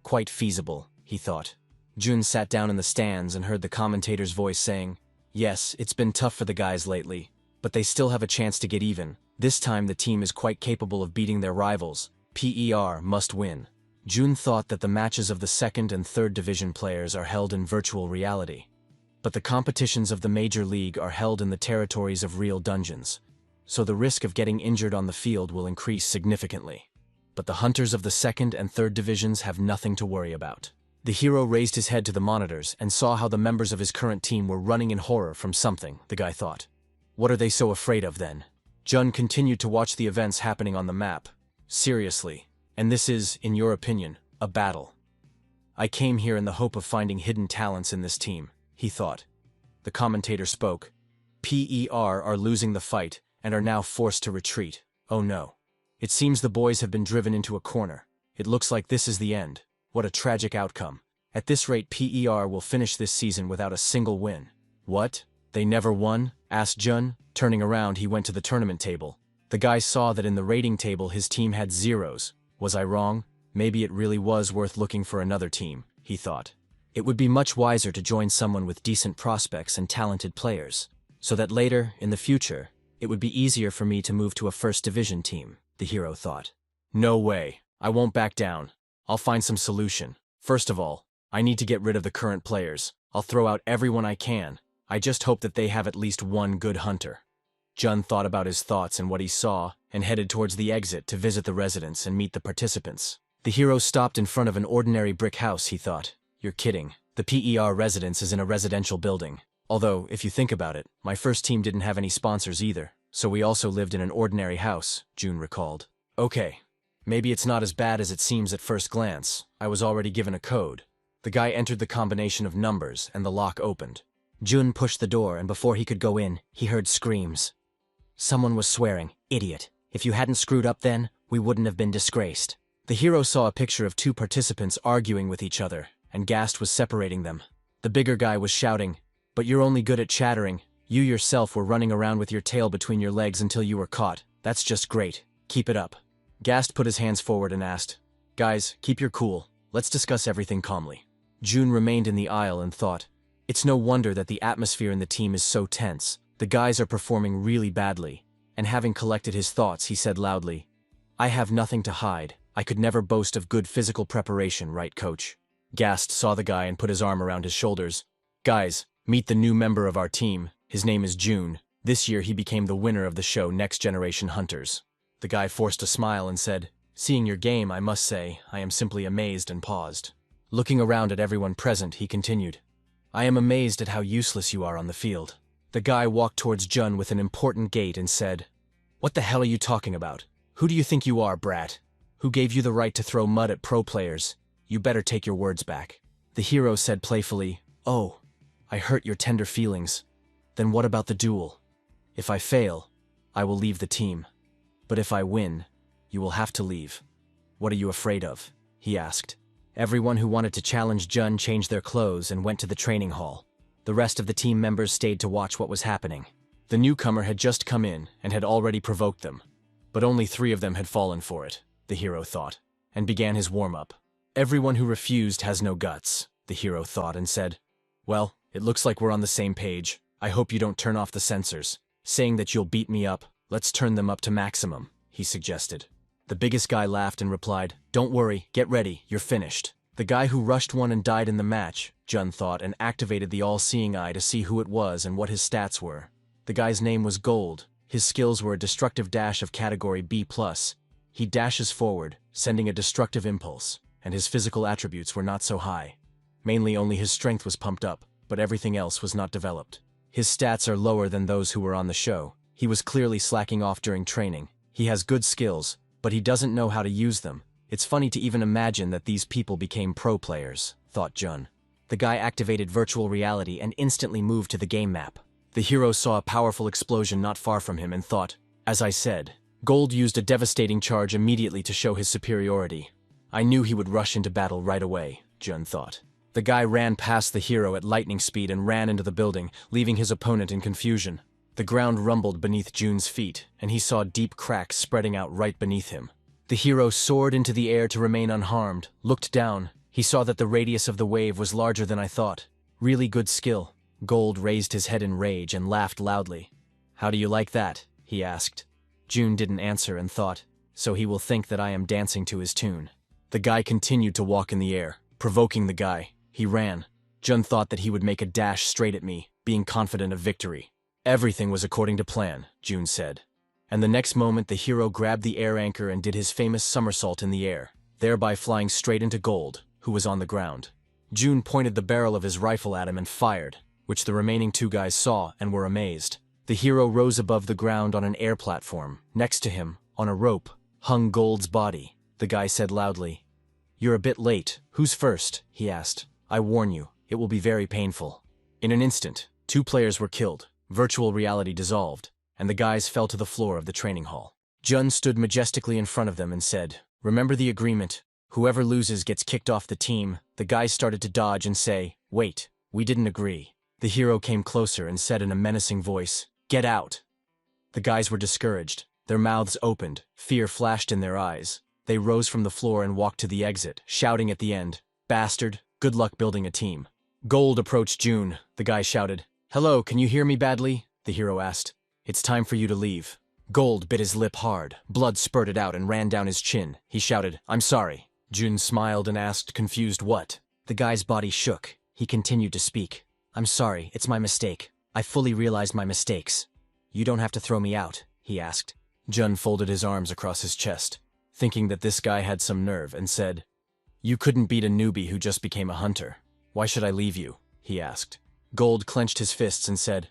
Quite feasible, he thought. Jun sat down in the stands and heard the commentator's voice saying, yes, it's been tough for the guys lately, but they still have a chance to get even. This time the team is quite capable of beating their rivals. PER must win. Jun thought that the matches of the 2nd and 3rd division players are held in virtual reality. But the competitions of the major league are held in the territories of real dungeons, so the risk of getting injured on the field will increase significantly. But the hunters of the 2nd and 3rd divisions have nothing to worry about. The hero raised his head to the monitors and saw how the members of his current team were running in horror from something, the guy thought. What are they so afraid of then? Jun continued to watch the events happening on the map. Seriously. And this is, in your opinion, a battle. I came here in the hope of finding hidden talents in this team, he thought. The commentator spoke. PER are losing the fight and are now forced to retreat. Oh no. It seems the boys have been driven into a corner. It looks like this is the end. What a tragic outcome. At this rate, PER will finish this season without a single win. What? They never won? Asked Jun. Turning around, he went to the tournament table. The guy saw that in the rating table his team had zeros. Was I wrong? Maybe it really was worth looking for another team, he thought. It would be much wiser to join someone with decent prospects and talented players, so that later, in the future, it would be easier for me to move to a 1st division team, the hero thought. No way. I won't back down. I'll find some solution. First of all, I need to get rid of the current players. I'll throw out everyone I can. I just hope that they have at least one good hunter. Jun thought about his thoughts and what he saw, and headed towards the exit to visit the residents and meet the participants. The hero stopped in front of an ordinary brick house, he thought. You're kidding. The PER residence is in a residential building. Although, if you think about it, my first team didn't have any sponsors either, so we also lived in an ordinary house, Jun recalled. Okay. Maybe it's not as bad as it seems at first glance. I was already given a code. The guy entered the combination of numbers, and the lock opened. Jun pushed the door, and before he could go in, he heard screams. Someone was swearing, idiot. If you hadn't screwed up then, we wouldn't have been disgraced. The hero saw a picture of 2 participants arguing with each other, and Gast was separating them. The bigger guy was shouting, but you're only good at chattering. You yourself were running around with your tail between your legs until you were caught. That's just great. Keep it up. Gast put his hands forward and asked, guys, keep your cool. Let's discuss everything calmly. Jun remained in the aisle and thought, it's no wonder that the atmosphere in the team is so tense. The guys are performing really badly. And having collected his thoughts, he said loudly, I have nothing to hide. I could never boast of good physical preparation, right, coach? Gast saw the guy and put his arm around his shoulders. Guys, meet the new member of our team. His name is Jun. This year he became the winner of the show Next Generation Hunters. The guy forced a smile and said, seeing your game, I must say, I am simply amazed, and paused. Looking around at everyone present, he continued, I am amazed at how useless you are on the field. The guy walked towards Jun with an important gait and said, What the hell are you talking about? Who do you think you are, brat? Who gave you the right to throw mud at pro players? You better take your words back. The hero said playfully, "Oh, I hurt your tender feelings. Then what about the duel? If I fail, I will leave the team. But if I win, you will have to leave. What are you afraid of?" he asked. Everyone who wanted to challenge Jun changed their clothes and went to the training hall. The rest of the team members stayed to watch what was happening. The newcomer had just come in and had already provoked them. But only 3 of them had fallen for it, the hero thought, and began his warm-up. Everyone who refused has no guts, the hero thought, and said, "Well, it looks like we're on the same page. I hope you don't turn off the sensors. Saying that you'll beat me up, let's turn them up to maximum," he suggested. The biggest guy laughed and replied, "Don't worry, get ready, you're finished." The guy who rushed one and died in the match, Jun thought, and activated the all-seeing eye to see who it was and what his stats were. The guy's name was Gold. His skills were a destructive dash of category B+. He dashes forward, sending a destructive impulse, and his physical attributes were not so high. Mainly only his strength was pumped up, but everything else was not developed. His stats are lower than those who were on the show. He was clearly slacking off during training. He has good skills, but he doesn't know how to use them. It's funny to even imagine that these people became pro players, thought Jun. The guy activated virtual reality and instantly moved to the game map. The hero saw a powerful explosion not far from him and thought, "As I said." Gold used a devastating charge immediately to show his superiority. "I knew he would rush into battle right away," Jun thought. The guy ran past the hero at lightning speed and ran into the building, leaving his opponent in confusion. The ground rumbled beneath Jun's feet, and he saw deep cracks spreading out right beneath him. The hero soared into the air to remain unharmed, looked down. He saw that the radius of the wave was larger than I thought. Really good skill. Gold raised his head in rage and laughed loudly. "How do you like that?" he asked. Jun didn't answer and thought, "So he will think that I am dancing to his tune." The guy continued to walk in the air, provoking the guy. He ran. Jun thought that he would make a dash straight at me, being confident of victory. Everything was according to plan, Jun said. And the next moment the hero grabbed the air anchor and did his famous somersault in the air, thereby flying straight into Gold, who was on the ground. Jun pointed the barrel of his rifle at him and fired, which the remaining 2 guys saw and were amazed. The hero rose above the ground on an air platform. Next to him, on a rope, hung Gold's body. The guy said loudly, "You're a bit late. Who's first?" he asked. "I warn you, it will be very painful." In an instant, 2 players were killed, virtual reality dissolved, and the guys fell to the floor of the training hall. Jun stood majestically in front of them and said, "Remember the agreement. Whoever loses gets kicked off the team." The guys started to dodge and say, "Wait, we didn't agree." The hero came closer and said in a menacing voice, "Get out." The guys were discouraged. Their mouths opened, fear flashed in their eyes. They rose from the floor and walked to the exit, shouting at the end, "Bastard, good luck building a team." Gold approached Jun. The guy shouted, "Hello, can you hear me badly?" The hero asked. "It's time for you to leave." Gold bit his lip hard. Blood spurted out and ran down his chin. He shouted, "I'm sorry." Jun smiled and asked, confused, "What?" The guy's body shook. He continued to speak. "I'm sorry, it's my mistake. I fully realized my mistakes." "You don't have to throw me out," he asked. Jun folded his arms across his chest, thinking that this guy had some nerve, and said, "You couldn't beat a newbie who just became a hunter. Why should I leave you?" he asked. Gold clenched his fists and said,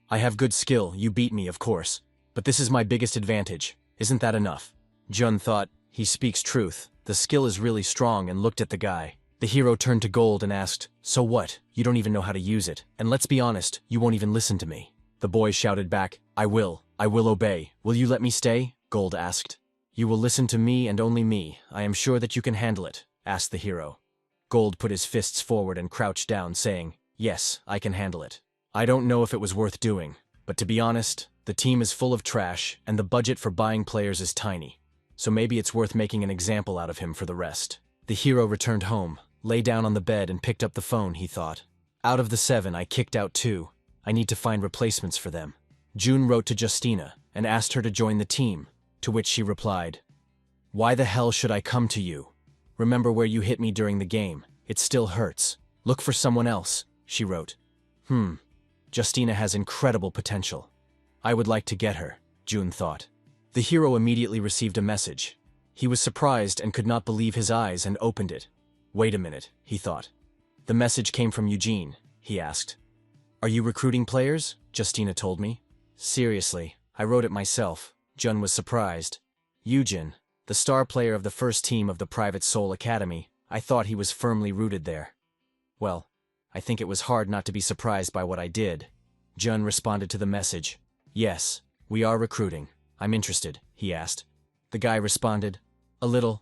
"I have good skill, you beat me, of course, but this is my biggest advantage. Isn't that enough?" Jun thought, he speaks truth. The skill is really strong, and looked at the guy. The hero turned to Gold and asked, "So what? You don't even know how to use it. And let's be honest, you won't even listen to me." The boy shouted back, I will obey. Will you let me stay?" Gold asked. "You will listen to me and only me. I am sure that you can handle it," asked the hero. Gold put his fists forward and crouched down, saying, "Yes, I can handle it. I don't know if it was worth doing, but to be honest, the team is full of trash and the budget for buying players is tiny. So maybe it's worth making an example out of him for the rest." The hero returned home, lay down on the bed and picked up the phone, he thought. "Out of the 7, I kicked out 2. I need to find replacements for them." Jun wrote to Justina and asked her to join the team, to which she replied, "Why the hell should I come to you? Remember where you hit me during the game. It still hurts. Look for someone else," she wrote. Justina has incredible potential. I would like to get her, Jun thought. The hero immediately received a message. He was surprised and could not believe his eyes and opened it. Wait a minute, he thought. The message came from Eugene, he asked. "Are you recruiting players?" Justina told me. "Seriously, I wrote it myself," Jun was surprised. Yujin, the star player of the first team of the Private Soul Academy, I thought he was firmly rooted there. Well, I think it was hard not to be surprised by what I did. Jun responded to the message. Yes, we are recruiting. I'm interested, he asked. The guy responded. A little.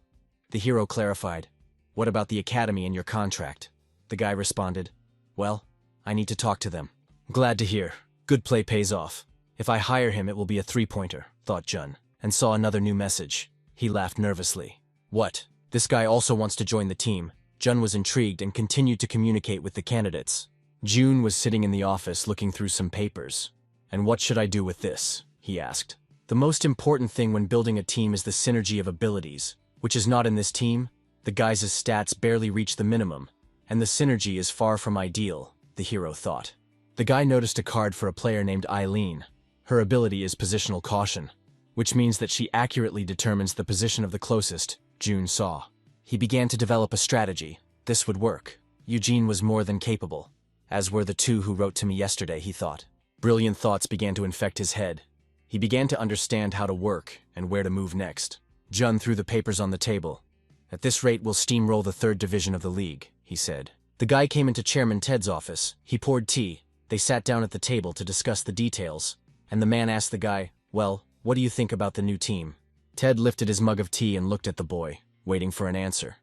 The hero clarified. What about the academy and your contract? The guy responded. Well, I need to talk to them. Glad to hear. Good play pays off. If I hire him, it will be a three-pointer, thought Jun, and saw another new message. He laughed nervously. What? This guy also wants to join the team. Jun was intrigued and continued to communicate with the candidates. Jun was sitting in the office looking through some papers. And what should I do with this? He asked. The most important thing when building a team is the synergy of abilities, which is not in this team. The guys' stats barely reach the minimum, and the synergy is far from ideal, the hero thought. The guy noticed a card for a player named Eileen. Her ability is positional caution, which means that she accurately determines the position of the closest, Jun saw. He began to develop a strategy. This would work. Eugene was more than capable, as were the two who wrote to me yesterday, he thought. Brilliant thoughts began to infect his head. He began to understand how to work and where to move next. Jun threw the papers on the table. At this rate, we'll steamroll the third division of the league, he said. The guy came into Chairman Ted's office. He poured tea. They sat down at the table to discuss the details, and the man asked the guy, well, what do you think about the new team? Ted lifted his mug of tea and looked at the boy, waiting for an answer.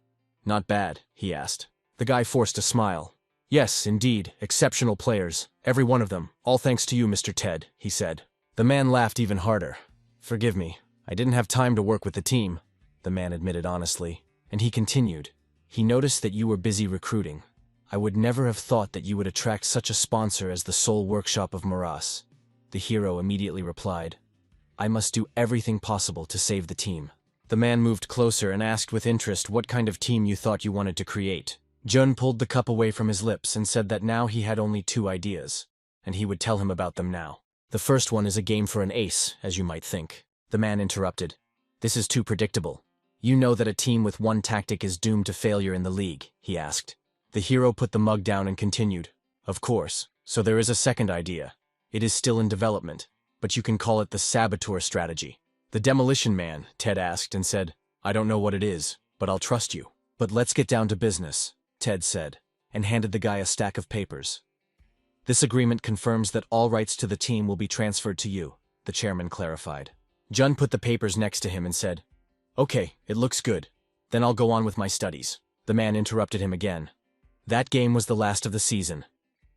Not bad, he asked. The guy forced a smile. Yes, indeed, exceptional players, every one of them, all thanks to you, Mr. Ted, he said. The man laughed even harder. Forgive me, I didn't have time to work with the team, the man admitted honestly, and he continued. He noticed that you were busy recruiting. I would never have thought that you would attract such a sponsor as the Soul Workshop of Maras. The hero immediately replied. I must do everything possible to save the team. The man moved closer and asked with interest what kind of team you thought you wanted to create. Jun pulled the cup away from his lips and said that now he had only two ideas, and he would tell him about them now. The first one is a game for an ace, as you might think. The man interrupted. This is too predictable. You know that a team with one tactic is doomed to failure in the league, he asked. The hero put the mug down and continued. Of course, so there is a second idea. It is still in development, but you can call it the saboteur strategy. The demolition man, Ted asked and said, I don't know what it is, but I'll trust you. But let's get down to business, Ted said, and handed the guy a stack of papers. This agreement confirms that all rights to the team will be transferred to you, the chairman clarified. Jun put the papers next to him and said, Okay, it looks good. Then I'll go on with my studies. The man interrupted him again. That game was the last of the season,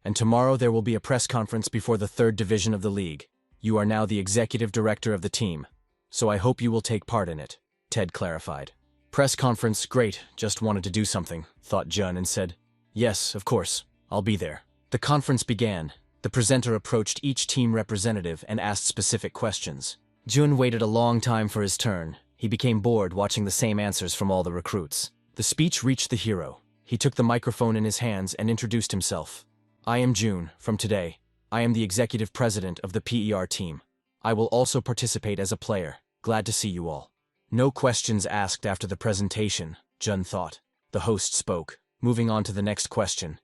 and tomorrow there will be a press conference before the third division of the league. You are now the executive director of the team, so I hope you will take part in it, Ted clarified. Press conference, great, just wanted to do something, thought Jun and said, Yes, of course, I'll be there. The conference began. The presenter approached each team representative and asked specific questions. Jun waited a long time for his turn. He became bored watching the same answers from all the recruits. The speech reached the hero. He took the microphone in his hands and introduced himself. I am Jun, from today. I am the executive president of the PER team. I will also participate as a player. Glad to see you all. No questions asked after the presentation, Jun thought. The host spoke, moving on to the next question.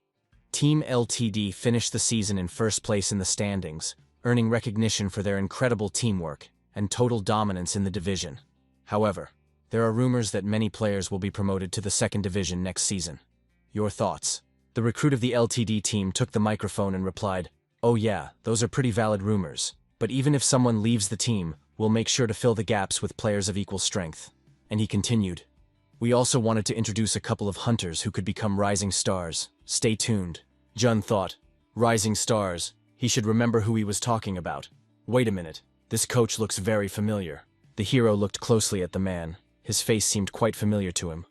Team LTD finished the season in first place in the standings, earning recognition for their incredible teamwork and total dominance in the division. However, there are rumors that many players will be promoted to the second division next season. Your thoughts? The recruit of the LTD team took the microphone and replied, Oh yeah, those are pretty valid rumors, but even if someone leaves the team, we'll make sure to fill the gaps with players of equal strength. And he continued, We also wanted to introduce a couple of hunters who could become rising stars. Stay tuned. Jun thought, Rising stars, he should remember who he was talking about. Wait a minute, this coach looks very familiar. The hero looked closely at the man. His face seemed quite familiar to him.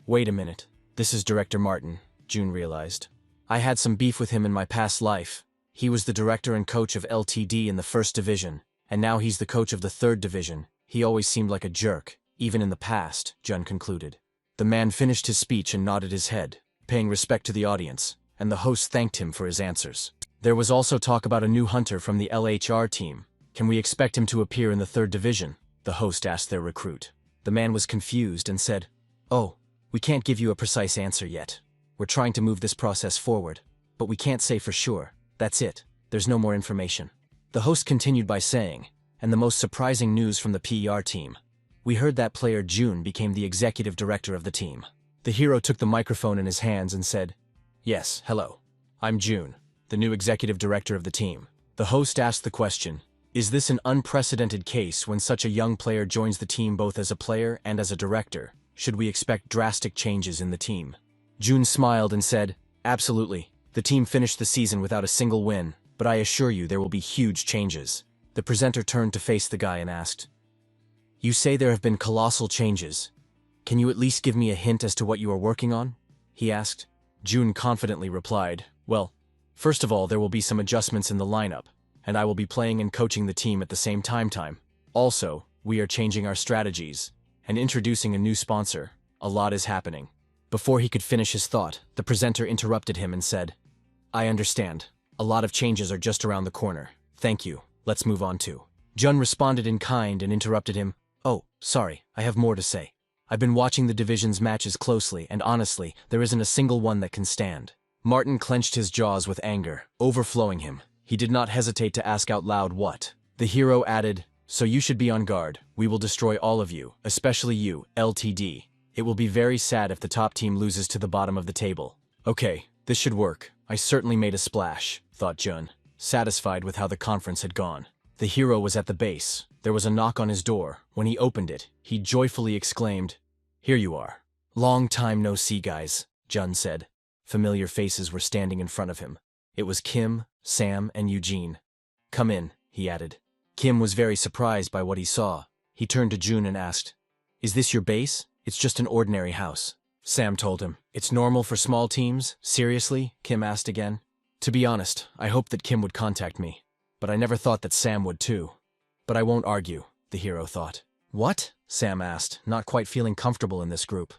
Wait a minute, this is Director Martin, Jun realized. I had some beef with him in my past life. He was the director and coach of LTD in the first division, and now he's the coach of the third division. He always seemed like a jerk, even in the past, Jun concluded. The man finished his speech and nodded his head, paying respect to the audience, and the host thanked him for his answers. There was also talk about a new hunter from the LHR team. Can we expect him to appear in the third division? The host asked their recruit. The man was confused and said, Oh, we can't give you a precise answer yet. We're trying to move this process forward, but we can't say for sure. That's it. There's no more information. The host continued by saying, And the most surprising news from the PR team. We heard that player June became the executive director of the team. The hero took the microphone in his hands and said, "Yes, hello. I'm June, the new executive director of the team." The host asked the question, "Is this an unprecedented case when such a young player joins the team both as a player and as a director? Should we expect drastic changes in the team?" June smiled and said, "Absolutely. The team finished the season without a single win, but I assure you there will be huge changes." The presenter turned to face the guy and asked, "You say there have been colossal changes. Can you at least give me a hint as to what you are working on?" he asked. June confidently replied, "Well, first of all, there will be some adjustments in the lineup, and I will be playing and coaching the team at the same time. Also, we are changing our strategies and introducing a new sponsor. A lot is happening." Before he could finish his thought, the presenter interrupted him and said, "I understand. A lot of changes are just around the corner. Thank you. Let's move on to." Jun responded in kind and interrupted him, "Oh, sorry, I have more to say. I've been watching the division's matches closely, and honestly, there isn't a single one that can stand." Martin clenched his jaws with anger, overflowing him. He did not hesitate to ask out loud what. The hero added, "So you should be on guard. We will destroy all of you, especially you, LTD. It will be very sad if the top team loses to the bottom of the table." "Okay, this should work. I certainly made a splash," thought Jun, satisfied with how the conference had gone. The hero was at the base. There was a knock on his door. When he opened it, he joyfully exclaimed, "Here you are." "Long time no see, guys," Jun said. Familiar faces were standing in front of him. It was Kim, Sam, and Eugene. "Come in," he added. Kim was very surprised by what he saw. He turned to June and asked, "Is this your base? It's just an ordinary house." Sam told him, "It's normal for small teams? Seriously?" Kim asked again. To be honest, I hoped that Kim would contact me, but I never thought that Sam would too. But I won't argue, the hero thought. "What?" Sam asked, not quite feeling comfortable in this group.